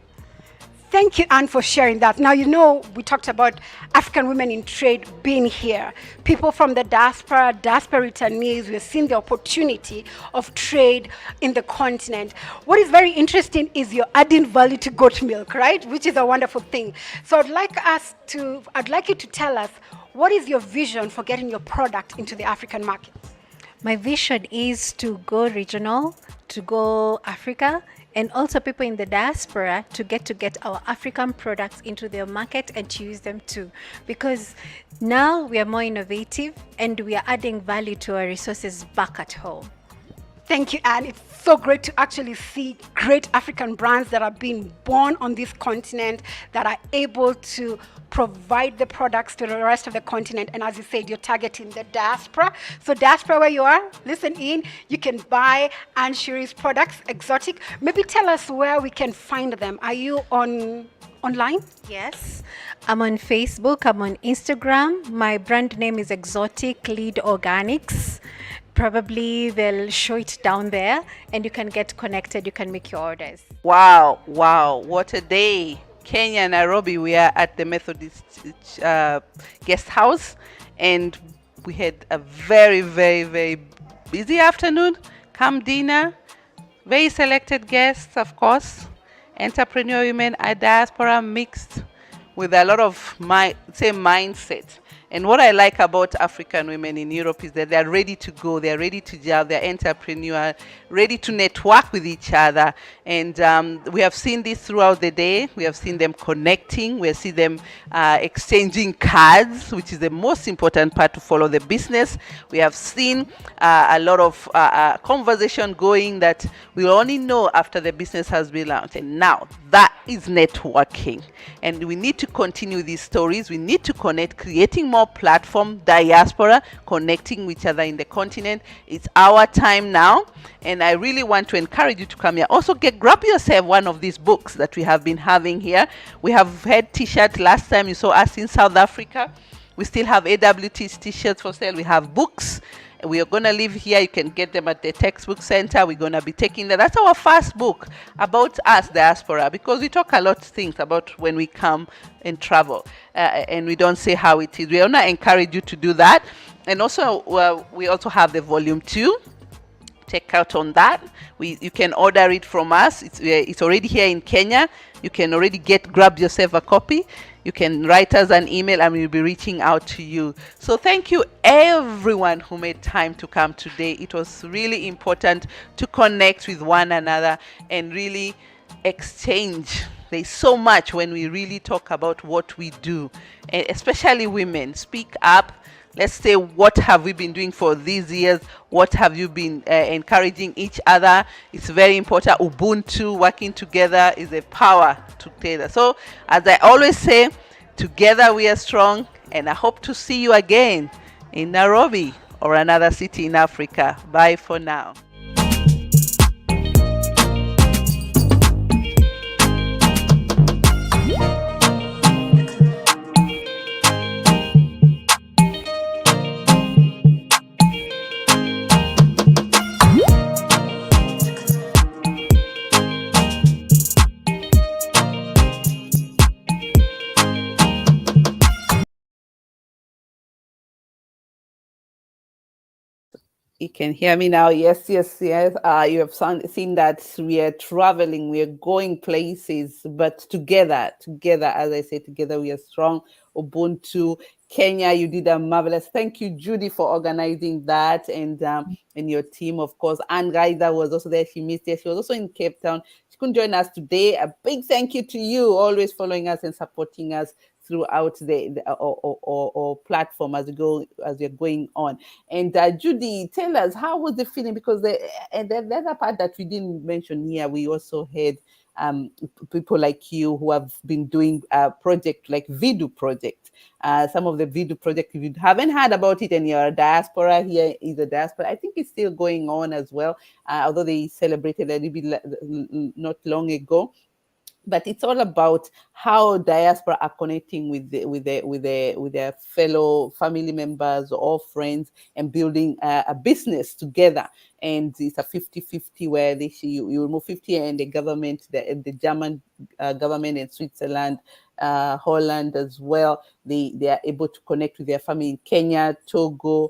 Thank you, Anne, for sharing that. Now, you know, we talked about African women in trade being here. People from the diaspora returnees, we're seeing the opportunity of trade in the continent. What is very interesting is you're adding value to goat milk, right? Which is a wonderful thing. So I'd like you to tell us, what is your vision for getting your product into the African market? My vision is to go regional, to go Africa, and also people in the diaspora to get our African products into their market and to use them too. Because now we are more innovative and we are adding value to our resources back at home. Thank you, Anne. It's so great to actually see great African brands that are being born on this continent, that are able to provide the products to the rest of the continent. And as you said, you're targeting the diaspora. So diaspora, where you are, listen in. You can buy Anne Shiri's products, exotic. Maybe tell us where we can find them. Are you online? Yes. I'm on Facebook. I'm on Instagram. My brand name is Exotic Lead Organics. Probably they'll show it down there and you can get connected. You can make your orders. Wow, wow, what a day. Kenya, Nairobi, we are at the Methodist guest house and we had a very, very, very busy afternoon. Come dinner, very selected guests, of course, entrepreneur women, a diaspora mixed with a lot of mindset. And what I like about African women in Europe is that they're ready to go, they're ready to gel, they're entrepreneur, ready to network with each other. And we have seen this throughout the day. We have seen them connecting. We have seen them exchanging cards, which is the most important part to follow the business. We have seen a lot of conversation going that we'll only know after the business has been launched. And now that is networking. And we need to continue these stories. We need to connect, creating more platform, diaspora, connecting with each other in the continent. It's our time now. And I really want to encourage you to come here. Also, grab yourself one of these books that we have been having here. We have had t-shirts last time you saw us in South Africa. We still have AWT t-shirts for sale. We have books. We are going to live here. You can get them at the textbook center. We're going to be taking that. That's our first book about us, diaspora, because we talk a lot of things about when we come and travel and we don't say how it is. We want to encourage you to do that. And also, we also have the volume 2. Check out on that. You can order it from us. It's already here in Kenya. You can already grab yourself a copy. You can write us an email and we'll be reaching out to you. So thank you everyone who made time to come today. It was really important to connect with one another and really exchange. There's so much when we really talk about what we do, especially women. Speak up. Let's say, what have we been doing for these years? What have you been encouraging each other? It's very important. Ubuntu, working together is a power together. So, as I always say, together we are strong. And I hope to see you again in Nairobi or another city in Africa. Bye for now. You can hear me now. Yes, yes, yes. You have seen that we are traveling, we are going places, but together, as I say, together we are strong. Ubuntu, Kenya, you did a marvelous. Thank you, Judy, for organizing that, and your team, of course. Anne Gaida was also there. She missed it. She was also in Cape Town. She couldn't join us today. A big thank you to you, always following us and supporting us throughout the platform as we're going on. And Judy, tell us, how was the feeling? Because the other part that we didn't mention here, we also had people like you who have been doing a project like Vidu project. Some of the Vidu project, if you haven't heard about it and you're a diaspora, here is a diaspora. I think it's still going on as well, although they celebrated a little bit not long ago. But it's all about how diaspora are connecting with their fellow family members or friends and building a business together. And it's a 50-50 where you remove 50 and the government, the German government and Switzerland, Holland as well, they are able to connect with their family in Kenya, Togo,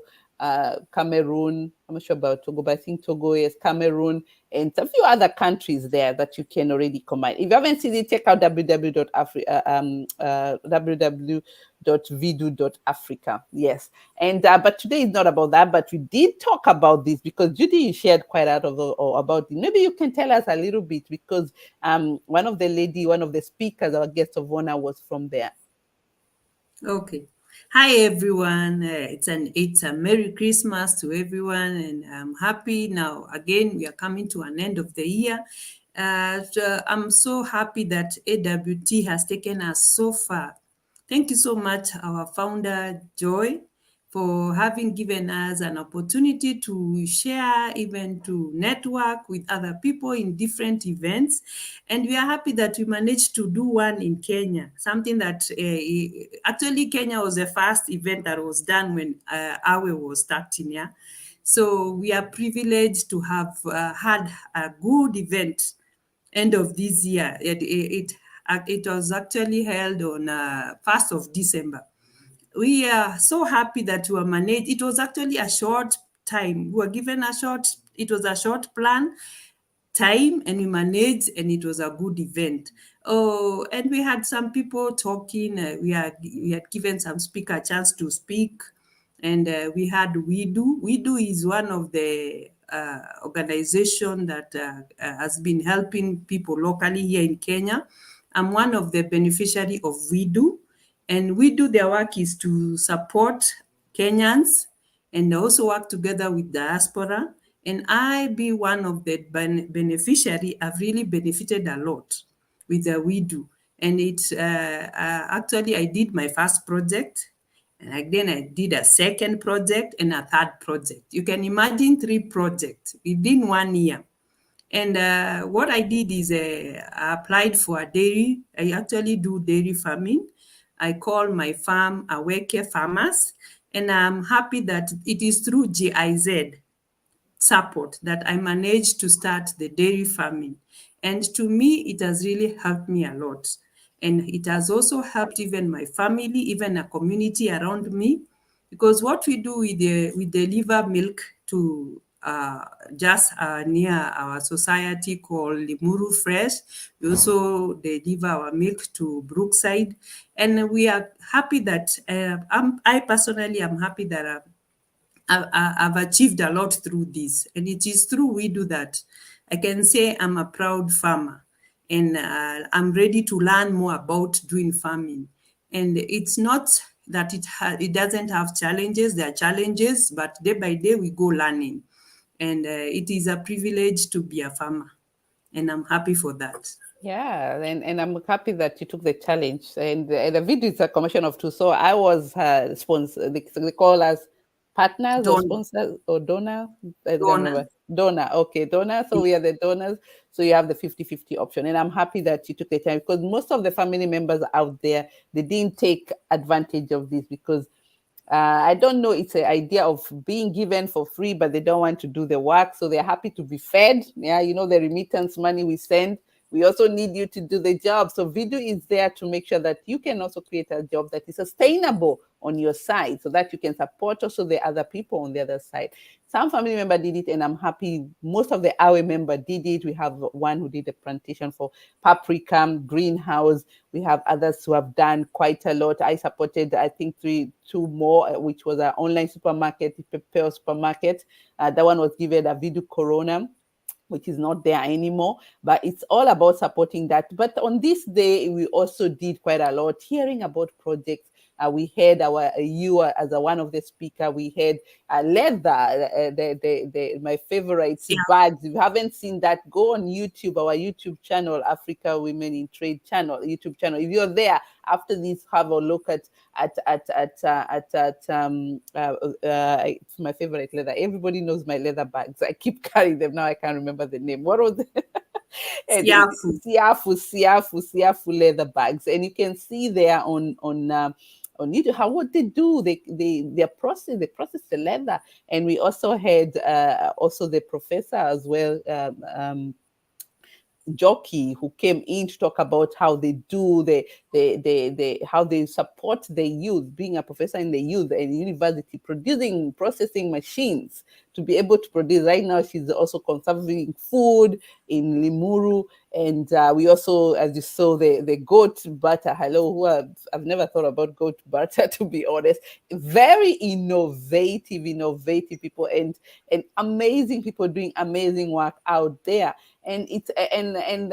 Cameroon. I'm not sure about Togo, but I think Togo is Cameroon, and a few other countries there that you can already combine. If you haven't seen it, check out www.vidu.africa. Yes, and but today is not about that, but we did talk about this because Judy, you shared quite a lot about it. Maybe you can tell us a little bit, because one of the speakers, our guest of honor, was from there. Okay. Hi everyone. It's a Merry Christmas to everyone, and I'm happy now. Again, we are coming to an end of the year. I'm so happy that AWT has taken us so far. Thank you so much, our founder Joy, for having given us an opportunity to share, even to network with other people in different events. And we are happy that we managed to do one in Kenya, something that actually Kenya was the first event that was done when AWE was starting. Yeah. So we are privileged to have had a good event end of this year. It was actually held on 1st of December. We are so happy that we were managed. It was actually a short time. We were given it was a short plan time, and we managed, and it was a good event. Oh, and we had some people talking. We had given some speaker a chance to speak, and we had WeDo. WeDo is one of the organization that has been helping people locally here in Kenya. I'm one of the beneficiary of WeDo, and WeDo, their work is to support Kenyans and also work together with diaspora. And I be one of the beneficiary. I've really benefited a lot with the WeDo. And it's actually, I did my first project, and then I did a second project and a third project. You can imagine 3 projects within 1 year. And what I did is I applied for a dairy. I actually do dairy farming. I call my farm AWE Farmers, and I'm happy that it is through GIZ support that I managed to start the dairy farming. And to me, it has really helped me a lot. And it has also helped even my family, even a community around me, because what we do, we deliver milk to just near our society called Limuru Fresh. We also deliver our milk to Brookside. And we are happy that, I personally am happy that I've achieved a lot through this. And it is through WeDo that I can say I'm a proud farmer, and I'm ready to learn more about doing farming. And it's not that it doesn't have challenges. There are challenges, but day by day we go learning. And it is a privilege to be a farmer, and I'm happy for that. Yeah, and I'm happy that you took the challenge. And the video is a commission of 2. So I was sponsor. They call us partners or Donor. sponsors or donor. I don't Donor. remember. Donor. Okay, donor. So we are the donors. So you have the 50-50 option. And I'm happy that you took the time, because most of the family members out there, they didn't take advantage of this, because I don't know, it's an idea of being given for free, but they don't want to do the work. So they're happy to be fed. Yeah, you know, the remittance money we send. We also need you to do the job. So video is there to make sure that you can also create a job that is sustainable on your side, so that you can support also the other people on the other side. Some family member did it, and I'm happy most of the AWE member did it. We have one who did a plantation for paprika, greenhouse. We have others who have done quite a lot. I supported, I think, two more, which was an online supermarket, Pepper supermarket. That one was given a video corona, which is not there anymore, but it's all about supporting that. But on this day, we also did quite a lot, hearing about projects. We had you as one of the speaker. We had leather, my favorite bags. If you haven't seen that, go on YouTube, our YouTube channel, Africa Women in Trade channel, YouTube channel. If you're there after this, have a look at it's my favorite leather. Everybody knows my leather bags. I keep carrying them now. I can't remember the name. What was it? Siafu leather bags, and you can see there on YouTube what they do. They process the leather, and we also had also the professor as well. Jockey, who came in to talk about how they do how they support the youth, being a professor in the youth and university, processing machines to be able to produce. Right now, she's also conserving food in Limuru. And we also, as you saw, the goat butter. Hello, I've never thought about goat butter, to be honest. Very innovative people, and amazing people doing amazing work out there. And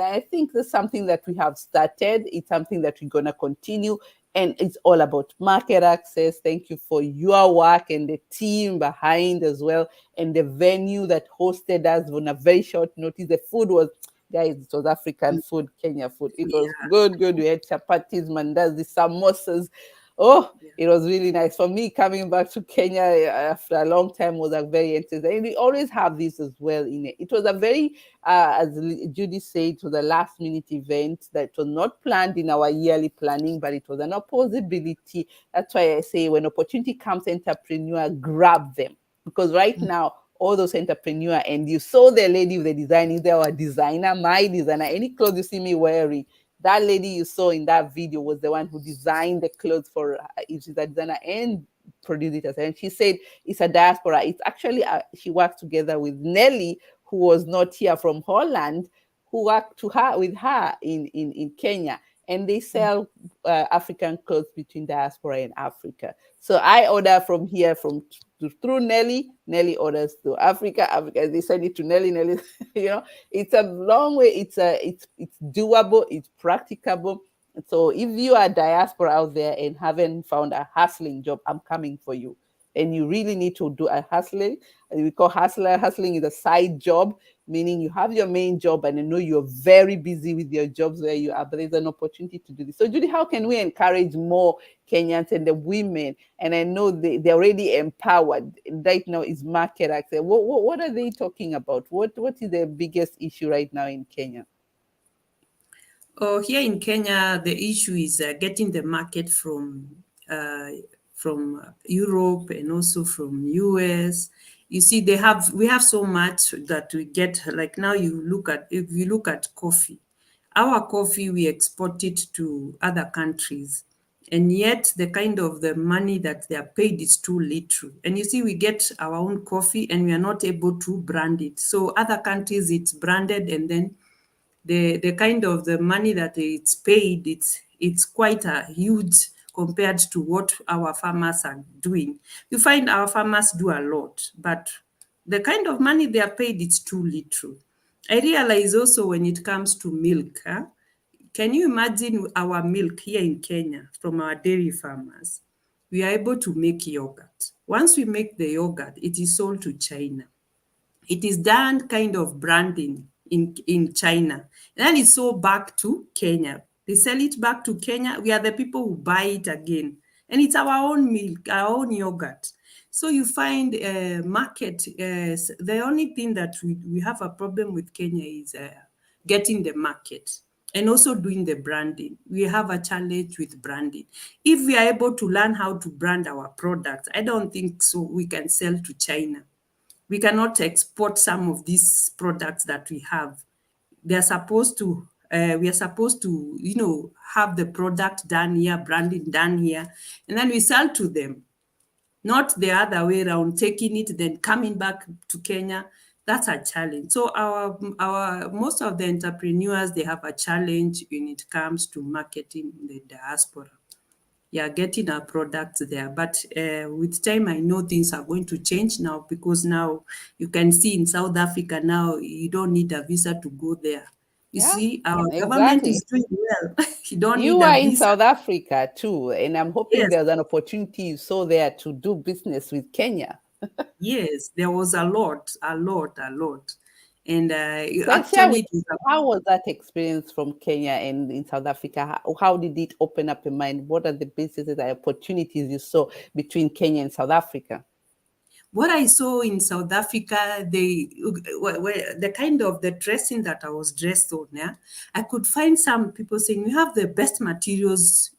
I think that's something that we have started. It's something that we're gonna continue. And it's all about market access. Thank you for your work and the team behind as well, and the venue that hosted us on a very short notice. The food was, guys, it was African food, Kenya food. It was good. We had chapatis, mandazi, samosas. Oh, it was really nice. For me, coming back to Kenya after a long time was a very interesting. And we always have this as well in it. It was a very, as Judy said, it was a last minute event that was not planned in our yearly planning, but it was an possibility. That's why I say when opportunity comes, entrepreneur, grab them. Because right now, all those entrepreneur, and you saw the lady with the design, is our designer, my designer, any clothes you see me wearing, that lady you saw in that video was the one who designed the clothes for she's a designer and produced it herself. And she said it's a diaspora. It's actually she works together with Nelly, who was not here, from Holland, who worked with her in Kenya, and they sell African clothes between diaspora and Africa. So I order from here through Nelly. Nelly orders to Africa. Africa, they send it to Nelly. Nelly, it's a long way. It's doable. It's practicable. So if you are diaspora out there and haven't found a hustling job, I'm coming for you. And you really need to do a hustling. We call hustler. Hustling is a side job, meaning you have your main job and you know you're very busy with your jobs where you are, but there's an opportunity to do this. So Judy, how can we encourage more Kenyans and the women? And I know they're already empowered. Right now is market access. What are they talking about? What is the biggest issue right now in Kenya? Oh, here in Kenya, the issue is getting the market from Europe and also from US. You see, we have so much that we get. Like now, if you look at coffee, our coffee, we export it to other countries, and yet the kind of the money that they are paid is too little. And you see, we get our own coffee and we are not able to brand it. So other countries, it's branded, and then the kind of the money that it's paid, it's quite a huge compared to what our farmers are doing. You find our farmers do a lot, but the kind of money they are paid, it's too little. I realize also when it comes to milk, can you imagine our milk here in Kenya from our dairy farmers? We are able to make yogurt. Once we make the yogurt, it is sold to China. It is done kind of branding in China. And then it's sold back to Kenya. They sell it back to Kenya. We are the people who buy it again. And it's our own milk, our own yogurt. So you find market, the only thing that we have a problem with Kenya is getting the market and also doing the branding. We have a challenge with branding. If we are able to learn how to brand our products, I don't think so we can sell to China. We cannot export some of these products that we have. We are supposed to, have the product done here, branding done here, and then we sell to them. Not the other way around, taking it, then coming back to Kenya. That's a challenge. So our most of the entrepreneurs, they have a challenge when it comes to marketing in the diaspora. Yeah, getting our products there. But with time, I know things are going to change now, because now you can see in South Africa now, you don't need a visa to go there. You see, our government is doing well. You don't need a visa. You are in South Africa too, and I'm hoping there's an opportunity you saw there to do business with Kenya. Yes, there was a lot. And how was that experience from Kenya and in South Africa? How did it open up your mind? What are the businesses and opportunities you saw between Kenya and South Africa? What I saw in South Africa, the kind of the dressing that I was dressed on, I could find some people saying, we have the best materials,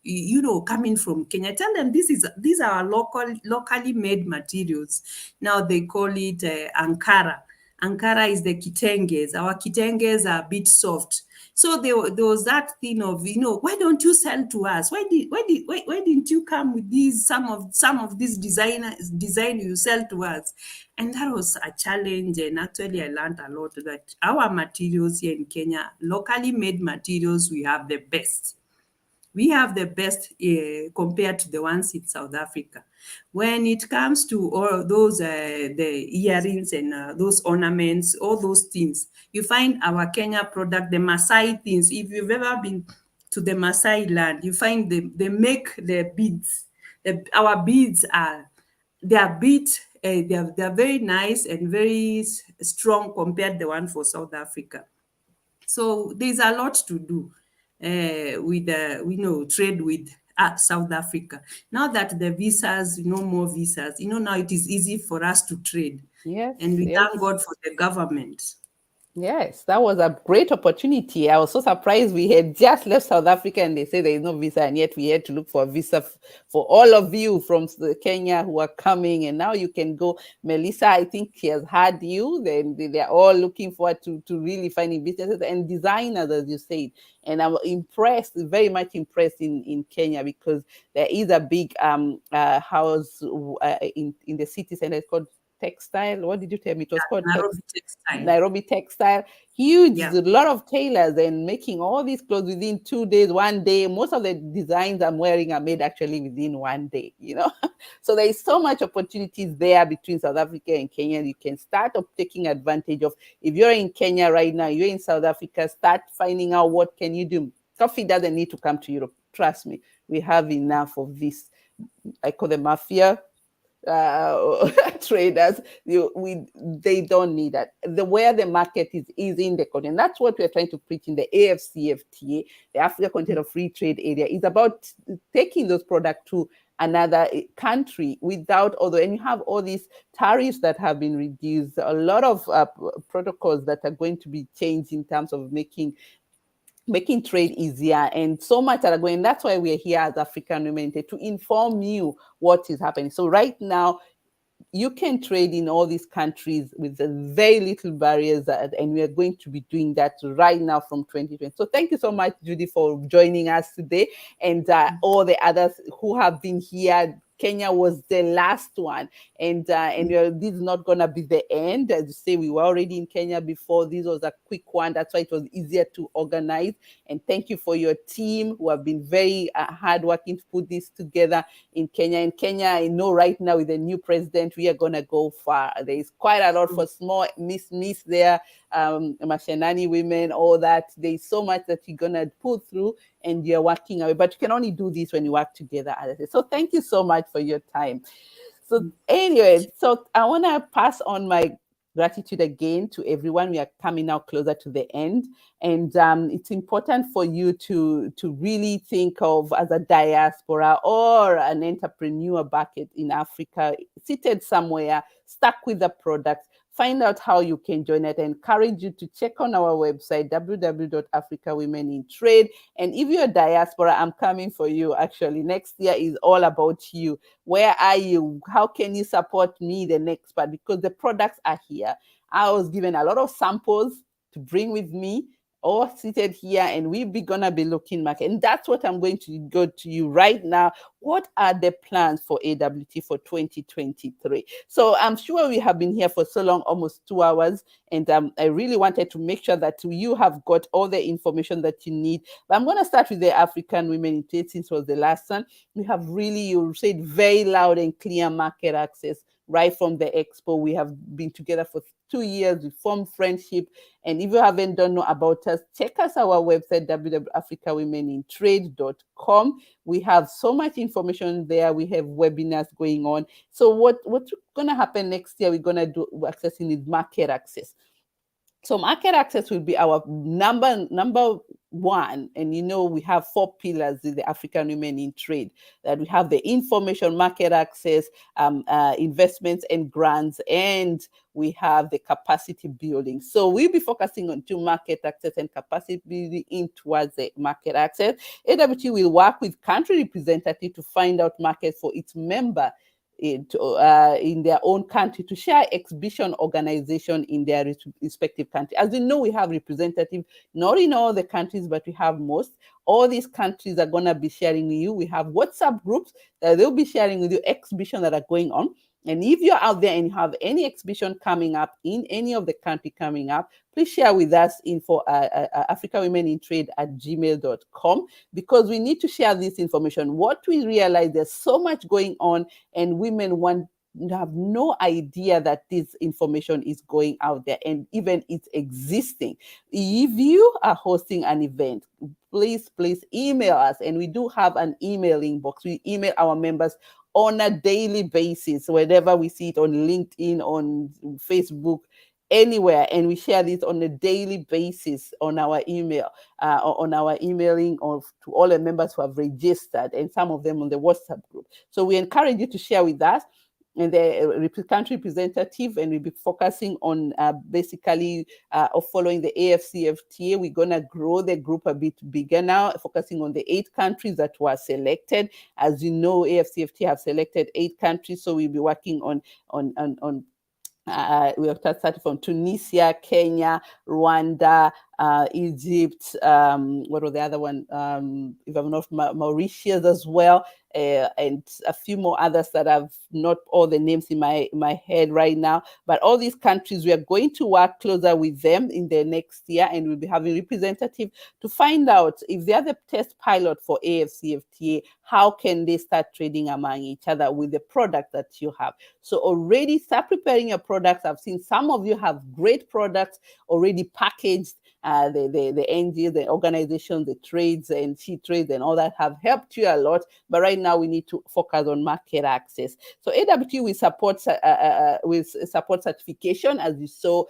coming from Kenya. I tell them these are locally made materials. Now they call it Ankara. Ankara is the kitenges. Our kitenges are a bit soft. So there was that thing of, why don't you sell to us? Why didn't you come with these some of these design you sell to us? And that was a challenge. And actually, I learned a lot that our materials here in Kenya, locally made materials, we have the best. We have the best compared to the ones in South Africa. When it comes to all those the earrings and those ornaments, all those things, you find our Kenya product, the Maasai things. If you've ever been to the Maasai land. You find they make the beads. Our beads they are very nice and very strong compared to the one for South Africa. So there's a lot to do with trade with South Africa. Now that the visas, no more visas, now it is easy for us to trade. Yes, and we yes. thank God for the government. Yes, that was a great opportunity. I was so surprised we had just left South Africa and they say there is no visa, and yet we had to look for a visa for all of you from Kenya who are coming, and now you can go. Melissa, I think she has had you. They're all looking forward to really finding businesses and designers, as you said. And I'm impressed, very much impressed in Kenya, because there is a big house in the city center. It's called Textile. What did you tell me? It was called Nairobi Textile. Nairobi Textile. Huge, Yeah. a lot of tailors and making all these clothes within 2 days, 1 day. Most of the designs I'm wearing are made actually within 1 day, So there is so much opportunities there between South Africa and Kenya. You can start taking advantage of. If you're in Kenya right now, you're in South Africa, start finding out what can you do. Coffee doesn't need to come to Europe. Trust me, we have enough of this. I call them mafia traders. They don't need that. Where the market is in the continent. That's what we're trying to preach in the AFCFTA, the Africa Continental Free Trade Area. Is about taking those products to another country without and you have all these tariffs that have been reduced, a lot of protocols that are going to be changed in terms of making trade easier, and so much that are going. That's why we're here as African Women to inform you what is happening. So right now, you can trade in all these countries with very little barriers, and we are going to be doing that right now from 2020. So thank you so much, Judy, for joining us today, and all the others who have been here. Kenya was the last one, and this is not going to be the end. As you say, we were already in Kenya before. This was a quick one. That's why it was easier to organize. And thank you for your team who have been very hardworking to put this together in Kenya. In Kenya, I know right now with the new president, we are going to go far. There is quite a lot for small miss there, Mashenani women, all that. There is so much that you're going to put through, and you're working away. But you can only do this when you work together. So thank you so much for your time. So anyway, so I want to pass on my gratitude again to everyone. We are coming now closer to the end, and it's important for you to really think of, as a diaspora or an entrepreneur back in Africa, seated somewhere, stuck with the product. Find out how you can join it. I encourage you to check on our website, www.africawomenintrade. And if you're a diaspora, I'm coming for you. Actually, next year is all about you. Where are you? How can you support me the next part? Because the products are here. I was given a lot of samples to bring with me, all seated here, and we're gonna be looking back. And that's what I'm going to go to you right now. What are the plans for AWT for 2023? So I'm sure we have been here for so long, almost 2 hours, and I really wanted to make sure that you have got all the information that you need. But I'm going to start with the African Women in Trade, since it was the last one. We have really, you said very loud and clear, market access. Right from the expo, we have been together for 2 years. We formed friendship. And if you haven't know about us, check us our website, www.africawomenintrade.com. We have so much information there. We have webinars going on. So what's going to happen next year, we're going to do accessing is market access. So market access will be our number one. And we have 4 pillars in the African Women in Trade. That we have the information, market access, investments and grants, and we have the capacity building. So we'll be focusing on 2: market access and capacity building in towards the market access. AWT will work with country representative to find out markets for its member in their own country, to share exhibition organization in their respective country. As you know, we have representatives not in all the countries, but we have most. All these countries are going to be sharing with you. We have WhatsApp groups that they'll be sharing with you exhibitions that are going on. And if you're out there and you have any exhibition coming up in any of the country coming up, please share with us info africawomenintrade@gmail.com, because we need to share this information. What we realize, there's so much going on, and women want have no idea that this information is going out there and even it's existing. If you are hosting an event, please email us, and we do have an emailing box. We email our members on a daily basis, whenever we see it on LinkedIn, on Facebook, anywhere, and we share this on a daily basis on our email, on our emailing to all the members who have registered, and some of them on the WhatsApp group. So we encourage you to share with us. And the country representative, and we'll be focusing on basically following the AFCFTA. We're going to grow the group a bit bigger now, focusing on the 8 countries that were selected. As you know, AFCFTA have selected 8 countries, so we'll be working on we have started from Tunisia, Kenya, Rwanda, Egypt, what was the other one? If I'm not, Mauritius as well, and a few more others that I've not all the names in my head right now. But all these countries, we are going to work closer with them in the next year, and we'll be having representative to find out if they are the test pilot for AFCFTA, how can they start trading among each other with the product that you have. So already start preparing your products. I've seen some of you have great products already packaged. The NGOs, the organizations, the trades and she trades and all that have helped you a lot. But right now we need to focus on market access. So AWT will support certification. As you saw,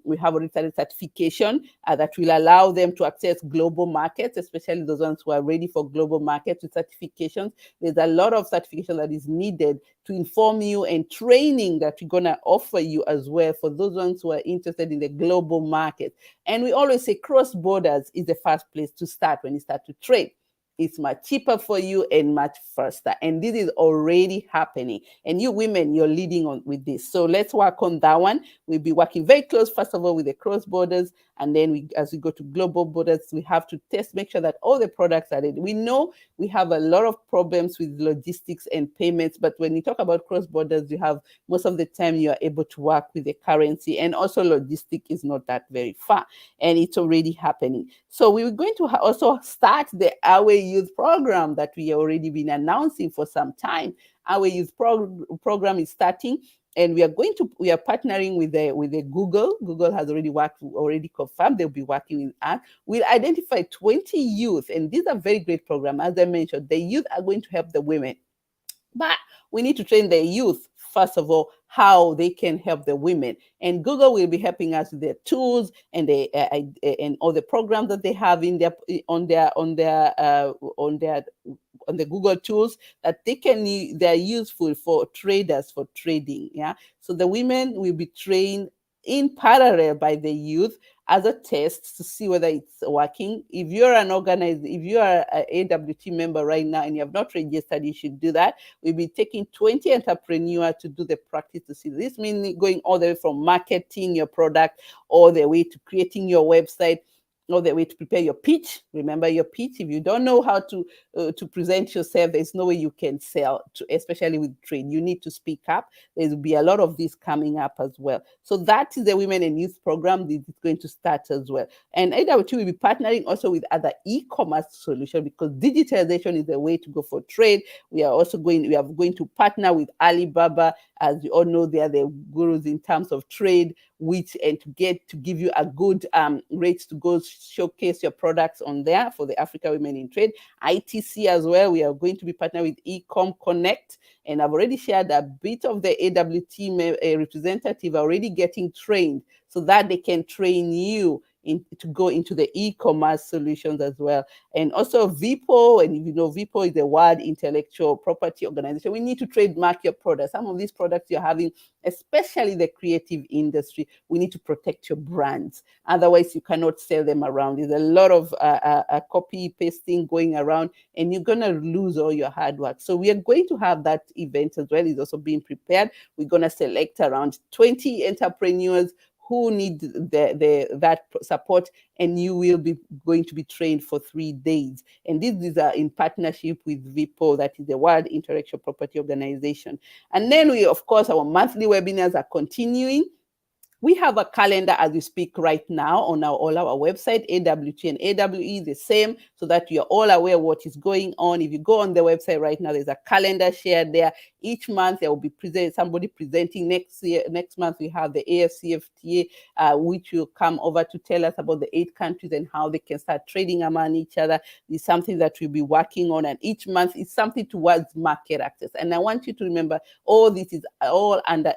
we have already started certification that will allow them to access global markets, especially those ones who are ready for global markets with certifications. There's a lot of certification that is needed to inform you, and training that we're going to offer you as well for those ones who are interested in the global market. And we always say cross borders is the first place to start when you start to trade. It's much cheaper for you and much faster. And this is already happening. And you women, you're leading on with this. So let's work on that one. We'll be working very close, first of all, with the cross borders. And then as we go to global borders, we have to make sure that all the products are ready. We know we have a lot of problems with logistics and payments, but when you talk about cross borders, you have most of the time you are able to work with the currency, and also logistic is not that very far, and it's already happening. So we're going to also start the AWE Youth Program that we have already been announcing for some time. AWE Youth Program is starting. And we are partnering with the Google. Google has already confirmed they'll be working with us. We'll identify 20 youth, and these are very great programs. As I mentioned, the youth are going to help the women. But we need to train the youth, first of all, how they can help the women. And Google will be helping us with their tools and and all the programs that they have in on the Google tools that they're useful for traders for trading. Yeah. So the women will be trained in parallel by the youth as a test to see whether it's working. If you're an AWT member right now and you have not registered, you should do that. We'll be taking 20 entrepreneurs to do the practice to see. This means going all the way from marketing your product, all the way to creating your website, all the way to prepare your pitch. Remember your pitch. If you don't know how to present yourself, there's no way you can sell, especially with trade. You need to speak up. There will be a lot of this coming up as well. So that is the Women and Youth Program. This is going to start as well. And AWT will be partnering also with other e-commerce solutions, because digitalization is the way to go for trade. We are going to partner with Alibaba. As you all know, they are the gurus in terms of trade, and to give you a good rate to go showcase your products on there for the Africa Women in Trade. ITC as well, we are going to be partnering with Ecom Connect, and I've already shared a bit of the AWT representative already getting trained so that they can train you to go into the e-commerce solutions as well. And also VIPO, and you know VIPO is the World Intellectual Property Organization. We need to trademark your products. Some of these products you're having, especially the creative industry, we need to protect your brands. Otherwise, you cannot sell them around. There's a lot of copy pasting going around, and you're going to lose all your hard work. So we are going to have that event as well. It's also being prepared. We're going to select around 20 entrepreneurs who need that support, and you will be going to be trained for 3 days. And these are in partnership with VIPO, that is the World Intellectual Property Organization. And then of course, our monthly webinars are continuing. We have a calendar as we speak right now on all our website, AWT and AWE, the same, so that you're all aware what is going on. If you go on the website right now, there's a calendar shared there. Each month there will be somebody presenting. Next month we have the AFCFTA, which will come over to tell us about the 8 countries and how they can start trading among each other. It's something that we'll be working on, and each month is something towards market access. And I want you to remember, all this is all under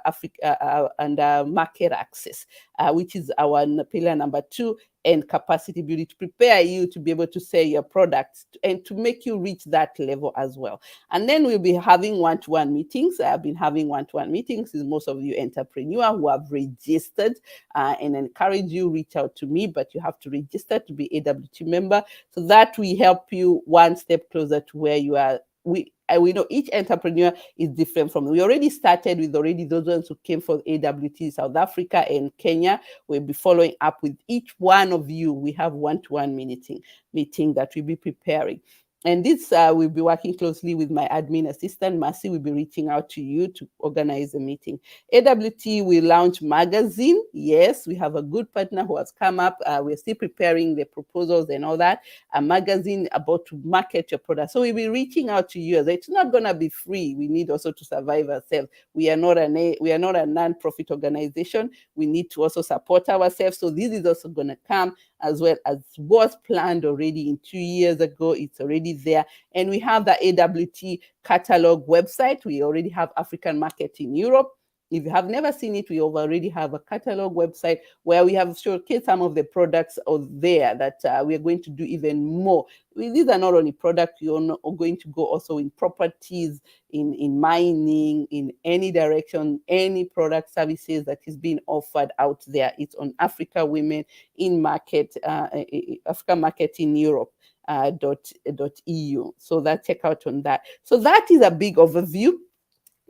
Africa and market access, which is our pillar number 2, and capacity building, to prepare you to be able to sell your products and to make you reach that level as well. And then we'll be having one-to-one meetings. I've been having one-to-one meetings with most of you entrepreneurs who have registered, and encourage you, reach out to me, but you have to register to be AWT member, so that we help you one step closer to where you are. We know each entrepreneur is different from. We already started with those ones who came from AWT South Africa and Kenya. We'll be following up with each one of you. We have one-to-one meeting that we'll be preparing. And this, we'll be working closely with my admin assistant, Mercy. Will be reaching out to you to organize a meeting. AWT will launch magazine. Yes, we have a good partner who has come up. We're still preparing the proposals and all that. A magazine about to market your product. So we'll be reaching out to you. It's not going to be free. We need also to survive ourselves. We are not a non-profit organization. We need to also support ourselves. So this is also going to come, as well as was planned already in 2 years ago. It's already there. And we have the AWT catalog website. We already have African market in Europe. If you have never seen it, we already have a catalog website where we have showcased some of the products out there that we are going to do even more. These are not only products, we are going to go also in properties, in mining, in any direction, any product services that is being offered out there. It's on Africa Women in Market, Africa Market in Europe. .eu. So that, check out on that. So that is a big overview.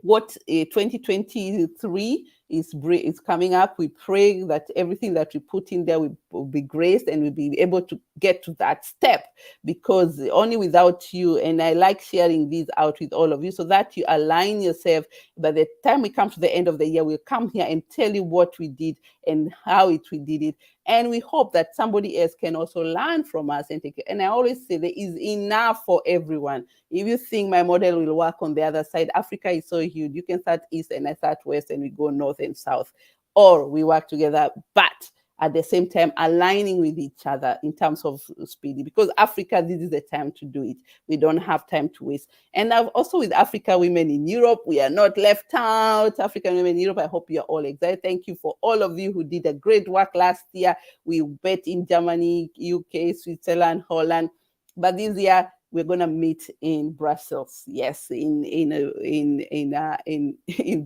What 2023 is coming up. We pray that everything that we put in there will be graced, and we'll be able to get to that step, because only without you, and I like sharing these out with all of you so that you align yourself. By the time we come to the end of the year, we'll come here and tell you what we did and how we did it. And we hope that somebody else can also learn from us and take it. And I always say there is enough for everyone. If you think my model will work on the other side, Africa is so huge. You can start east and I start west, and we go north and south, or we work together, but at the same time aligning with each other in terms of speed, because Africa, this is the time to do it. We don't have time to waste. And I've also, with Africa Women in Europe, we are not left out. African Women in Europe, I hope you're all excited. Thank you for all of you who did a great work last year. We bet in Germany, UK, Switzerland, Holland, but this year we're going to meet in Brussels, yes, in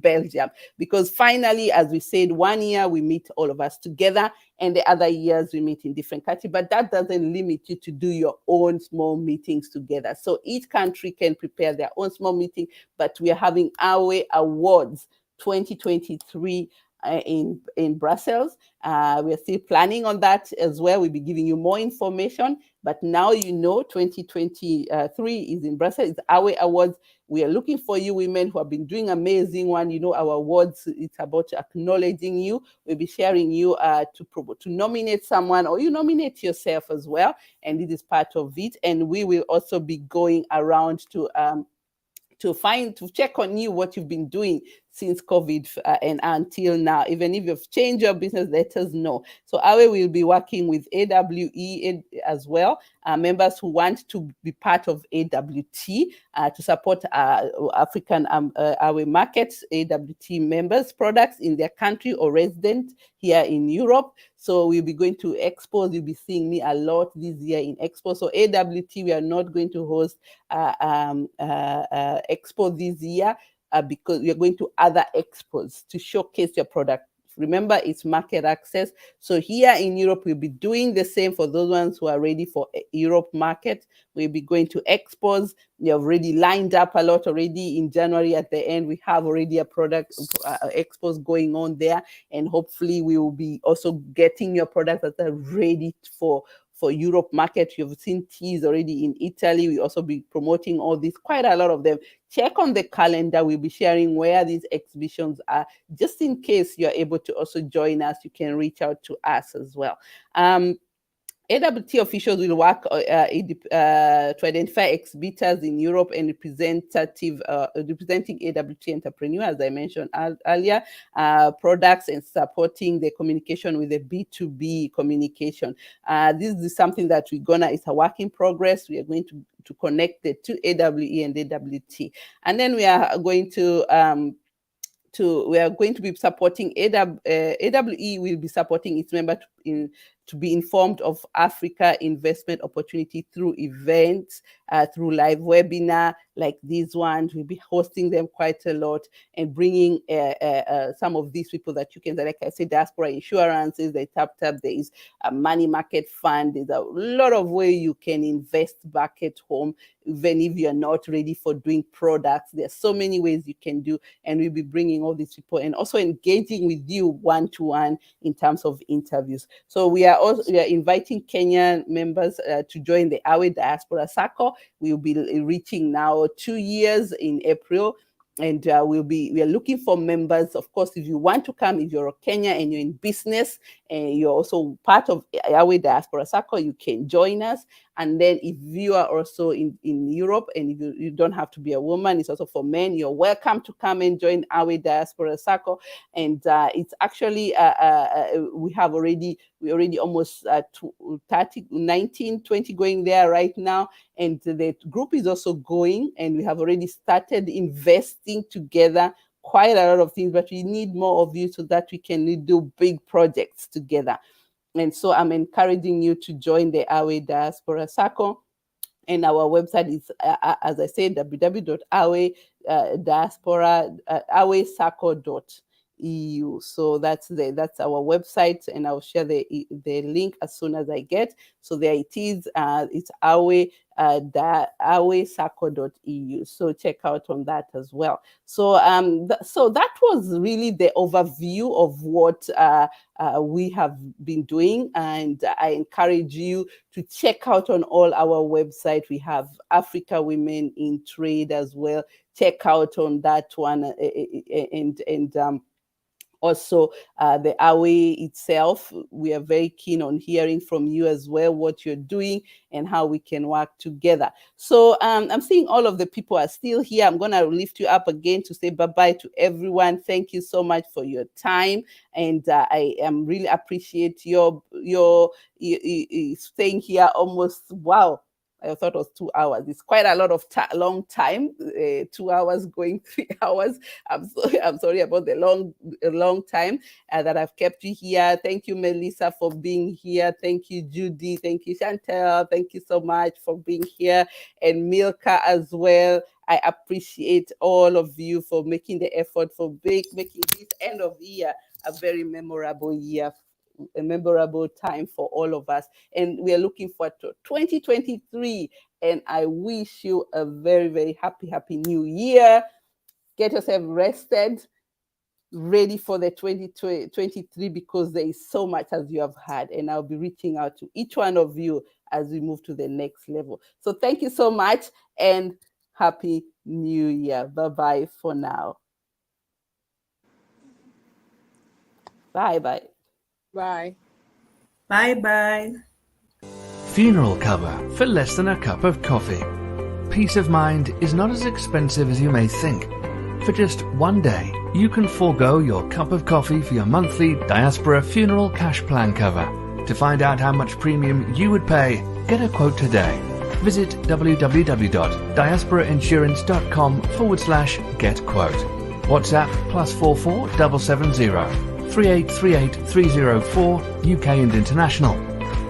Belgium, because finally, as we said, 1 year we meet all of us together, and the other years we meet in different countries. But that doesn't limit you to do your own small meetings together. So each country can prepare their own small meeting, but we are having AWE Awards 2023 in Brussels. We are still planning on that as well. We'll be giving you more information, but now you know 2023 is in Brussels. It's AWE Awards. We are looking for you women who have been doing amazing one. You know, our awards, it's about acknowledging you. We'll be sharing you to nominate someone, or you nominate yourself as well, and this is part of it. And we will also be going around to check on you, what you've been doing since COVID and until now. Even if you've changed your business, let us know. So AWE will be working with AWE as well, members who want to be part of AWT to support African AWE markets, AWT members' products in their country or resident here in Europe. So we'll be going to expos. You'll be seeing me a lot this year in expos. So AWT, we are not going to host expo this year because we are going to other expos to showcase your product. Remember, it's market access. So here in Europe, we'll be doing the same for those ones who are ready for Europe market. We'll be going to expos. We have already lined up a lot already in January. At the end, we have already a product expos going on there. And hopefully we will be also getting your products that are ready for for Europe market. You've seen teas already in Italy. We also be promoting all these, quite a lot of them. Check on the calendar. We'll be sharing where these exhibitions are. Just in case you're able to also join us, you can reach out to us as well. AWT officials will work to identify exhibitors in Europe and representing AWT entrepreneurs, as I mentioned earlier, products, and supporting the communication with the B2B communication. This is something that it's a work in progress. We are going to connect the two AWE and AWT. And then we are going to be supporting AWE will be supporting its member to be informed of Africa investment opportunity through events, through live webinar like these ones. We'll be hosting them quite a lot and bringing some of these people that you can, like I said, diaspora insurances, the tap, there is a money market fund. There's a lot of way you can invest back at home, even if you're not ready for doing products. There's so many ways you can do, and we'll be bringing all these people and also engaging with you one-to-one in terms of interviews. So we are inviting Kenyan members to join the AWE Diaspora Circle. We'll be reaching now 2 years in April, and we are looking for members. Of course, if you want to come, if you're a Kenya and you're in business and you're also part of AWE Diaspora Circle, you can join us. And then if you are also in Europe and if you don't have to be a woman, it's also for men, you're welcome to come and join AWE Diaspora Circle. And it's actually, we already almost 19, 20 going there right now. And the group is also going, and we have already started investing together quite a lot of things, but we need more of you so that we can do big projects together. And so I'm encouraging you to join the AWE Diaspora Circle. And our website is, as I said, www.awecircle.eu. So that's our website, and I'll share the link as soon as I get. So there it is. It's awecircle.eu. So check out on that as well. So so that was really the overview of what we have been doing, and I encourage you to check out on all our website. We have Africa Women in Trade as well. Check out on that one, and also the AWE itself. We are very keen on hearing from you as well, what you're doing and how we can work together. So I'm seeing all of the people are still here. I'm gonna lift you up again to say bye-bye to everyone. Thank you so much for your time. And I am really appreciate your staying here almost, wow. I thought it was 2 hours. It's quite a lot of long time. 2 hours going 3 hours. I'm sorry about the long time that I've kept you here. Thank you, Melissa, for being here. Thank you, Judy. Thank you, Chantel. Thank you so much for being here, and Milka as well. I appreciate all of you for making the effort for making this end of the year a very memorable year. A memorable time for all of us, and we are looking forward to 2023, and I wish you a very, very happy new year. Get yourself rested, ready for the 2023, because there is so much as you have had, and I'll be reaching out to each one of you as we move to the next level. So thank you so much, and happy new year. Bye-bye for now. Bye-bye. Bye. Bye-bye. Funeral cover for less than a cup of coffee. Peace of mind is not as expensive as you may think. For just one day, you can forego your cup of coffee for your monthly Diaspora Funeral Cash Plan cover. To find out how much premium you would pay, get a quote today. Visit www.diasporainsurance.com/get-quote. WhatsApp +44 770 3838 304 UK and international.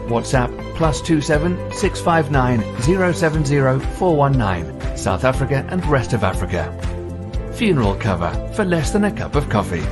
WhatsApp +27 659 070 419 South Africa and rest of Africa. Funeral cover for less than a cup of coffee.